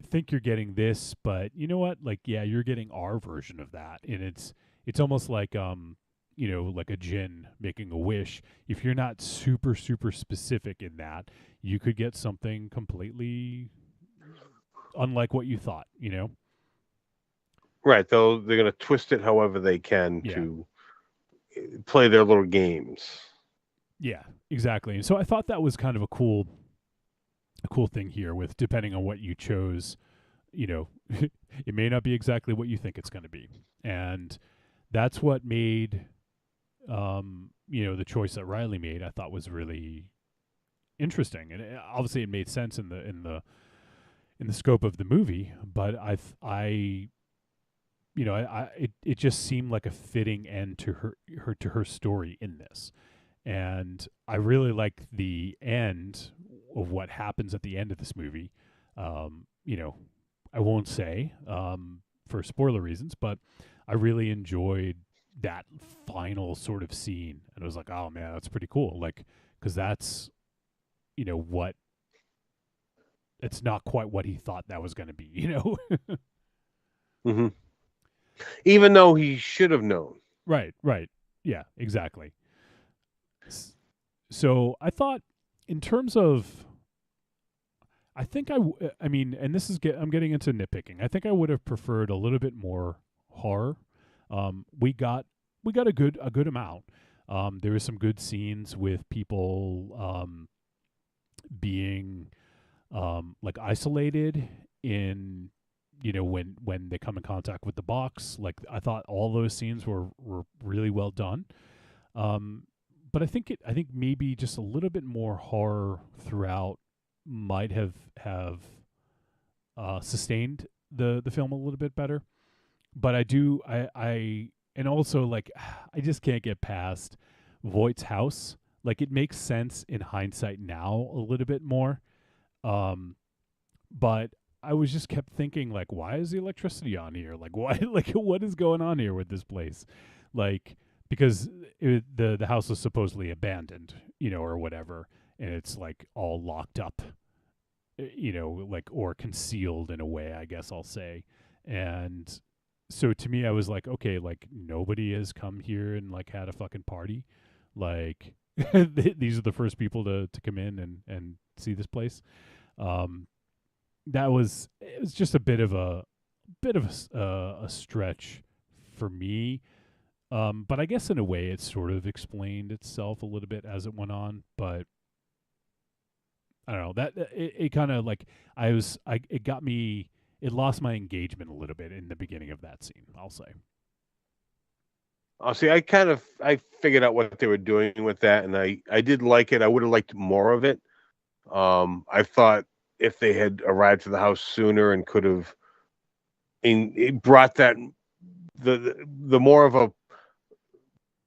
think you're getting this, but you know what? Like, yeah, you're getting our version of that. And it's almost like like a djinn making a wish. If you're not super, super specific in that, you could get something completely unlike what you thought, Right. They're going to twist it however they can to play their little games. Yeah, exactly. And so I thought that was kind of a cool thing here with, depending on what you chose, it may not be exactly what you think it's going to be. And that's what made, the choice that Riley made, I thought was really interesting. And obviously it made sense in the scope of the movie, but it just seemed like a fitting end to her story in this. And I really like the end of what happens at the end of this movie. I won't say for spoiler reasons, but I really enjoyed that final sort of scene. And I was like, oh man, that's pretty cool. Like, because that's, what, it's not quite what he thought that was going to be, Mm-hmm. Even though he should have known. Right. Yeah, exactly. So I thought, in terms of, I mean, and this is I'm getting into nitpicking. I think I would have preferred a little bit more horror. We got a good amount. There were some good scenes with people being like isolated in, when they come in contact with the box. Like, I thought all those scenes were really well done. But I think maybe just a little bit more horror throughout might have sustained the film a little bit better. But and also, like, I just can't get past Voight's house. Like, it makes sense in hindsight now a little bit more. But I was just kept thinking, like, why is the electricity on here? Like, why? Like, what is going on here with this place? Like, because the house was supposedly abandoned, or whatever, and it's like all locked up, like, or concealed in a way, I guess I'll say. And so to me, I was like, okay, like, nobody has come here and like had a fucking party. Like, these are the first people to come in and see this place. It was just a bit of a stretch for me. But I guess in a way it sort of explained itself a little bit as it went on. But I don't know, that it kind of like it lost my engagement a little bit in the beginning of that scene, I'll say. See, I figured out what they were doing with that, and I did like it. I would have liked more of it. I thought if they had arrived to the house sooner and could have brought that the more of a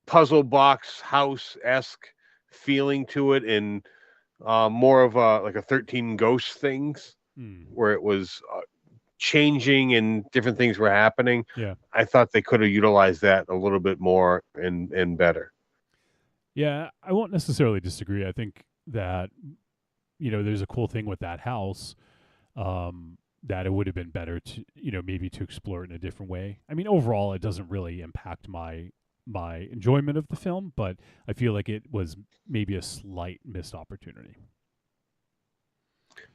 puzzle box house-esque feeling to it, and more of a 13 Ghosts things, where it was changing and different things were happening. Yeah, I thought they could have utilized that a little bit more and better. Yeah, I won't necessarily disagree. I think that there's a cool thing with that house, that it would have been better to maybe to explore it in a different way. I mean, overall, it doesn't really impact my enjoyment of the film, but I feel like it was maybe a slight missed opportunity.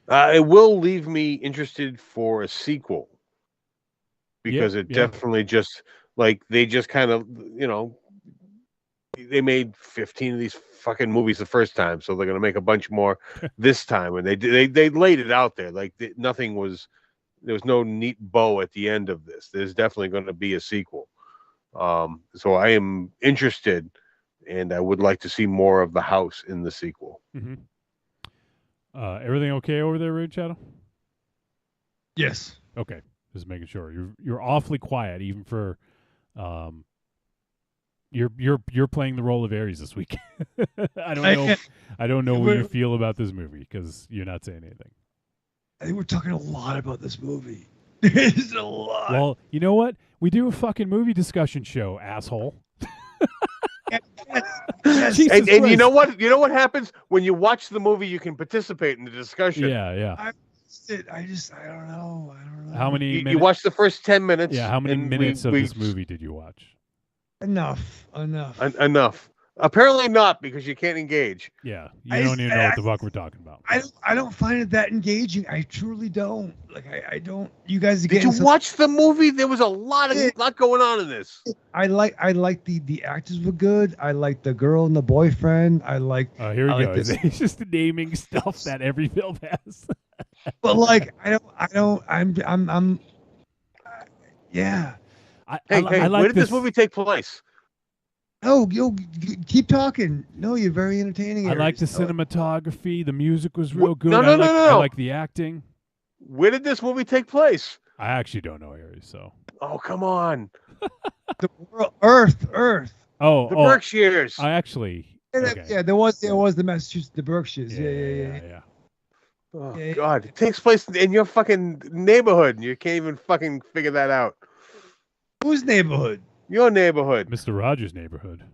It will leave me interested for a sequel, because it definitely just, like, they just kind of, they made 15 of these fucking movies the first time, so they're going to make a bunch more this time. And they laid it out there. Like, there was no neat bow at the end of this. There's definitely going to be a sequel. So I am interested, and I would like to see more of the house in the sequel. Mm-hmm. Everything okay over there, Raid Shadow? Yes. Okay, just making sure. You're awfully quiet, even for you're playing the role of Ares this week. I don't know what you feel about this movie, because you're not saying anything. I think we're talking a lot about this movie. It's a lot. Well, you know what? We do a fucking movie discussion show, asshole. And you know what? You know what happens when you watch the movie? You can participate in the discussion. Yeah. I don't know. How many minutes? You watched the first 10 minutes. Yeah, how many minutes of this movie did you watch? Enough. Enough. Apparently not, because you can't engage. Yeah, you don't even know what the fuck we're talking about. I don't find it that engaging. I truly don't. Like, I don't. You guys did you watch the movie? There was a lot going on in this. I like the actors were good. I like the girl and the boyfriend. Here we go. He's just naming stuff that every film has. But like, I'm yeah. Hey, where did this movie take place? Oh, keep talking. No, you're very entertaining. I like the cinematography. The music was real good. No. I like the acting. Where did this movie take place? I actually don't know, Aries. So. Oh, come on. The world, Earth. Oh, the Berkshires. I actually. Okay. Yeah, there was the Massachusetts, the Berkshires. Yeah. Oh God, it takes place in your fucking neighborhood, and you can't even fucking figure that out. Whose neighborhood? Your neighborhood. Mr. Rogers' neighborhood.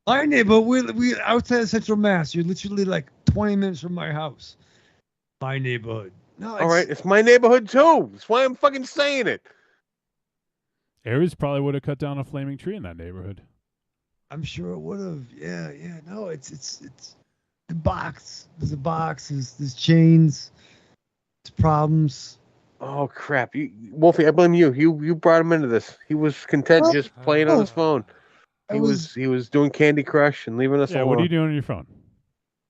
Our neighborhood. We outside of Central Mass. You're literally like 20 minutes from my house. My neighborhood. No. All right, it's my neighborhood too. That's why I'm fucking saying it. Ares probably would have cut down a flaming tree in that neighborhood. I'm sure it would have. Yeah. No, it's the box. There's a box. There's chains. There's problems. Oh crap, Wolfie! I blame you. You brought him into this. He was content just playing on his phone. He was doing Candy Crush and leaving us alone. What are you doing on your phone?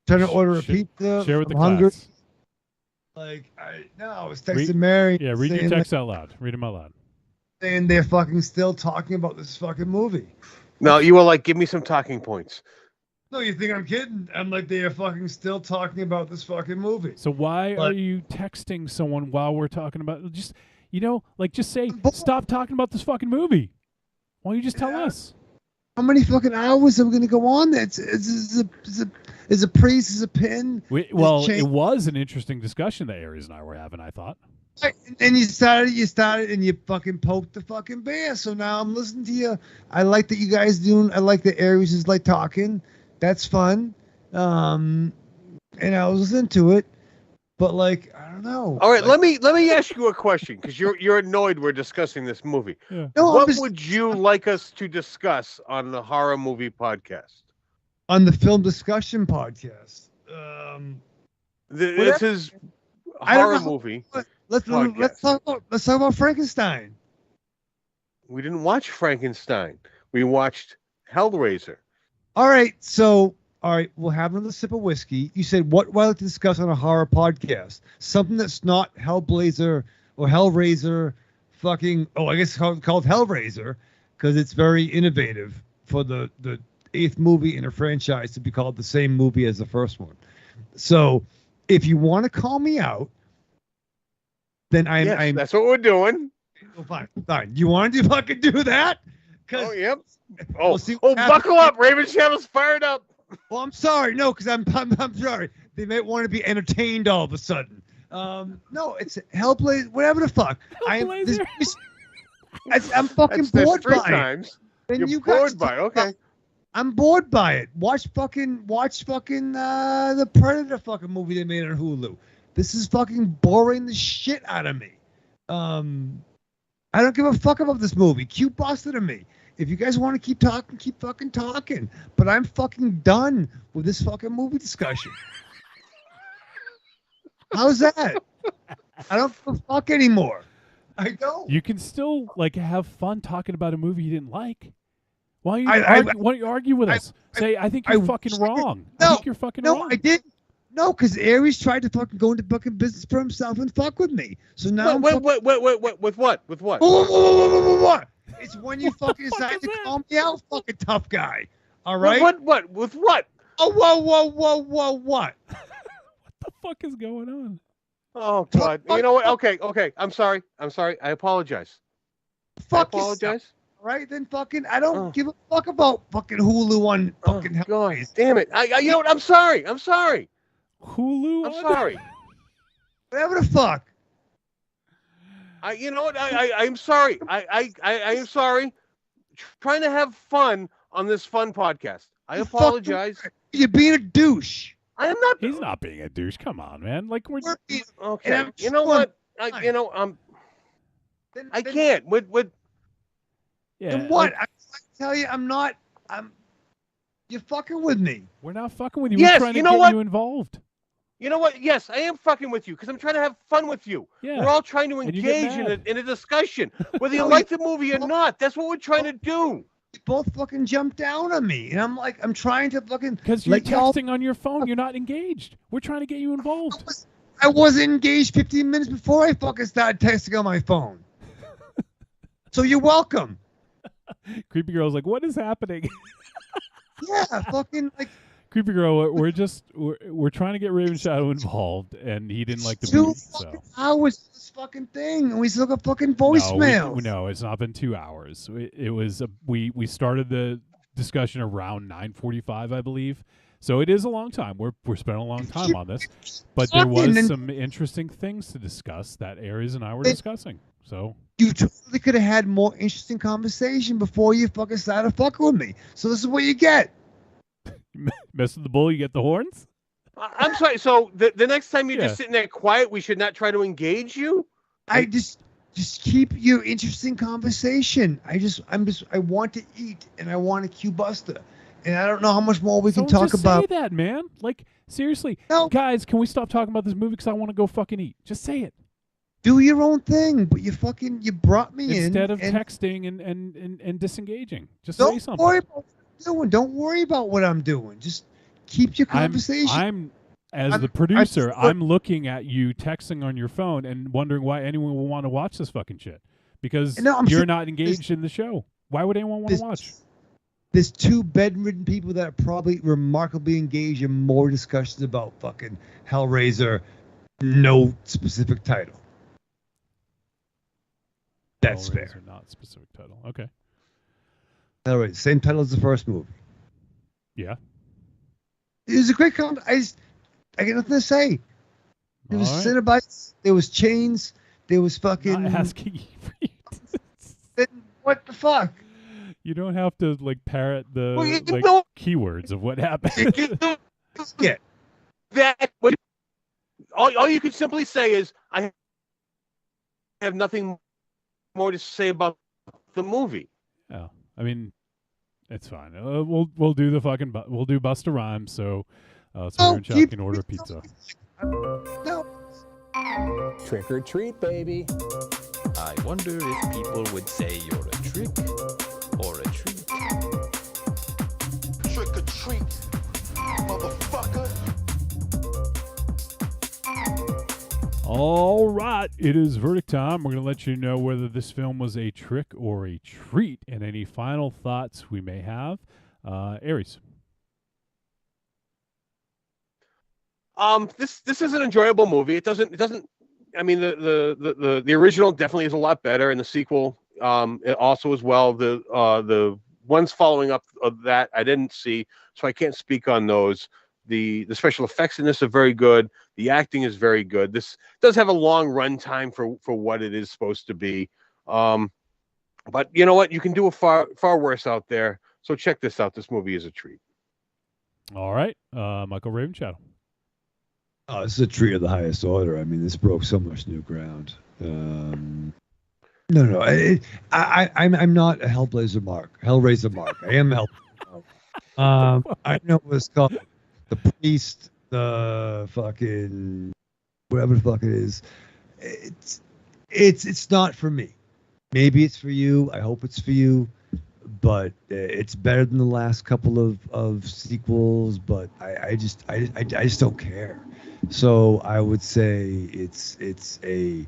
Trying to order a pizza. Share with the hungry. class. I was texting Mary. Yeah, read your text out loud. Read them out loud. Saying they're fucking still talking about this fucking movie. No, you were like, give me some talking points. No, you think I'm kidding? I'm like, they are fucking still talking about this fucking movie. So why are you texting someone while we're talking about just say, stop talking about this fucking movie. Why don't you just tell us? How many fucking hours are we going to go on? It's a priest, is a pin. It was an interesting discussion that Aries and I were having, I thought. And you started, and you fucking poked the fucking bear. So now I'm listening to you. I like that you guys doing. I like that Aries is like talking. That's fun. And I was listening to it, but like I don't know. All right, let me ask you a question because you're annoyed we're discussing this movie. Yeah. No, what would you like us to discuss on the horror movie podcast? On the film discussion podcast. This is a horror movie. Let's talk about Frankenstein. We didn't watch Frankenstein. We watched Hellraiser. All right, we'll have another sip of whiskey. You said what would I like to discuss on a horror podcast? Something that's not Hellblazer or Hellraiser. I guess it's called Hellraiser because it's very innovative for the 8th movie in a franchise to be called the same movie as the first one. So, if you want to call me out, then I'm that's what we're doing. Oh, fine. You want to fucking do that? Oh, yep. We'll buckle up. Raven Shadow's fired up. Well, I'm sorry. No, because I'm sorry. They might want to be entertained all of a sudden. No, it's Hellblazer, whatever the fuck. I'm fucking bored by it. And you're bored by it. Okay. I'm bored by it. Watch fucking the Predator fucking movie they made on Hulu. This is fucking boring the shit out of me. I don't give a fuck about this movie. Cute busted to me. If you guys want to keep talking, keep fucking talking. But I'm fucking done with this fucking movie discussion. How's that? I don't give a fuck anymore. I don't. You can still have fun talking about a movie you didn't like. Why don't you argue with us? Say, I think you're fucking wrong. No, I think you're fucking wrong. No, I didn't. No, because Aries tried to fucking go into fucking business for himself and fuck with me. So now wait, with what? With what? What? It's when you fucking decide to call me out, fucking tough guy. All right? What? With what? Oh, whoa, what? What the fuck is going on? Oh, God. You know what? Okay. I'm sorry. I apologize. Fuck I apologize. Yourself. Right? Then fucking, I don't give a fuck about fucking Hulu on fucking God, damn it. You know what? I'm sorry. Hulu? I'm sorry. Whatever the fuck. You know what? I'm sorry. I am sorry. Trying to have fun on this fun podcast. I apologize. You're being a douche. I am not. He's not being a douche. Come on, man. Okay. You know what? I can't. With yeah. And what? I tell you, I'm not. You're fucking with me. We're not fucking with you. Yes, we're trying to get you involved. You know what? Yes, I am fucking with you because I'm trying to have fun with you. Yeah. We're all trying to engage in a discussion, whether you like the movie or not. That's what we're trying to do. You both fucking jumped down on me, and I'm trying to fucking. Because you're texting on your phone. You're not engaged. We're trying to get you involved. I was engaged 15 minutes before I fucking started texting on my phone. So you're welcome. Creepy Girl's like, what is happening? Yeah, fucking like. Creepy Girl, we're trying to get Raven Shadow involved, and he didn't like the 2 movie. fucking hours of this fucking thing, and we still got fucking voicemails. No, it's not been 2 hours. It was we started the discussion around 9:45, I believe. So it is a long time. We're spending a long time on this, but there was some interesting things to discuss that Aries and I were discussing. So you totally could have had more interesting conversation before you fucking started fucking with me. So this is what you get. Mess with the bull, you get the horns? I'm sorry. So the next time you're just sitting there quiet, we should not try to engage you? Just keep your interesting conversation. I want to eat and I want a Q-Buster. And I don't know how much more we can talk just about. Say that, man. Like, seriously. No. Guys, can we stop talking about this movie because I want to go fucking eat? Just say it. Do your own thing, but you brought me Instead in. of texting and disengaging. Just don't say something. Worry about what I'm doing. Don't worry about what I'm doing. Just keep your conversation. As the producer, I'm looking at you texting on your phone and wondering why anyone will want to watch this fucking shit. Because you're not engaged in the show. Why would anyone want to watch? There's two bedridden people that are probably remarkably engaged in more discussions about fucking Hellraiser, no specific title. That's Hellraiser, fair. Not specific title. Okay. Hellraiser, same title as the first movie. Yeah. It was a great I got nothing to say. There was Cinnabites. There was chains. There was fucking. Not asking you. What the fuck? You don't have to parrot the keywords of what happened. Yeah. All you could simply say is I have nothing more to say about the movie. Oh, I mean, it's fine. We'll do the fucking we'll do Busta Rhymes. So and Chuck can order pizza. No. Trick or treat, baby. I wonder if people would say you're a trick or a treat. Trick or treat, motherfucker. All right, it is verdict time. We're going to let you know whether this film was a trick or a treat, and any final thoughts we may have. Aries. This is an enjoyable movie. It doesn't. I mean, the original definitely is a lot better, and the sequel it also as well. The ones following up of that I didn't see, so I can't speak on those. The special effects in this are very good. The acting is very good. This does have a long run time for what it is supposed to be. But you know what? You can do a far worse out there. So check this out. This movie is a treat. All right, Michael Ravenshadow. Oh, this is a treat of the highest order. I mean, this broke so much new ground. No. I'm not a Hellraiser mark. I am Hellraiser. I know what it's called. The priest, the fucking whatever the fuck it is. It's not for me. Maybe it's for you. I hope it's for you. But it's better than the last couple of sequels. But I just don't care. So I would say it's a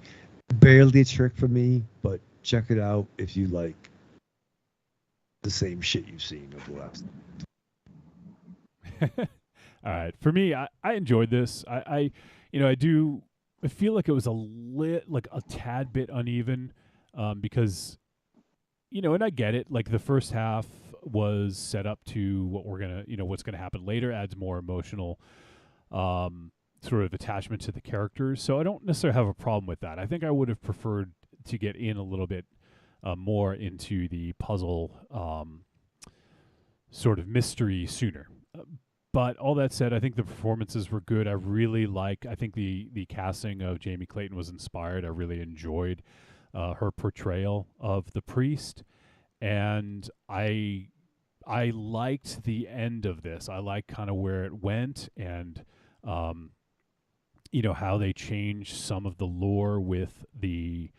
barely a trick for me. But check it out if you like the same shit you've seen over the last. All right, for me, I enjoyed this. I feel like it was a tad bit uneven, because, and I get it. Like the first half was set up to what's gonna happen later, adds more emotional, sort of attachment to the characters. So I don't necessarily have a problem with that. I think I would have preferred to get in a little bit more into the puzzle, sort of mystery sooner. But all that said, I think the performances were good. I think the casting of Jamie Clayton was inspired. I really enjoyed her portrayal of the priest. And I liked the end of this. I liked kind of where it went and, how they changed some of the lore with the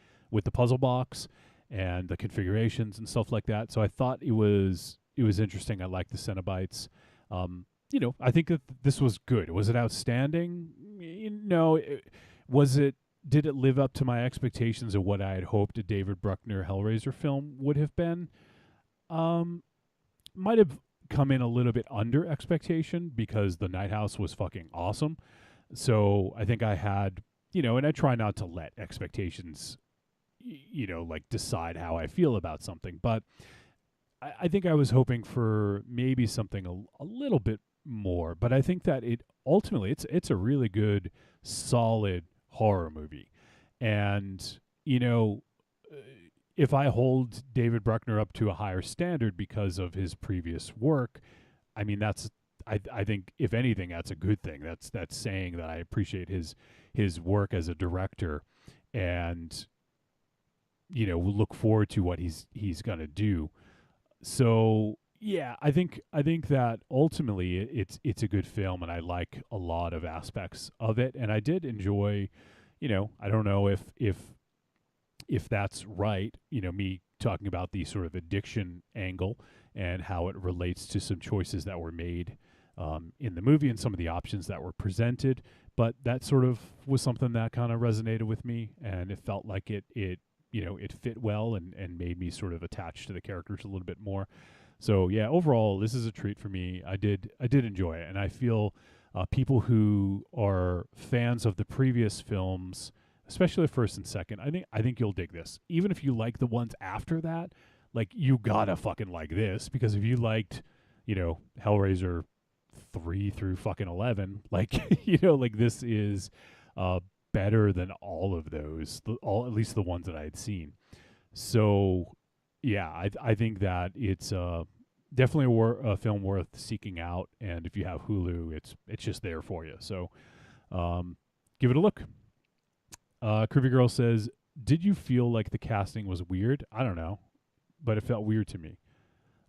puzzle box and the configurations and stuff like that. So I thought it was interesting. I liked the Cenobites. I think that this was good. Was it outstanding? No. Did it live up to my expectations of what I had hoped a David Bruckner Hellraiser film would have been? Might have come in a little bit under expectation because the Night House was fucking awesome. So I think I had, and I try not to let expectations, decide how I feel about something. But I think I was hoping for maybe something a little bit more, but I think that it ultimately it's a really good, solid horror movie. And if I hold David Bruckner up to a higher standard because of his previous work, I mean I think if anything that's a good thing. That's saying that I appreciate his work as a director. And look forward to what he's gonna do. So yeah, I think that ultimately it's a good film, and I like a lot of aspects of it, and I did enjoy. I don't know if that's right. Me talking about the sort of addiction angle and how it relates to some choices that were made in the movie and some of the options that were presented. But that sort of was something that kind of resonated with me, and it felt like it fit well and made me sort of attached to the characters a little bit more. So yeah, overall, this is a treat for me. I did enjoy it, and I feel people who are fans of the previous films, especially the first and second, I think you'll dig this. Even if you like the ones after that, like, you gotta fucking like this, because if you liked, Hellraiser 3 through fucking 11, like, like, this is better than all of those, at least the ones that I had seen. So yeah, I think that it's definitely a film worth seeking out, and if you have Hulu, it's just there for you. So give it a look. Creepy Girl says, did you feel like the casting was weird? I don't know, but it felt weird to me.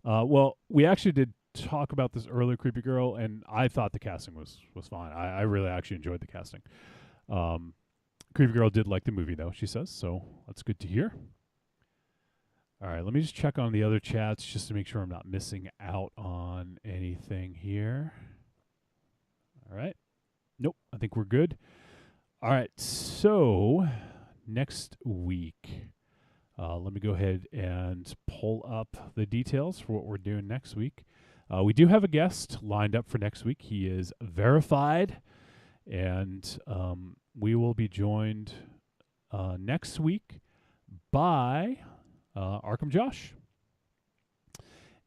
Well, we actually did talk about this earlier, Creepy Girl, and I thought the casting was fine. I really actually enjoyed the casting. Creepy Girl did like the movie, though, she says, so that's good to hear. All right, let me just check on the other chats just to make sure I'm not missing out on anything here. All right. Nope, I think we're good. All right, so next week, let me go ahead and pull up the details for what we're doing next week. We do have a guest lined up for next week. He is verified, and we will be joined next week by Arkham Josh.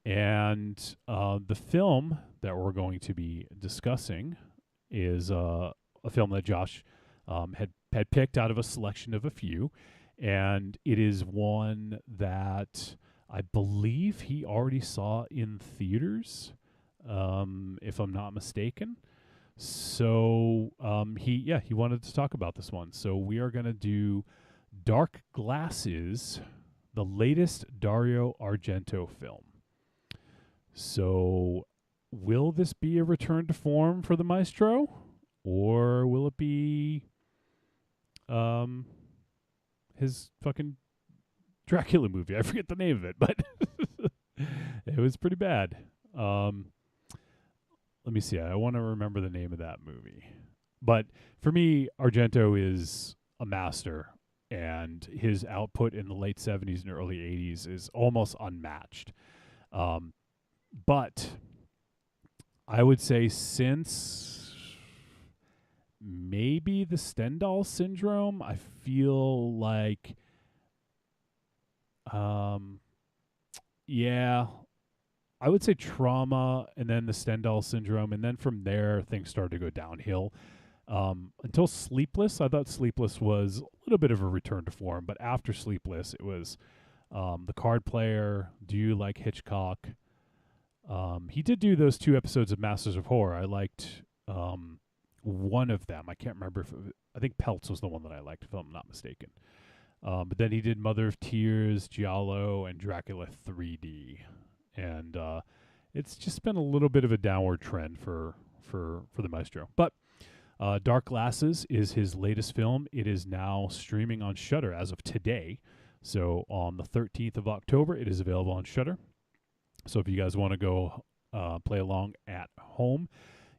And the film that we're going to be discussing is a film that Josh had picked out of a selection of a few, and it is one that I believe he already saw in theaters, if I'm not mistaken. So he wanted to talk about this one. So we are going to do Dark Glasses, the latest Dario Argento film. So will this be a return to form for the maestro, or will it be his fucking Dracula movie? I forget the name of it, but it was pretty bad. Let me see. I want to remember the name of that movie. But for me, Argento is a master, and his output in the late 70s and early 80s is almost unmatched. But I would say since maybe the Stendhal syndrome, I feel like, yeah, I would say Trauma and then the Stendhal syndrome. And then from there, things started to go downhill. Until Sleepless, I thought Sleepless was a little bit of a return to form. But after Sleepless, it was The Card Player, Do You Like Hitchcock? He did do those 2 episodes of Masters of Horror. I liked one of them. I can't remember I think Peltz was the one that I liked, if I'm not mistaken. But then he did Mother of Tears, Giallo, and Dracula 3D. And it's just been a little bit of a downward trend for the maestro. But Dark Glasses is his latest film. It is now streaming on Shudder as of today. So on the 13th of October, it is available on Shudder. So if you guys want to go play along at home,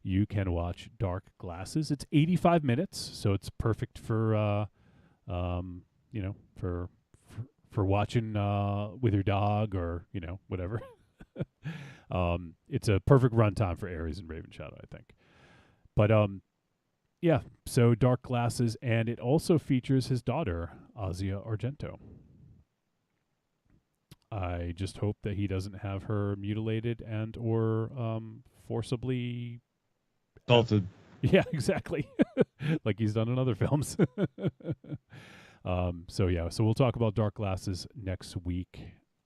you can watch Dark Glasses. It's 85 minutes, so it's perfect for for watching with your dog, or whatever. It's a perfect runtime for Ares and Raven Shadow, I think. But yeah, so Dark Glasses, and it also features his daughter, Asia Argento. I just hope that he doesn't have her mutilated and or forcibly assaulted. Yeah, exactly. Like he's done in other films. So we'll talk about Dark Glasses next week,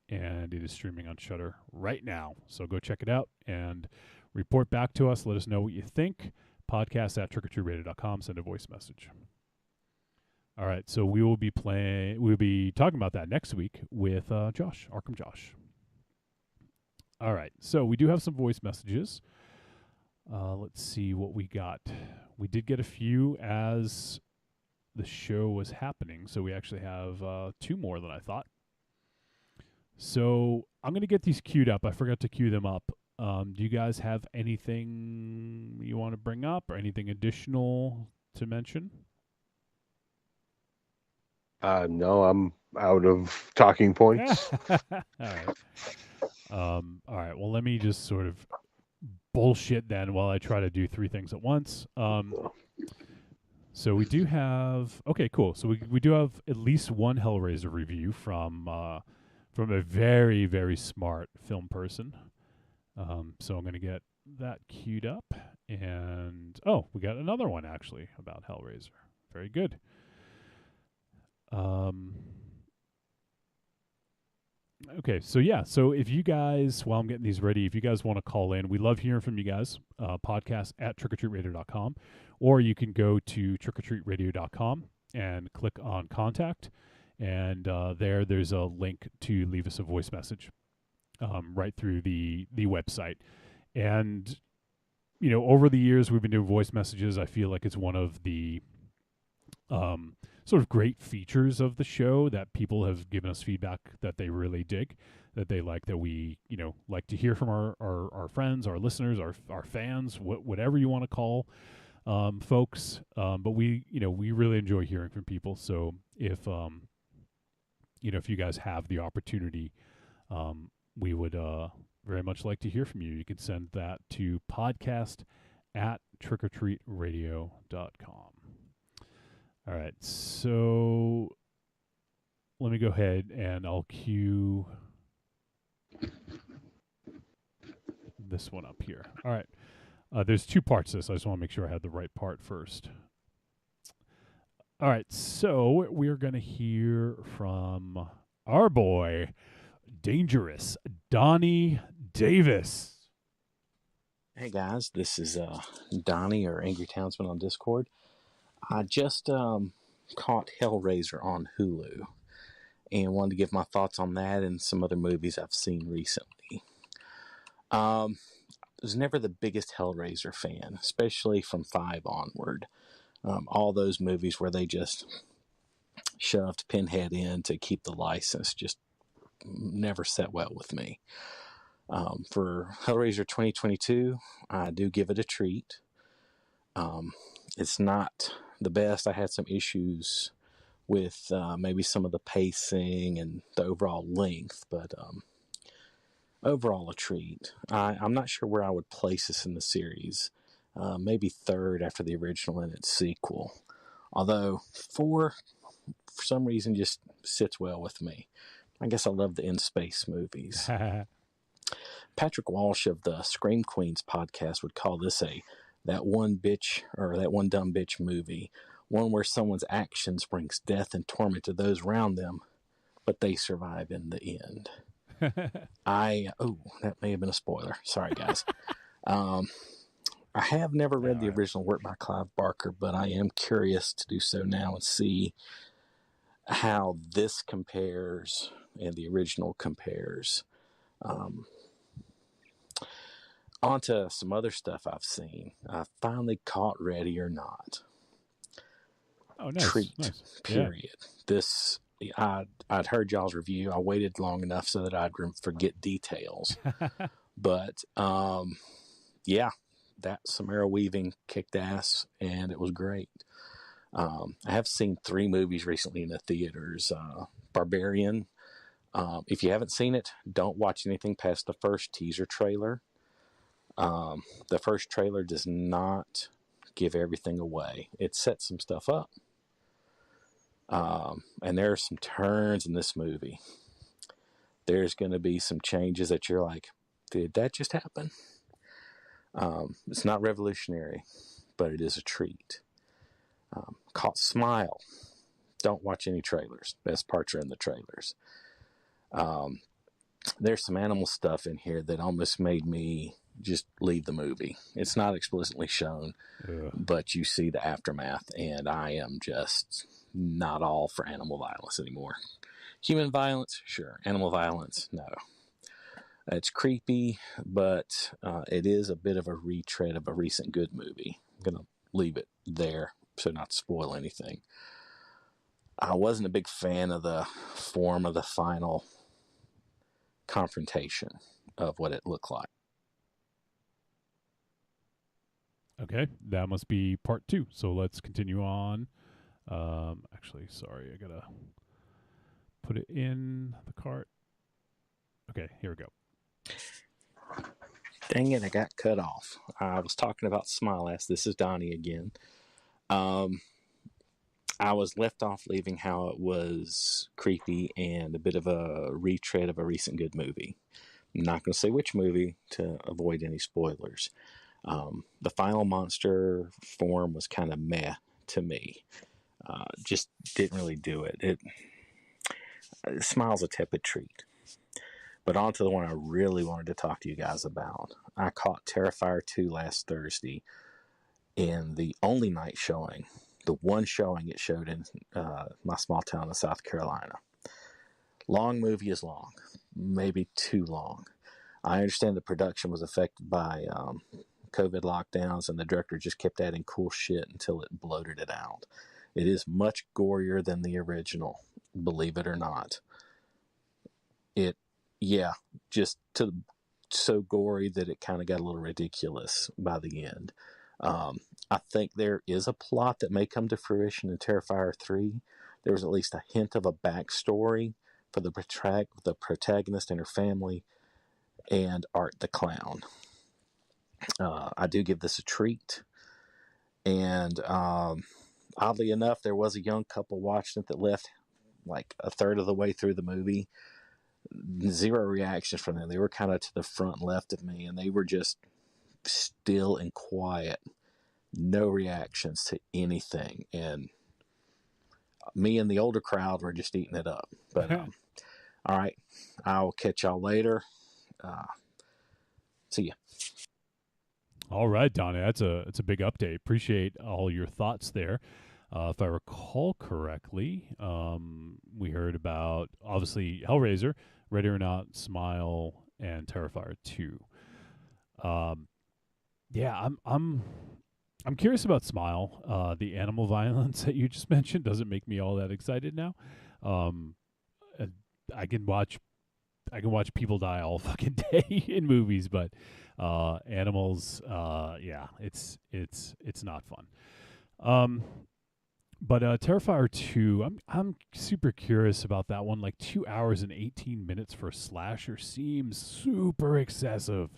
and it is streaming on Shudder right now. So go check it out and report back to us. Let us know what you think. Podcast@trickortreatradio.com. Send a voice message. All right, so we'll be talking about that next week with Josh, Arkham Josh. All right, so we do have some voice messages. Let's see what we got. We did get a few as the show was happening, so we actually have 2 more than I thought. So I'm going to get these queued up. I forgot to queue them up. Do you guys have anything you want to bring up or anything additional to mention? No, I'm out of talking points. All right. All right. Well, let me just sort of bullshit then while I try to do 3 things at once. So we do have cool. So we do have at least one Hellraiser review from a very, very smart film person. So I'm going to get that queued up, and we got another one actually about Hellraiser. Very good. Okay, so if you guys, while I'm getting these ready, if you guys want to call in, we love hearing from you guys. Podcast at trickortreatradio.com, or you can go to trickortreatradio.com and click on contact, and there's a link to leave us a voice message right through the website. And over the years we've been doing voice messages. I feel like it's one of the sort of great features of the show that people have given us feedback that they really dig, that they like, that we, like to hear from our friends, our listeners, our fans, whatever you want to call folks. But we really enjoy hearing from people. So if you guys have the opportunity, we would very much like to hear from you. You can send that to podcast@trickortreatradio.com. All right, so let me go ahead and I'll cue this one up here. All right, there's 2 parts to this. I just want to make sure I had the right part first. All right, so we're going to hear from our boy, Dangerous Donnie Davis. Hey guys, this is Donnie, or Angry Townsman on Discord. I just caught Hellraiser on Hulu and wanted to give my thoughts on that and some other movies I've seen recently. I was never the biggest Hellraiser fan, especially from 5 onward. All those movies where they just shoved Pinhead in to keep the license just never set well with me. For Hellraiser 2022, I do give it a treat. It's not the best. I had some issues with maybe some of the pacing and the overall length, but overall a treat. I'm not sure where I would place this in the series. Maybe 3rd after the original and its sequel. Although 4, for some reason, just sits well with me. I guess I love the in-space movies. Patrick Walsh of the Scream Queens podcast would call this that one dumb bitch movie, one where someone's actions brings death and torment to those around them, but they survive in the end. That may have been a spoiler. Sorry, guys. I have never read the original work by Clive Barker, but I am curious to do so now and see how this compares and the original compares. On to some other stuff I've seen. I finally caught Ready or Not. Oh, nice. Treat, nice. period. Yeah. I'd heard y'all's review. I waited long enough so that I'd forget details. But, yeah, that Samara Weaving kicked ass, and it was great. I have seen 3 movies recently in the theaters. Barbarian. If you haven't seen it, don't watch anything past the first teaser trailer. The first trailer does not give everything away. It sets some stuff up. And there are some turns in this movie. There's going to be some changes that you're like, did that just happen? It's not revolutionary, but it is a treat. Caught Smile. Don't watch any trailers. Best parts are in the trailers. There's some animal stuff in here that almost made me just leave the movie. It's not explicitly shown, but you see the aftermath, and I am just not all for animal violence anymore. Human violence, sure. Animal violence, no. It's creepy, but it is a bit of a retread of a recent good movie. I'm going to leave it there so not to spoil anything. I wasn't a big fan of the form of the final confrontation of what it looked like. Okay, that must be part 2. So let's continue on. Actually, sorry, I gotta put it in the cart. Okay, here we go. Dang it, I got cut off. I was talking about Smile Ass. This is Donnie again. I was left off leaving how it was creepy and a bit of a retread of a recent good movie. I'm not going to say which movie to avoid any spoilers. The final monster form was kind of meh to me. Just didn't really do it. Smile's a tepid treat. But on to the one I really wanted to talk to you guys about. I caught Terrifier 2 last Thursday in the only night showing, the one showing it showed in my small town of South Carolina. Long movie is long, maybe too long. I understand the production was affected by COVID lockdowns, and the director just kept adding cool shit until it bloated it out. It is much gorier than the original, believe it or not. Just so gory that it kind of got a little ridiculous by the end. I think there is a plot that may come to fruition in Terrifier 3. There was at least a hint of a backstory for the protagonist and her family and Art the Clown. I do give this a treat. And oddly enough, there was a young couple watching it that left like a third of the way through the movie. Zero reactions from them. They were kind of to the front left of me, and they were just still and quiet. No reactions to anything. And me and the older crowd were just eating it up. But all right, I'll catch y'all later. See ya. All right, Donnie, it's a big update. Appreciate all your thoughts there. If I recall correctly, we heard about obviously Hellraiser, Ready or Not, Smile, and Terrifier 2. Yeah, I'm curious about Smile. The animal violence that you just mentioned doesn't make me all that excited now. I can watch people die all fucking day in movies, but animals, yeah, it's not fun. But Terrifier 2, I'm super curious about that one. Like 2 hours and 18 minutes for a slasher seems super excessive.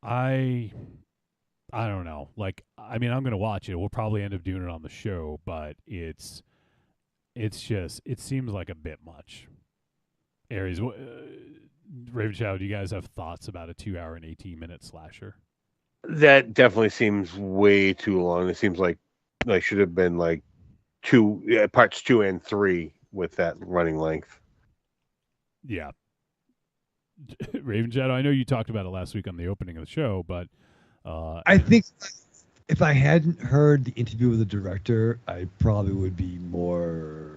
I don't know. Like, I mean, I'm gonna watch it. We'll probably end up doing it on the show, but it seems like a bit much. Aries, Raven Shadow, do you guys have thoughts about a 2 hour and 18-minute slasher? That definitely seems way too long. It seems like should have been like parts 2 and 3 with that running length. Yeah. Raven Shadow, I know you talked about it last week on the opening of the show, but I think if I hadn't heard the interview with the director, I probably would be more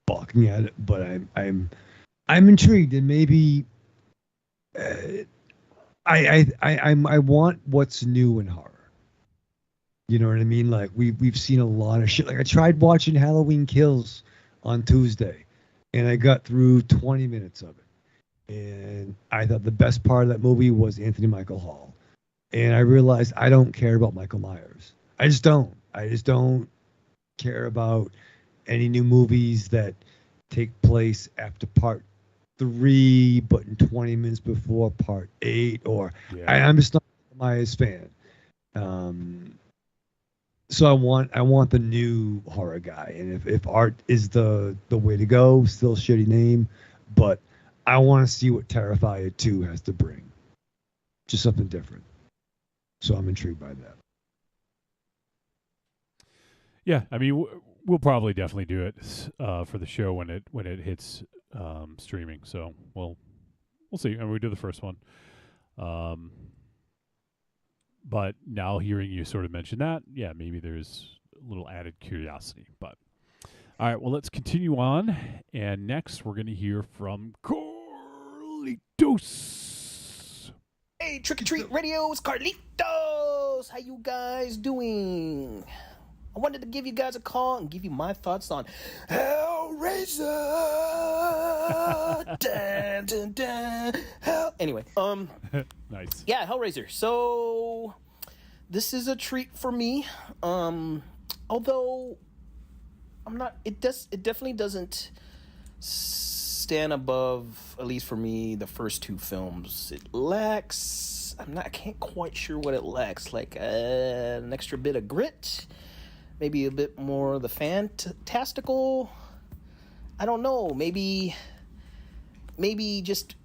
balking at it. But I'm intrigued, and maybe I want what's new in horror. You know what I mean? Like we've seen a lot of shit. Like I tried watching Halloween Kills on Tuesday, and I got through 20 minutes of it, and I thought the best part of that movie was Anthony Michael Hall. And I realized I don't care about Michael Myers. I just don't care about any new movies that take place after part 3, but in 20 minutes before part 8. Or I'm just not a Myers fan. So I want the new horror guy. And if art is the way to go, still shitty name, but I want to see what Terrifier 2 has to bring. Just something different. So I'm intrigued by that. Yeah, I mean, we'll probably definitely do it for the show when it hits streaming. So we'll see. And we do the first one. But now hearing you sort of mention that, yeah, maybe there's little added curiosity. But all right, well, let's continue on. And next, we're going to hear from Carlitos. Hey, Trick or Treat Radio, it's Carlitos. How you guys doing? I wanted to give you guys a call and give you my thoughts on Hellraiser. Dun, dun, dun. Anyway, nice. Yeah, Hellraiser. So this is a treat for me. Although I'm not. It definitely doesn't stand above, at least for me, the first two films. It lacks. I can't quite sure what it lacks. Like an extra bit of grit. Maybe a bit more of the fantastical. I don't know. Maybe just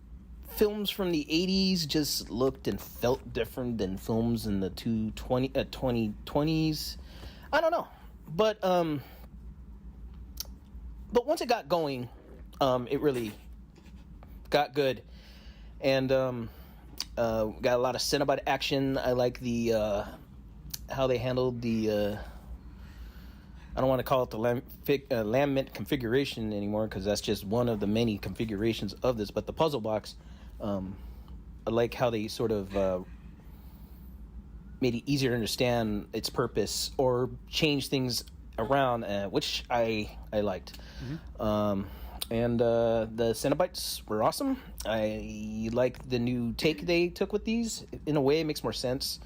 films from the 80s just looked and felt different than films in the 2020s. I don't know. But once it got going, it really got good. And got a lot of Cenobite action. I like the how they handled the I don't want to call it the lament configuration anymore, because that's just one of the many configurations of this. But the puzzle box, I like how they sort of made it easier to understand its purpose or change things around, which I liked. Mm-hmm. And the Cenobites were awesome. I like the new take they took with these. In a way, it makes more sense.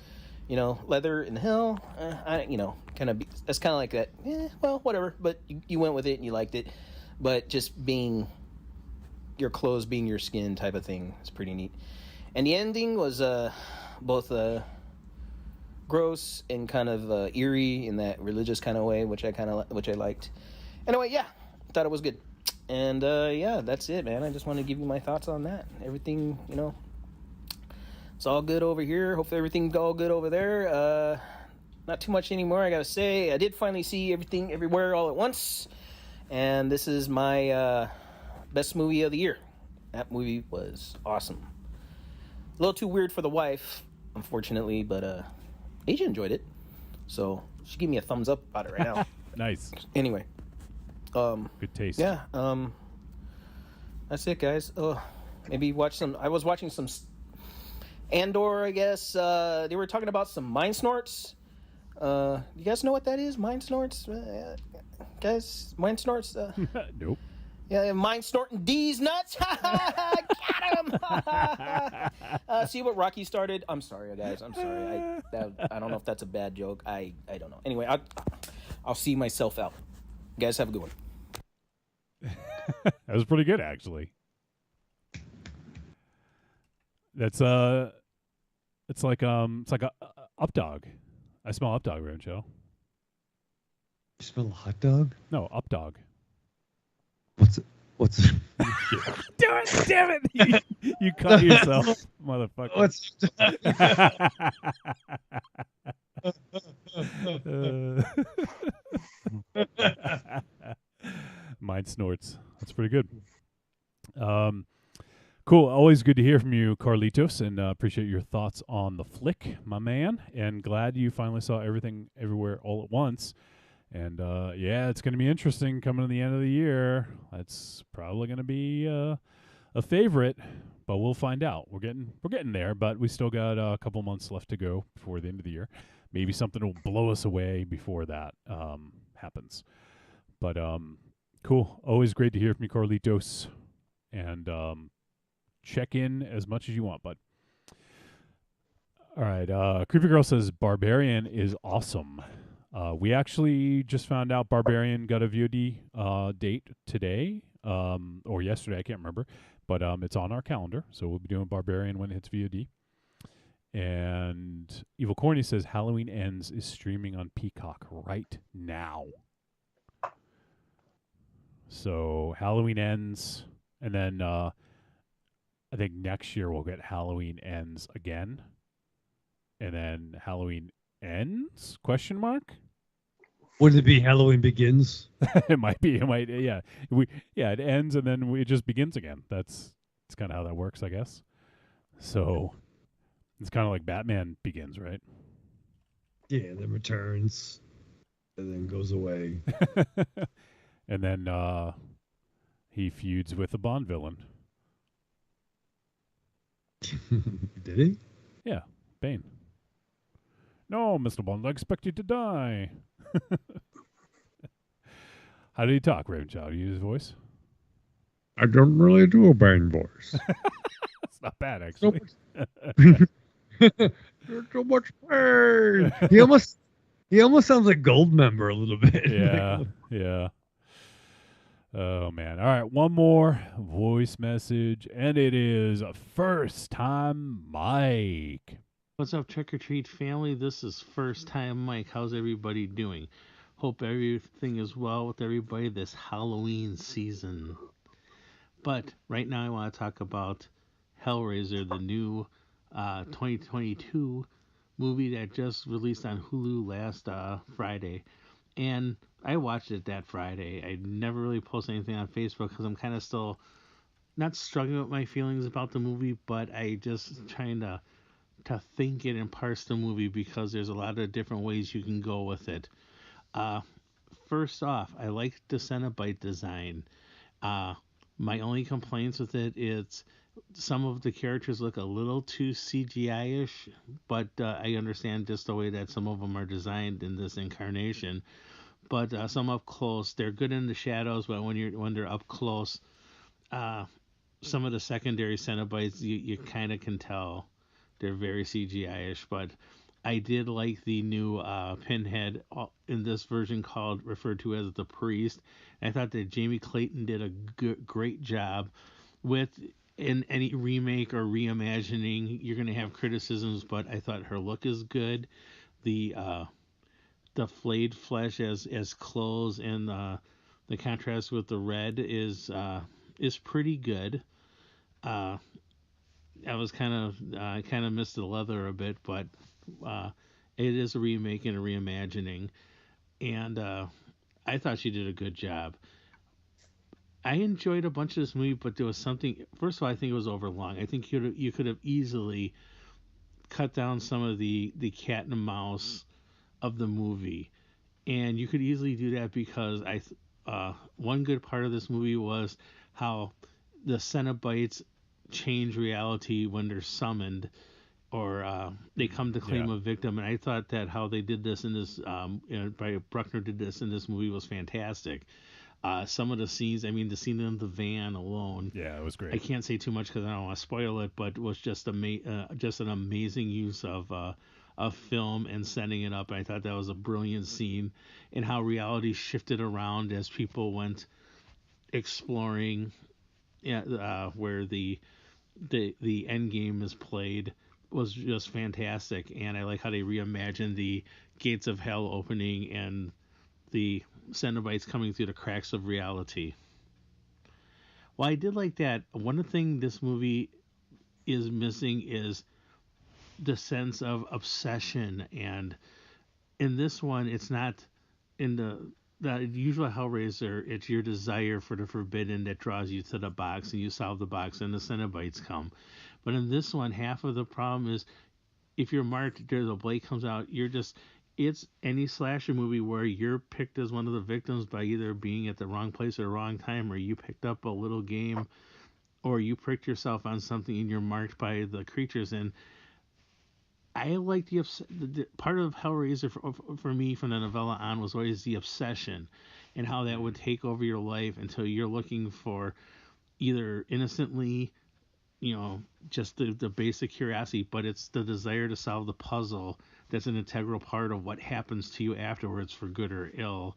You know, leather in hell, that's kind of like that. Well, whatever. But you went with it and you liked it. But just being your clothes, being your skin type of thing is pretty neat. And the ending was both gross and kind of eerie in that religious kind of way, which I liked. Anyway, yeah, thought it was good. And yeah, that's it, man. I just want to give you my thoughts on that. Everything, it's all good over here. Hopefully everything's all good over there. Not too much anymore, I gotta say. I did finally see Everything Everywhere All at Once. And this is my best movie of the year. That movie was awesome. A little too weird for the wife, unfortunately, but Asia enjoyed it. So she gave me a thumbs up about it right now. Nice. Anyway. Good taste. Yeah. That's it, guys. Maybe watch some... I was watching some... Andor, I guess. They were talking about some mind snorts. You guys know what that is? Mind snorts? Guys, mind snorts? Nope. Yeah, mind snorting D's nuts. Got him. See what Rocky started? I'm sorry, guys. I'm sorry. I don't know if that's a bad joke. I don't know. Anyway, I'll see myself out. You guys have a good one. That was pretty good, actually. That's it's like a up dog. I smell up dog, Rancho. You smell a hot dog? No, up dog. What's it? Damn it! You cut yourself, motherfucker. Mine snorts. That's pretty good. Cool. Always good to hear from you, Carlitos, and appreciate your thoughts on the flick, my man. And glad you finally saw Everything Everywhere All at Once. And yeah, it's going to be interesting coming to the end of the year. That's probably going to be a favorite, but we'll find out. We're getting there, but we still got a couple months left to go before the end of the year. Maybe something will blow us away before that happens. But cool. Always great to hear from you, Carlitos. And check in as much as you want, bud. All right. Creepy Girl says Barbarian is awesome. We actually just found out Barbarian got a VOD date today or yesterday. I can't remember. But it's on our calendar. So we'll be doing Barbarian when it hits VOD. And Evil Corny says Halloween Ends is streaming on Peacock right now. So Halloween Ends, and then I think next year we'll get Halloween Ends again, and then Halloween Ends? Question mark. Would it be Halloween Begins? It might be. It might. Yeah. It ends and then it just begins again. It's kind of how that works, I guess. So it's kind of like Batman Begins, right? Yeah, then returns. and then goes away. And then he feuds with the Bond villain. Did he? Yeah, Bane. No, Mr. Bond, I expect you to die. How did he talk, Ravenchild? You use his voice? I don't really do a Bane voice. That's not bad, actually. There's so much pain. He almost sounds like Goldmember a little bit. Yeah, yeah. Oh, man. All right, one more voice message, and it is First Time Mike. What's up, Trick or Treat family? This is First Time Mike. How's everybody doing? Hope everything is well with everybody this Halloween season. But right now I want to talk about Hellraiser, the new 2022 movie that just released on Hulu last Friday. And I watched it that Friday. I never really posted anything on Facebook because I'm kind of still not struggling with my feelings about the movie, but I just trying to think it and parse the movie because there's a lot of different ways you can go with it. First off, I like the Cenobite design. My only complaints with it is some of the characters look a little too CGI-ish, but I understand just the way that some of them are designed in this incarnation. But some up close, they're good in the shadows, but when they're up close, some of the secondary Cenobites, you kind of can tell they're very CGI-ish. But I did like the new Pinhead in this version referred to as the Priest. I thought that Jamie Clayton did a great job with. In any remake or reimagining, you're going to have criticisms, but I thought her look is good. The flayed flesh as clothes and the contrast with the red is pretty good. I was I kind of missed the leather a bit, but it is a remake and a reimagining, and I thought she did a good job. I enjoyed a bunch of this movie, but there was something. First of all, I think it was overlong. I think you could have easily cut down some of the cat and mouse of the movie, and you could easily do that because one good part of this movie was how the Cenobites change reality when they're summoned or they come to claim a victim, and I thought that how they did this in this Bruckner did this in this movie was fantastic. Some of the scenes, the scene in the van alone. Yeah, it was great. I can't say too much because I don't want to spoil it, but it was just an amazing use of film and setting it up. I thought that was a brilliant scene, and how reality shifted around as people went exploring. Where the end game is played was just fantastic, and I like how they reimagined the gates of hell opening and the Cenobites coming through the cracks of reality. Well, I did like that. One thing this movie is missing is the sense of obsession, and in this one, it's not in the usual Hellraiser. It's your desire for the forbidden that draws you to the box, and you solve the box, and the Cenobites come. But in this one, half of the problem is if you're marked, there's a blade comes out. It's any slasher movie where you're picked as one of the victims by either being at the wrong place at the wrong time, or you picked up a little game, or you pricked yourself on something and you're marked by the creatures. And I like the part of Hellraiser for me from the novella on was always the obsession and how that would take over your life until you're looking for either innocently, just the basic curiosity, but it's the desire to solve the puzzle that's an integral part of what happens to you afterwards, for good or ill.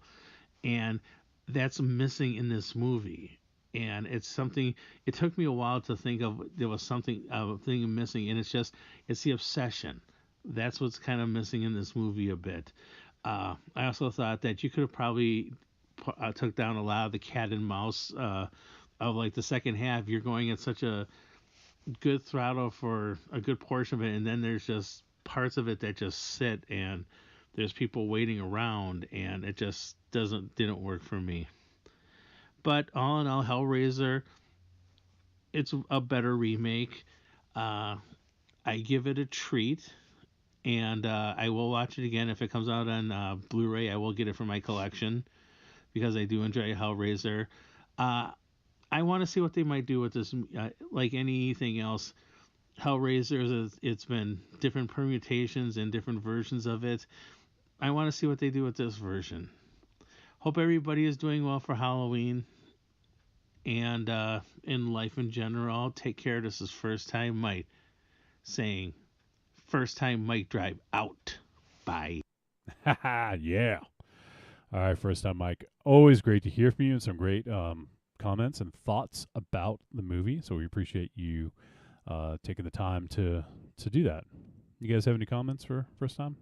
And that's missing in this movie. And it's something, it took me a while to think of, there was something missing, and it's the obsession. That's what's kind of missing in this movie a bit. I also thought that you could have probably took down a lot of the cat and mouse of like the second half. You're going at such a good throttle for a good portion of it, and then there's just parts of it that just sit, and there's people waiting around, and it just didn't work for me. But all in all, Hellraiser, it's a better remake. I give it a treat. And I will watch it again if it comes out on Blu-ray. I will get it for my collection because I do enjoy Hellraiser. I want to see what they might do with this. Like anything else, Hellraiser, it's been different permutations and different versions of it. I want to see what they do with this version. Hope everybody is doing well for Halloween and in life in general. Take care. This is First Time Mike saying, First Time Mike Drive out. Bye. Yeah. All right, First Time Mike. Always great to hear from you and some great comments and thoughts about the movie. So we appreciate you taking the time to do that. You guys have any comments for First Time?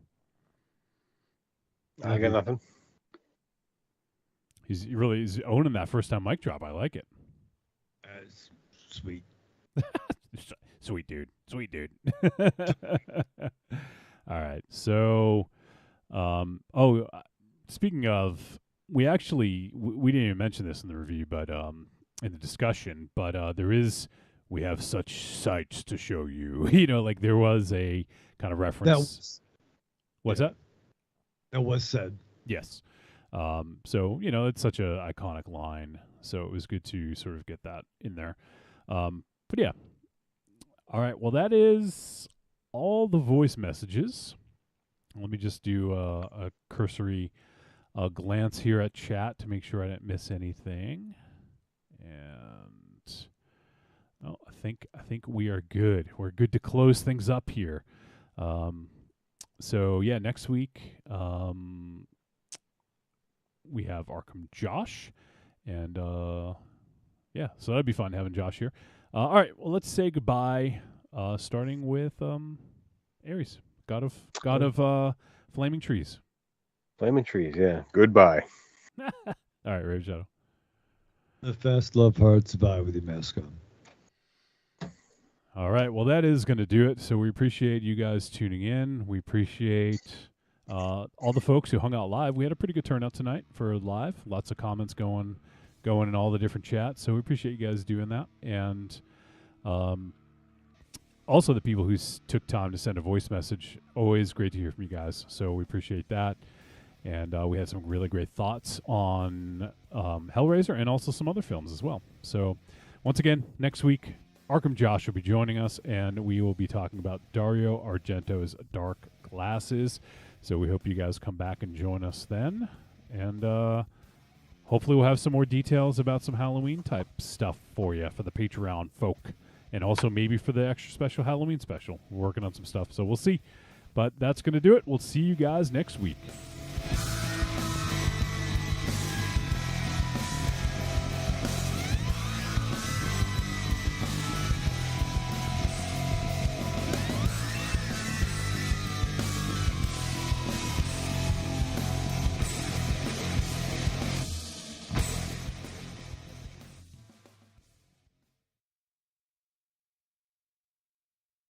I got nothing. He's owning that First Time mic drop. I like it. Sweet. Sweet dude. All right. So, speaking of, we actually we didn't even mention this in the review, but in the discussion, but we have such sights to show you. Like there was a kind of reference. What's that? That was said. Yes. So, it's such a iconic line. So it was good to sort of get that in there. But yeah. All right. Well, that is all the voice messages. Let me just do a cursory glance here at chat to make sure I didn't miss anything. And I think we are good. We're good to close things up here. So yeah, next week we have Arkham Josh, and yeah, so that'd be fun having Josh here. All right, well, let's say goodbye. Starting with Ares, god of flaming trees. Flaming trees, yeah. Goodbye. All right, Rave Shadow. The fast love hard survive with your mask on. All right, well, that is going to do it. So we appreciate you guys tuning in. We appreciate all the folks who hung out live. We had a pretty good turnout tonight for live. Lots of comments going in all the different chats. So we appreciate you guys doing that. And also the people who took time to send a voice message. Always great to hear from you guys. So we appreciate that. And we had some really great thoughts on Hellraiser and also some other films as well. So once again, next week, Arkham Josh will be joining us, and we will be talking about Dario Argento's Dark Glasses. So we hope you guys come back and join us then. And hopefully we'll have some more details about some Halloween-type stuff for you, for the Patreon folk. And also maybe for the extra special Halloween special. We're working on some stuff, so we'll see. But that's going to do it. We'll see you guys next week.